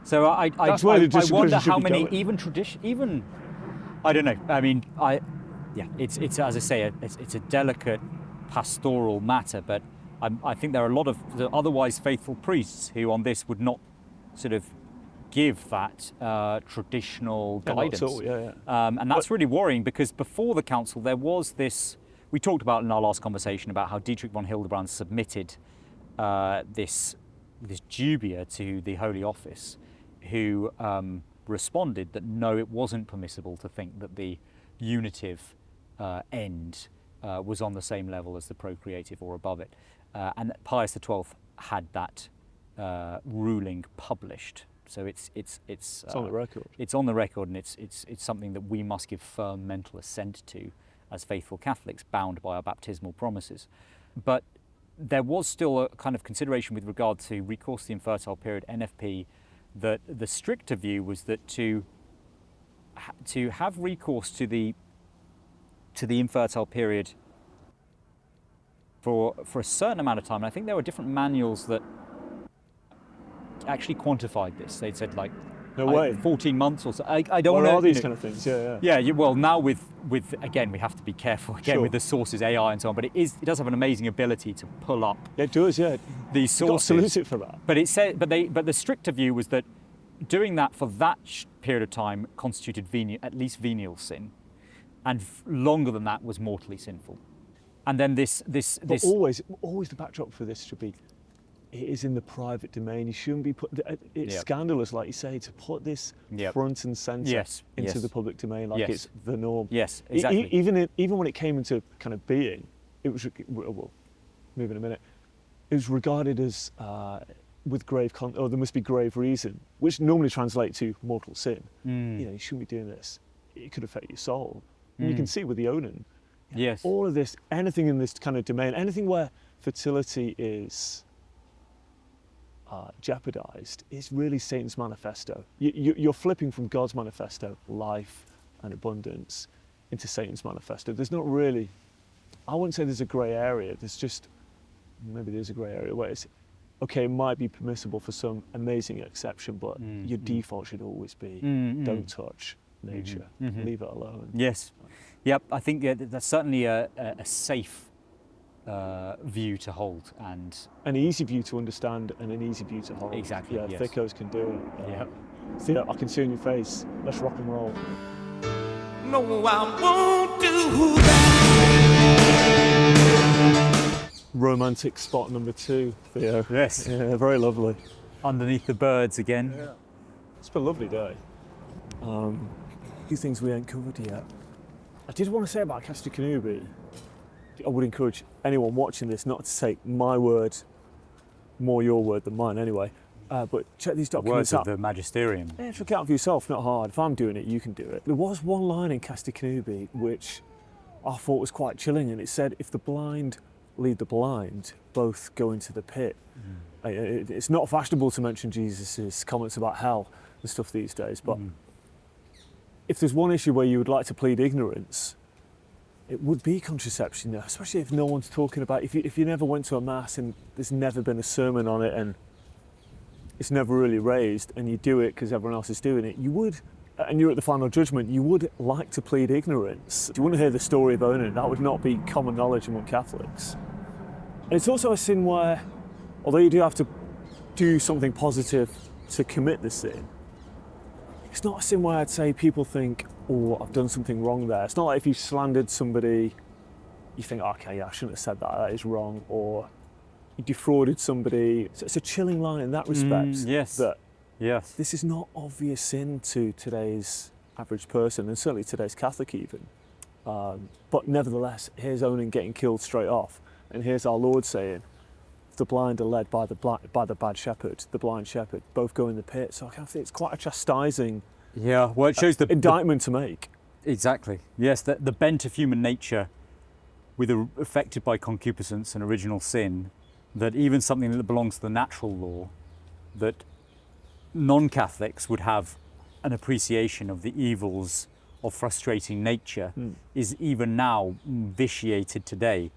Speaker 4: So I wonder how many even I don't know. I mean, it's as I say, it's a delicate pastoral matter, but I think there are a lot of the otherwise faithful priests who on this would not sort of give that traditional guidance.
Speaker 2: Not at all,
Speaker 4: and that's really worrying because before the council there was this, we talked about in our last conversation about how Dietrich von Hildebrand submitted this dubia to the Holy Office, who responded that no, it wasn't permissible to think that the unitive end was on the same level as the procreative or above it. And Pius XII had that ruling published. So it's
Speaker 2: on the record.
Speaker 4: It's on the record, and it's something that we must give firm mental assent to as faithful Catholics, bound by our baptismal promises. But there was still a kind of consideration with regard to recourse to the infertile period, NFP, that the stricter view was that to have recourse to the infertile period for a certain amount of time, and I think there were different manuals that actually quantified this. They'd said like
Speaker 2: No way.
Speaker 4: 14 months or so. I don't
Speaker 2: What
Speaker 4: know.
Speaker 2: are these kind of things? Yeah.
Speaker 4: Well, now with again, we have to be careful again
Speaker 2: Sure.
Speaker 4: with the sources, AI and so on. But it does have an amazing ability to pull up
Speaker 2: It does, yeah.
Speaker 4: these
Speaker 2: You've got to
Speaker 4: sources.
Speaker 2: salute it for that.
Speaker 4: But it said, but the stricter view was that doing that for that period of time constituted at least venial sin, and longer than that was mortally sinful. And then this.
Speaker 2: But always the backdrop for this should be, it is in the private domain. You shouldn't be it's
Speaker 4: Yep.
Speaker 2: scandalous, like you say, to put this
Speaker 4: Yep.
Speaker 2: front and centre into the public domain like
Speaker 4: Yes.
Speaker 2: it's the norm.
Speaker 4: Yes, exactly.
Speaker 2: Even when it came into kind of being, it was, we'll move in a minute, it was regarded as with grave, there must be grave reason, which normally translates to mortal sin. You shouldn't be doing this. It could affect your soul. And you can see with the Onan,
Speaker 4: Yes.
Speaker 2: all of this, anything in this kind of domain, anything where fertility is jeopardized, is really Satan's manifesto. You're flipping from God's manifesto, life and abundance, into Satan's manifesto. There's not really, I wouldn't say there's a grey area. Maybe there's a grey area where it's, okay, it might be permissible for some amazing exception, but your default should always be don't touch nature, leave it alone.
Speaker 4: Yes. Yep. I think that's certainly a safe view to hold, and
Speaker 2: An easy view to understand and an easy view to hold.
Speaker 4: Exactly,
Speaker 2: Yeah,
Speaker 4: yes.
Speaker 2: thickos can do it.
Speaker 4: Yep.
Speaker 2: See that? I can see on your face. Let's rock and roll.
Speaker 1: No, I won't do that.
Speaker 2: Romantic spot number 2, Theo.
Speaker 4: Yes.
Speaker 2: Yeah, very lovely.
Speaker 4: underneath the birds again.
Speaker 2: It's been a lovely day. A few things we ain't covered yet. I did want to say about Casticanubi, I would encourage anyone watching this not to take my word, more your word than mine anyway, but check these documents
Speaker 4: Words of
Speaker 2: out.
Speaker 4: the magisterium.
Speaker 2: Yeah, check it out for yourself, not hard. If I'm doing it, you can do it. There was one line in Casticanubi which I thought was quite chilling, and it said, if the blind lead the blind, both go into the pit. It's not fashionable to mention Jesus' comments about hell and stuff these days, but if there's one issue where you would like to plead ignorance, it would be contraception, especially if no one's talking about it. If you never went to a mass and there's never been a sermon on it and it's never really raised, and you do it because everyone else is doing it, you would, and you're at the final judgment, you would like to plead ignorance. If you want to hear the story of Onan, that would not be common knowledge among Catholics. And it's also a sin where, although you do have to do something positive to commit the sin, it's not a sin where I'd say people think, oh, I've done something wrong there. It's not like if you slandered somebody, you think, okay, yeah, I shouldn't have said that, that is wrong, or you defrauded somebody. So it's a chilling line in that respect.
Speaker 4: Yes.
Speaker 2: That
Speaker 4: Yes.
Speaker 2: this is not obvious sin to today's average person, and certainly today's Catholic even. But nevertheless, here's Onan getting killed straight off, and here's our Lord saying, the blind are led by the bad shepherd, the blind shepherd, both go in the pit. So I kind of think it's quite a chastising
Speaker 4: Yeah. Well, it shows the
Speaker 2: indictment to make.
Speaker 4: Exactly. Yes, the bent of human nature, affected by concupiscence and original sin, that even something that belongs to the natural law, that non-Catholics would have an appreciation of the evils of frustrating nature, is even now vitiated today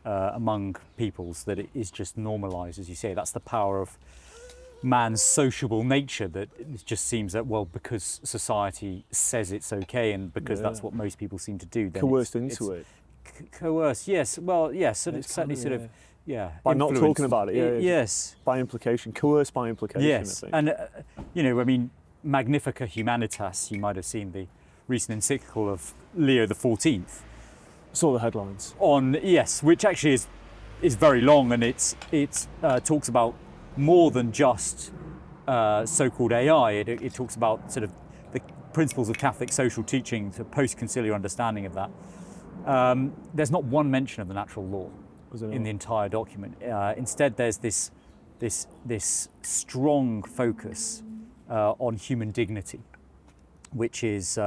Speaker 4: among peoples, that it is just normalised, as you say. That's the power of man's sociable nature, that it just seems that, well, because society says it's okay and because that's what most people seem to do, then
Speaker 2: Coerced into it.
Speaker 4: Coerce, yes. Well, yes, and it's certainly
Speaker 2: kind of,
Speaker 4: sort of, yeah.
Speaker 2: By not
Speaker 4: influenced.
Speaker 2: talking about it, yeah.
Speaker 4: Yes.
Speaker 2: By implication, coerced by implication,
Speaker 4: Yes.
Speaker 2: I think.
Speaker 4: And, I mean, Magnifica Humanitas, you might have seen the recent encyclical of Leo XIV
Speaker 2: Saw the headlines.
Speaker 4: on, yes, which actually is very long, and it talks about more than just so-called AI. It talks about sort of the principles of Catholic social teaching, to post-conciliar understanding of that. There's not one mention of the natural law in the entire document. Instead, there's this strong focus on human dignity, which is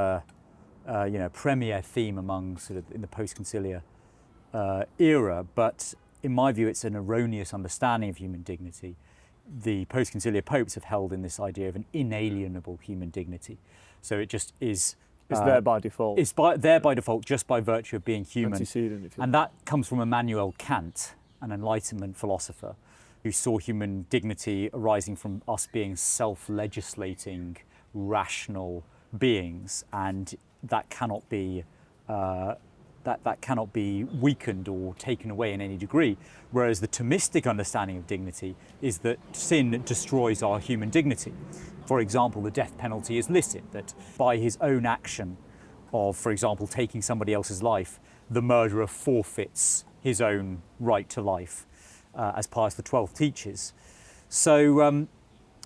Speaker 4: premier theme among sort of in the post-conciliar era. But in my view, it's an erroneous understanding of human dignity. The post-conciliar popes have held in this idea of an inalienable human dignity. So it just is.
Speaker 2: It's there by default.
Speaker 4: It's there by default, just by virtue of being human.
Speaker 2: Antecedent, if you
Speaker 4: And that comes from Immanuel Kant, an Enlightenment philosopher, who saw human dignity arising from us being self-legislating rational beings, and that cannot be that cannot be weakened or taken away in any degree. Whereas the Thomistic understanding of dignity is that sin destroys our human dignity. For example, the death penalty is listed, that by his own action of, for example, taking somebody else's life, the murderer forfeits his own right to life, as Pius XII teaches. So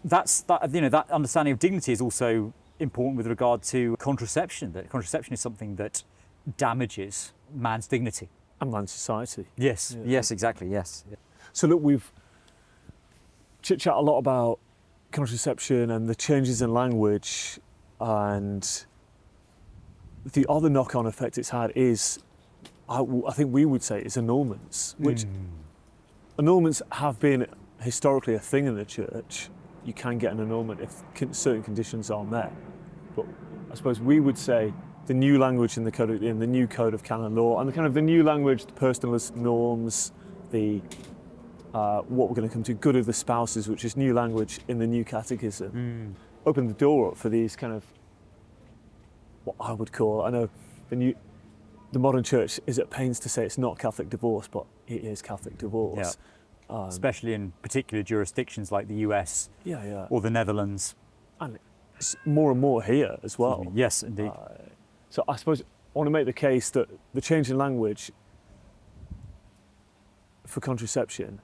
Speaker 4: that understanding of dignity is also important with regard to contraception, that contraception is something that damages man's dignity.
Speaker 2: And man's society.
Speaker 4: Yes, yes, exactly, yes.
Speaker 2: So look, we've chit-chat a lot about contraception and the changes in language, and the other knock-on effect it's had is, I think we would say, is annulments, which annulments have been historically a thing in the church. You can get an annulment if certain conditions are met. But I suppose we would say the new language in the new code of canon law, and the new language, the personalist norms, the what we're going to come to, good of the spouses, which is new language in the new catechism, open the door up for these kind of what I would call, I know the modern church is at pains to say it's not Catholic divorce, but it is Catholic divorce.
Speaker 4: Yeah. Especially in particular jurisdictions like the US or the Netherlands.
Speaker 2: And it's more and more here as well.
Speaker 4: Yes, indeed.
Speaker 2: So I suppose I want to make the case that the change in language for contraception,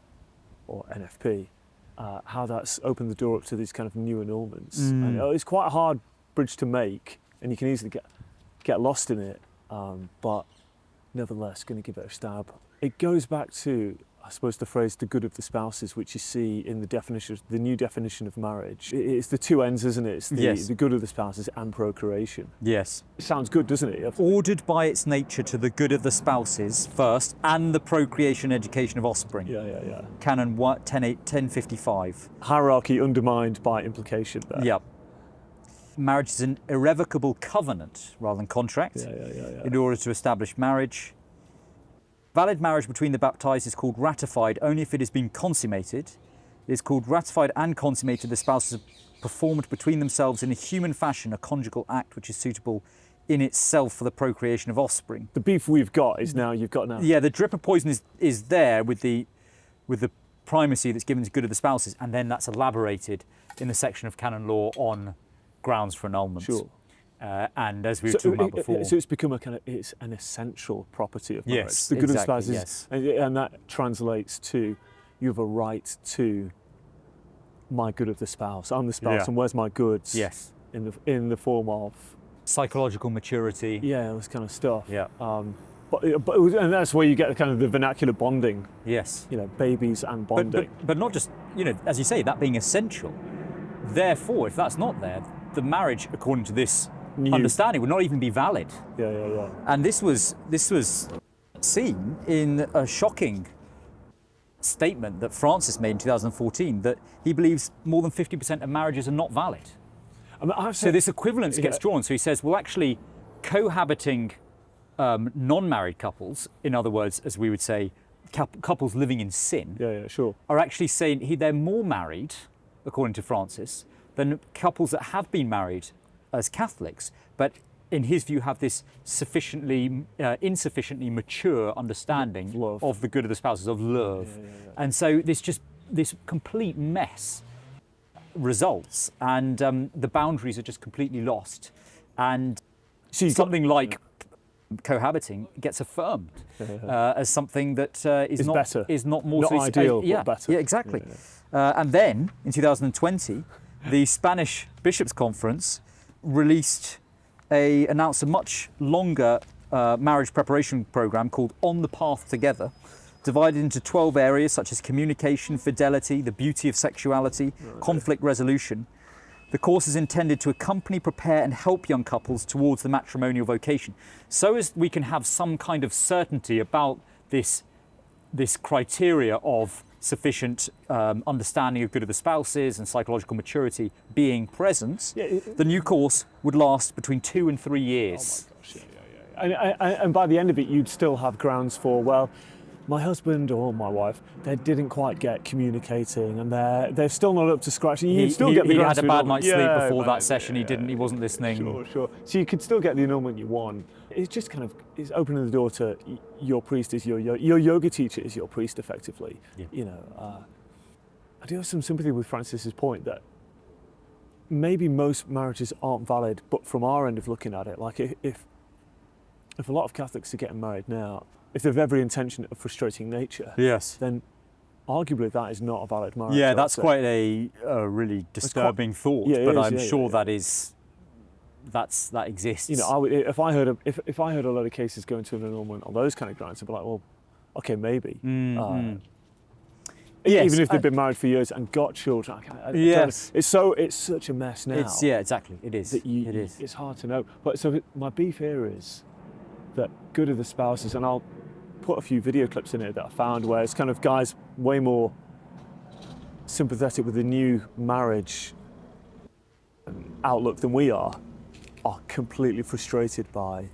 Speaker 2: or NFP, how that's opened the door up to these kind of new annulments. And it's quite a hard bridge to make, and you can easily get lost in it, but nevertheless, going to give it a stab. It goes back to, I suppose, the phrase "the good of the spouses," which you see in the definition, the new definition of marriage. It's the two ends, isn't it? It's the good of the spouses and procreation.
Speaker 4: Yes.
Speaker 2: It sounds good, doesn't it?
Speaker 4: Ordered by its nature to the good of the spouses first, and the procreation and education of offspring.
Speaker 2: Yeah.
Speaker 4: Canon 1055.
Speaker 2: Hierarchy undermined by implication there.
Speaker 4: Yep. Marriage is an irrevocable covenant rather than contract in order to establish marriage. Valid marriage between the baptized is called ratified only if it has been consummated. It is called ratified and consummated. The spouses have performed between themselves in a human fashion a conjugal act which is suitable in itself for the procreation of offspring.
Speaker 2: The beef we've got is now you've got now.
Speaker 4: Yeah, the drip of poison is there with the primacy that's given to good of the spouses, and then that's elaborated in the section of canon law on grounds for annulment.
Speaker 2: Sure.
Speaker 4: And as we were talking about before,
Speaker 2: so it's become it's an essential property of marriage.
Speaker 4: Yes,
Speaker 2: the good
Speaker 4: exactly,
Speaker 2: of spouses,
Speaker 4: yes.
Speaker 2: and that translates to you have a right to my good of the spouse. I'm the spouse, and where's my goods?
Speaker 4: Yes,
Speaker 2: in the form of
Speaker 4: psychological maturity.
Speaker 2: Yeah, this kind of stuff.
Speaker 4: Yeah.
Speaker 2: And that's where you get the vernacular bonding.
Speaker 4: Yes.
Speaker 2: Babies and bonding.
Speaker 4: But not just as you say, that being essential. Therefore, if that's not there, the marriage, according to this understanding, would not even be valid.
Speaker 2: Yeah.
Speaker 4: And this was seen in a shocking statement that Francis made in 2014, that he believes more than 50% of marriages are not valid. So this equivalence gets drawn. So he says, well, actually, cohabiting non-married couples, in other words, as we would say, couples living in sin, are actually saying they're more married, according to Francis, than couples that have been married as Catholics, but in his view have this insufficiently mature understanding of the good of the spouses, of love. And so this complete mess results, and the boundaries are just completely lost. And something like cohabiting gets affirmed as something that is not more
Speaker 2: not ideal, but better.
Speaker 4: Yeah, exactly. And then in 2020, the Spanish Bishops' Conference announced a much longer marriage preparation program called On the Path Together, divided into 12 areas such as communication, fidelity, the beauty of sexuality, conflict resolution. The course is intended to accompany, prepare and help young couples towards the matrimonial vocation, so as we can have some kind of certainty about this criteria of sufficient understanding of good of the spouses and psychological maturity being present. The new course would last between 2 and 3 years.
Speaker 2: Oh my gosh, and by the end of it, you'd still have grounds for, well, my husband or my wife, they didn't quite get communicating, and they're still not up to scratch. You still get the
Speaker 4: he
Speaker 2: grants
Speaker 4: had a
Speaker 2: for
Speaker 4: bad
Speaker 2: annulment.
Speaker 4: night's sleep
Speaker 2: Yeah,
Speaker 4: before
Speaker 2: man,
Speaker 4: that session. He wasn't listening.
Speaker 2: Sure. So you could still get the annulment you want. It's just kind of it's opening the door to your priest is your yoga teacher is your priest effectively.
Speaker 4: Yeah.
Speaker 2: You know, I do have some sympathy with Francis's point that maybe most marriages aren't valid, but from our end of looking at it, like if a lot of Catholics are getting married now, if they've every intention of frustrating nature,
Speaker 4: Yes.
Speaker 2: then arguably that is not a valid marriage.
Speaker 4: Yeah,
Speaker 2: I'd
Speaker 4: that's
Speaker 2: say.
Speaker 4: quite a really disturbing thought,
Speaker 2: yeah, it
Speaker 4: but
Speaker 2: is,
Speaker 4: I'm
Speaker 2: yeah,
Speaker 4: sure
Speaker 2: yeah.
Speaker 4: that exists.
Speaker 2: You know, if I heard a lot of cases going to an annulment on those kind of grounds, I'd be like, well, okay, maybe.
Speaker 4: Yes,
Speaker 2: Even if they've been married for years and got children,
Speaker 4: Yes.
Speaker 2: it's such a mess now.
Speaker 4: Exactly. It is.
Speaker 2: That
Speaker 4: It is.
Speaker 2: It's hard to know. But so my beef here is that good of the spouses, and I'll put a few video clips in here that I found where it's kind of guys way more sympathetic with the new marriage outlook than we are completely frustrated by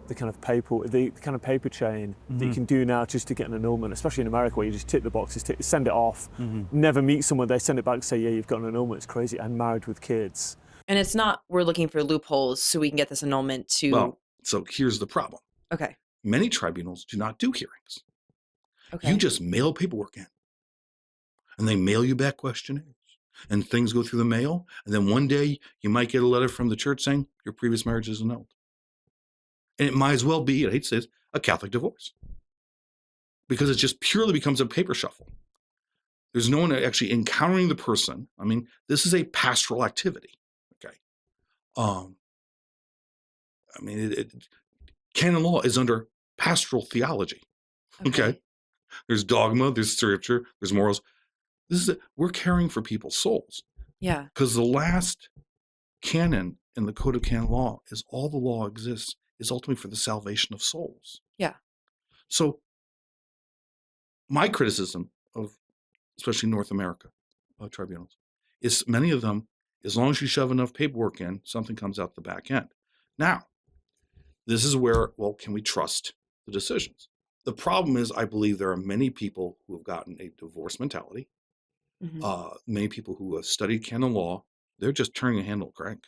Speaker 2: the kind of paper chain that you can do now just to get an annulment, especially in America where you just tick the boxes, send it off, never meet someone, they send it back and say, yeah, you've got an annulment, it's crazy, and married with kids.
Speaker 7: And it's not we're looking for loopholes so we can get this annulment to...
Speaker 9: Well, so here's the problem.
Speaker 7: Okay.
Speaker 9: Many tribunals do not do hearings.
Speaker 7: Okay.
Speaker 9: You just mail paperwork in, and they mail you back questionnaires, and things go through the mail, and then one day you might get a letter from the church saying your previous marriage is annulled. And it might as well be, I hate to say this, a Catholic divorce, because it just purely becomes a paper shuffle. There's no one actually encountering the person. I mean, this is a pastoral activity, okay? I mean, canon law is under pastoral theology, okay? There's dogma, there's scripture, there's morals. We're caring for people's souls.
Speaker 7: Yeah.
Speaker 9: Because the last canon in the Code of Canon Law is all the law exists is ultimately for the salvation of souls.
Speaker 7: Yeah.
Speaker 9: So my criticism of, especially North America tribunals, is many of them, as long as you shove enough paperwork in, something comes out the back end. Now, this is where, well, can we trust the decisions? The problem is, I believe there are many people who have gotten a divorce mentality. Many people who have studied canon law, they're just turning a handle crank.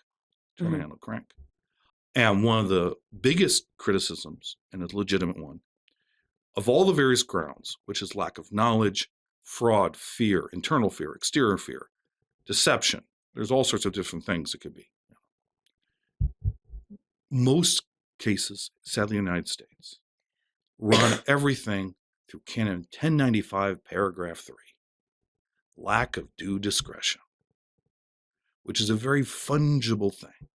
Speaker 9: And one of the biggest criticisms, and a legitimate one, of all the various grounds, which is lack of knowledge, fraud, fear, internal fear, exterior fear, deception, there's all sorts of different things it could be. Most cases, sadly, in the United States, run everything through Canon 1095, paragraph 3. Lack of due discretion, which is a very fungible thing.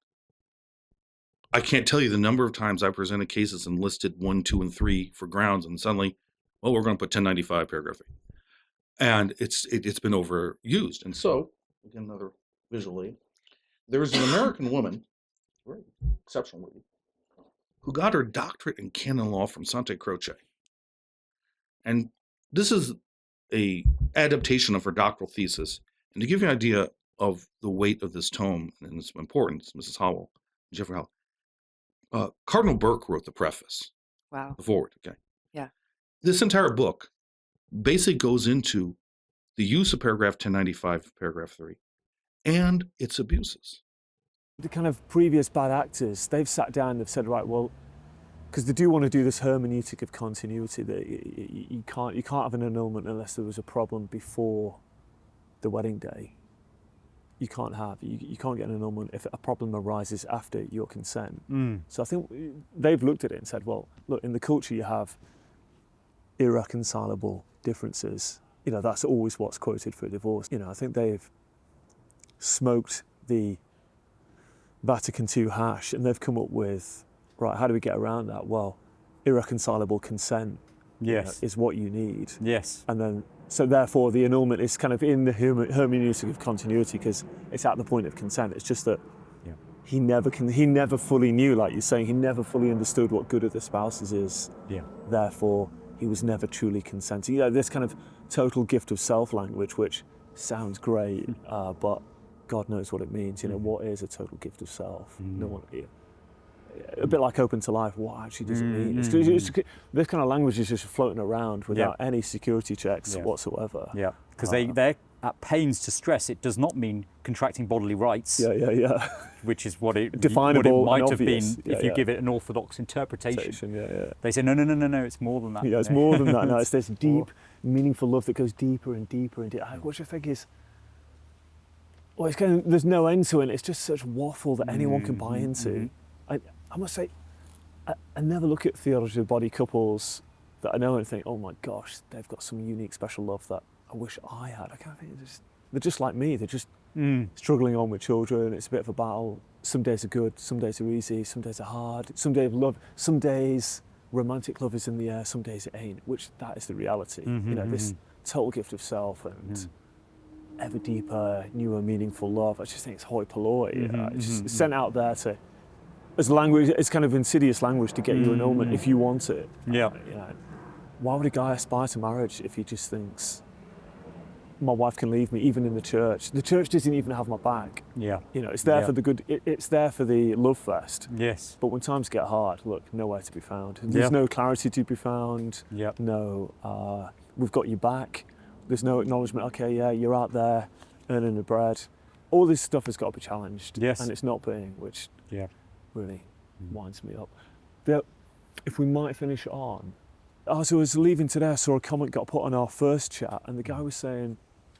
Speaker 9: I can't tell you the number of times I presented cases and listed 1, 2, and 3 for grounds, and suddenly, well, we're going to put 1095, paragraph 3. And it's been overused. And so, again, another visual aid. There's an American woman, very exceptional lady, who got her doctorate in canon law from Santa Croce. And this is a adaptation of her doctoral thesis. And to give you an idea of the weight of this tome and its importance, Mrs. Howell, Jeffrey Howell, Cardinal Burke wrote the preface.
Speaker 7: Wow.
Speaker 9: The forward, okay?
Speaker 7: Yeah.
Speaker 9: This entire book basically goes into the use of paragraph 1095, paragraph 3, and its abuses.
Speaker 2: The kind of previous bad actors, they've sat down and they've said, right, well, because they do want to do this hermeneutic of continuity, that you can't have an annulment unless there was a problem before the wedding day. You can't get an annulment if a problem arises after your consent. So I think they've looked at it and said, well, look, in the culture you have irreconcilable differences. You know, that's always what's quoted for a divorce. You know, I think they've smoked the Vatican II hash and they've come up with, right, how do we get around that? Well, irreconcilable consent is what you need.
Speaker 4: Yes.
Speaker 2: And then, so therefore the annulment is kind of in the hermeneutic of continuity because it's at the point of consent. It's just that he never fully knew, like you're saying, he never fully understood what good of the spouses is.
Speaker 4: Yeah.
Speaker 2: Therefore, he was never truly consenting. You know, this kind of total gift of self language, which sounds great, but God knows what it means. You know, what is a total gift of self? No one here. a bit like open to life. What actually does it mean? It's this kind of language is just floating around without any security checks whatsoever.
Speaker 4: Yeah, because they're at pains to stress it does not mean contracting bodily rights.
Speaker 2: Yeah.
Speaker 4: Which is what it
Speaker 2: Definable
Speaker 4: what it might
Speaker 2: and
Speaker 4: have
Speaker 2: obvious.
Speaker 4: been if you give it an orthodox interpretation.
Speaker 2: Yeah.
Speaker 4: They say no, it's more than that.
Speaker 2: Yeah, it's more than that. No, it's this deep, meaningful love that goes deeper and deeper and deeper. Which I think is, well, it's kind of, there's no end to it. It's just such waffle that anyone can buy into. I must say, I never look at theology of body couples that I know and think, oh my gosh, they've got some unique, special love that I wish I had. I kind of think they're just like me. They're just struggling on with children. It's a bit of a battle. Some days are good, some days are easy, some days are hard. Some days romantic love is in the air, some days it ain't, which that is the reality. This total gift of self and ever deeper, newer, meaningful love. I just think it's hoi polloi. It's just sent out there as language. It's kind of insidious language to get you annulment if you want it. Why would a guy aspire to marriage if he just thinks, my wife can leave me, even in the church? The church doesn't even have my back. It's there for the good. It's there for the love fest.
Speaker 4: Yes.
Speaker 2: But when times get hard, look, nowhere to be found. There's no clarity to be found. No, we've got you back. There's no acknowledgement. Okay, yeah, you're out there earning the bread. All this stuff has got to be challenged.
Speaker 4: Yes.
Speaker 2: And it's not being, which really winds me up. But if we might finish on, as I was leaving today, I saw a comment got put on our first chat, and the guy was saying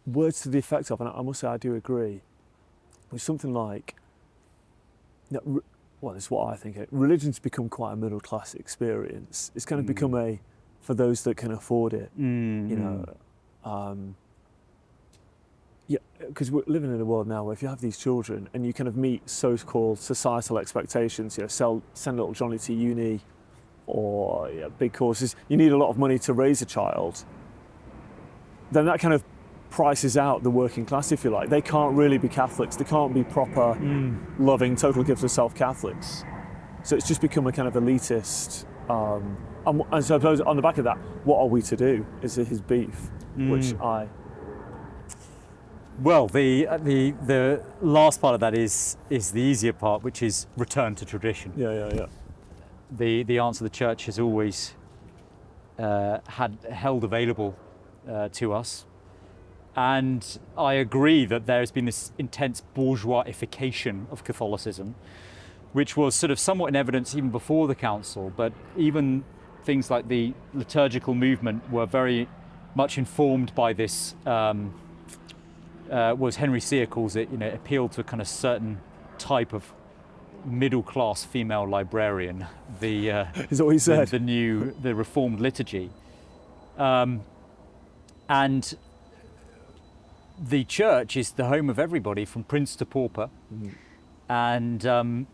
Speaker 2: words to the effect of, and I must say I do agree, it was something like, well, it's what I think. Religion's become quite a middle class experience. It's kind of become for those that can afford it. Because we're living in a world now where if you have these children and you kind of meet so-called societal expectations, send little Johnny to uni, or big courses, you need a lot of money to raise a child, then that kind of prices out the working class, if you like. They can't really be Catholics. They can't be proper, loving, total gift of self Catholics. So it's just become a kind of elitist. And so I suppose on the back of that, what are we to do? Is his beef, which I...
Speaker 4: Well, the last part of that is the easier part, which is return to tradition.
Speaker 2: Yeah.
Speaker 4: The answer the church has always held available to us. And I agree that there has been this intense bourgeoisification of Catholicism, which was sort of somewhat in evidence even before the council, but even things like the liturgical movement were very much informed by this, was Henry Sear calls it, appealed to a kind of certain type of middle-class female librarian,
Speaker 2: is that what he said?
Speaker 4: the reformed liturgy. And the church is the home of everybody from prince to pauper. And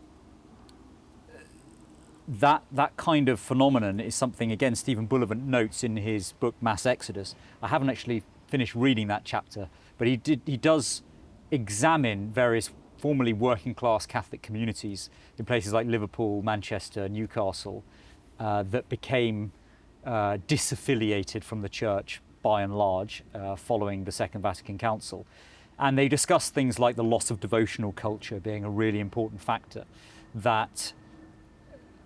Speaker 4: that kind of phenomenon is something, again, Stephen Bullivant notes in his book Mass Exodus. I haven't actually finished reading that chapter, but he does examine various formerly working class Catholic communities in places like Liverpool, Manchester, Newcastle, that became disaffiliated from the church by and large following the Second Vatican Council. And they discuss things like the loss of devotional culture being a really important factor, that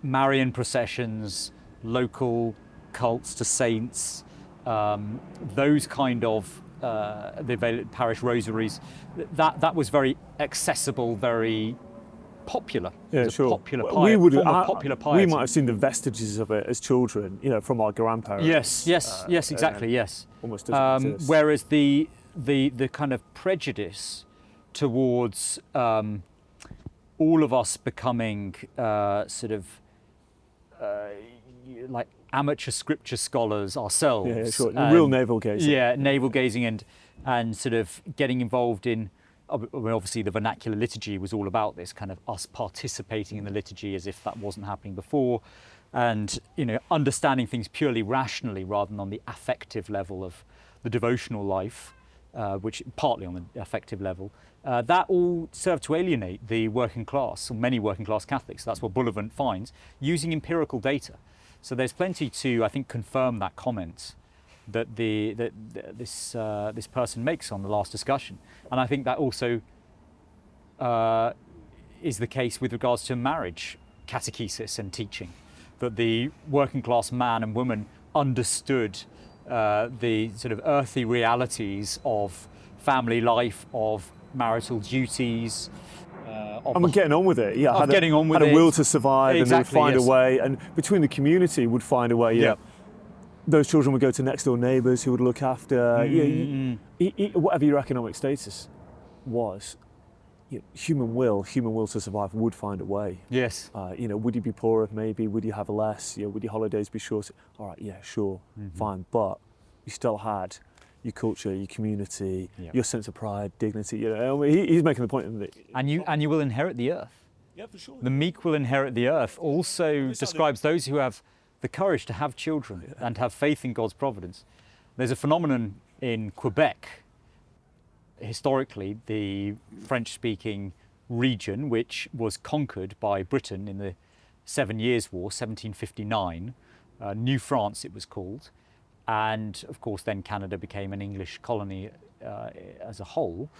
Speaker 4: Marian processions, local cults to saints, those kind of the parish rosaries, that was very accessible, very popular.
Speaker 2: Yeah, sure.
Speaker 4: Popular
Speaker 2: popular
Speaker 4: piety.
Speaker 2: We might have seen the vestiges of it as children, from our grandparents.
Speaker 4: Yes, exactly. Yes.
Speaker 2: Almost doesn't exist.
Speaker 4: Whereas the kind of prejudice towards all of us becoming like amateur scripture scholars ourselves.
Speaker 2: Yeah, sure. Real navel gazing.
Speaker 4: Yeah, navel gazing and sort of getting involved in. Obviously, the vernacular liturgy was all about this, kind of us participating in the liturgy as if that wasn't happening before, and understanding things purely rationally rather than on the affective level of the devotional life, which partly on the affective level. That all served to alienate the working class, or many working class Catholics. That's what Bullivant finds, using empirical data. So there's plenty to, I think, confirm that comment that this person makes on the last discussion. And I think that also is the case with regards to marriage.
Speaker 3: catechesis and teaching, that the working class man and woman understood the sort of earthy realities of family life, of marital duties.
Speaker 2: And getting on with it, yeah.
Speaker 3: Had
Speaker 2: a will to survive,
Speaker 3: exactly,
Speaker 2: and they would find a way, and between the community would find a way. Yeah, those children would go to next door neighbours who would look after. Whatever your economic status was, human will to survive would find a way.
Speaker 3: Yes.
Speaker 2: Would you be poorer? Maybe. Would you have less? Would your holidays be short? All right, yeah, sure, fine. But you still had your culture, your community, your sense of pride, dignity. He's making the point that.
Speaker 3: And you will inherit the earth.
Speaker 2: Yeah, for sure.
Speaker 3: The meek will inherit the earth also describes those who have the courage to have children and have faith in God's providence. There's a phenomenon in Quebec. Historically, the French-speaking region, which was conquered by Britain in the 7 Years' War, 1759, New France it was called, and of course then Canada became an English colony as a whole.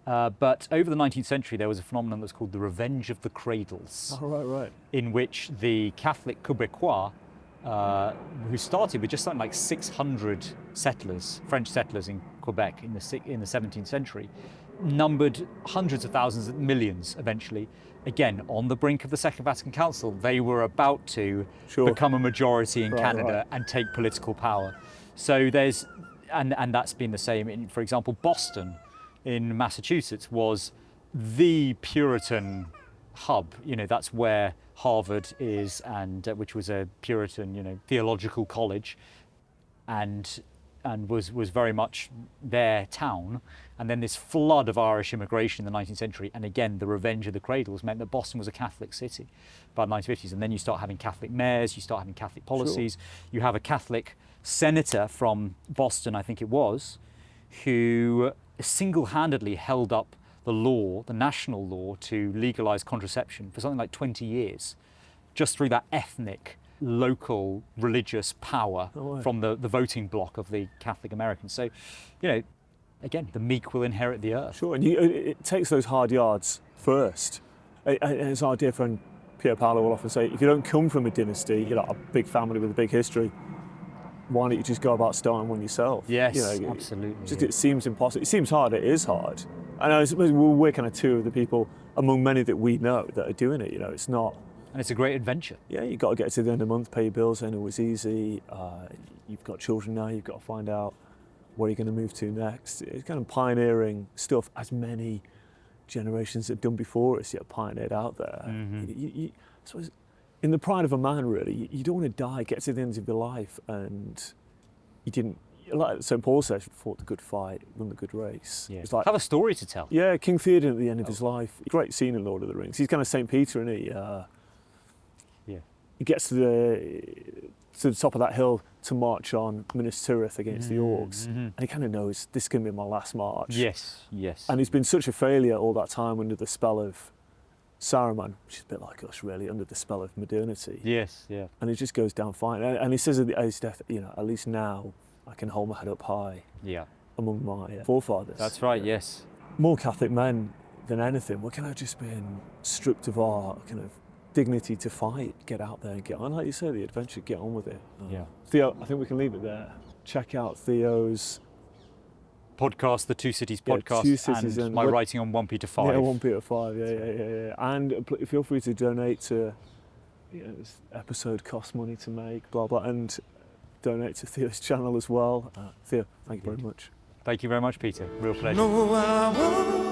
Speaker 3: But over the 19th century there was a phenomenon that's called the Revenge of the Cradles.
Speaker 2: Oh, right.
Speaker 3: In which the Catholic Quebecois, who started with just something like 600 settlers, French settlers in Quebec in the 17th century, numbered hundreds of thousands, millions eventually. Again, on the brink of the Second Vatican Council, they were about to become a majority in Canada and take political power. So there's, and that's been the same in, for example, Boston in Massachusetts was the Puritan hub. That's where Harvard is, and which was a Puritan, theological college, and was very much their town. And then this flood of Irish immigration in the 19th century, and again the Revenge of the Cradles meant that Boston was a Catholic city by the 1950s. And then you start having Catholic mayors, you start having Catholic policies. You have a Catholic senator from Boston, I think it was, who single-handedly held up the law, the national law, to legalize contraception for something like 20 years, just through that ethnic, local, religious power from the voting bloc of the Catholic Americans. So, again, the meek will inherit the earth.
Speaker 2: Sure, and it takes those hard yards first. As our dear friend Pier Paolo will often say, if you don't come from a dynasty, a big family with a big history, why don't you just go about starting one yourself?
Speaker 3: Yes, absolutely.
Speaker 2: It seems impossible. It seems hard. It is hard. And I suppose we're kind of two of the people among many that we know that are doing it. It's not.
Speaker 3: And it's a great adventure.
Speaker 2: Yeah, you've got to get to the end of the month, pay your bills, and it was easy. You've got children now. You've got to find out where you're going to move to next. It's kind of pioneering stuff, as many generations have done before us, pioneered out there. I suppose, in the pride of a man, really, you don't want to die, get to the end of your life, and you didn't, like St. Paul says, fought the good fight, won the good race.
Speaker 3: Yeah.
Speaker 2: It's like,
Speaker 3: have a story to tell.
Speaker 2: Yeah, King Theoden at the end of his life. Great scene in Lord of the Rings. He's kind of St. Peter, isn't he? He gets to the top of that hill to march on Minas Tirith against the Orcs, and he kind of knows this is going to be my last march.
Speaker 3: Yes.
Speaker 2: And he's been such a failure all that time under the spell of Saruman, which is a bit like us really, under the spell of modernity.
Speaker 3: Yes, yeah.
Speaker 2: And he just goes down fine. And he says at his death, at least now I can hold my head up high among my forefathers.
Speaker 3: That's right, yes.
Speaker 2: More Catholic men than anything, we're kind of just being stripped of our kind of dignity to fight, get out there and get on. Like you say, the adventure, get on with it. Theo, I think we can leave it there. Check out Theo's
Speaker 3: podcast, the Two Cities podcast,
Speaker 2: Two Cities
Speaker 3: and my writing on 1 Peter 5.
Speaker 2: Yeah, 1 Peter 5, yeah. And feel free to donate to, this episode costs money to make, blah, blah, and donate to Theo's channel as well. Theo, thank you very much.
Speaker 3: Thank you very much, Peter. Real pleasure.
Speaker 1: No, I won't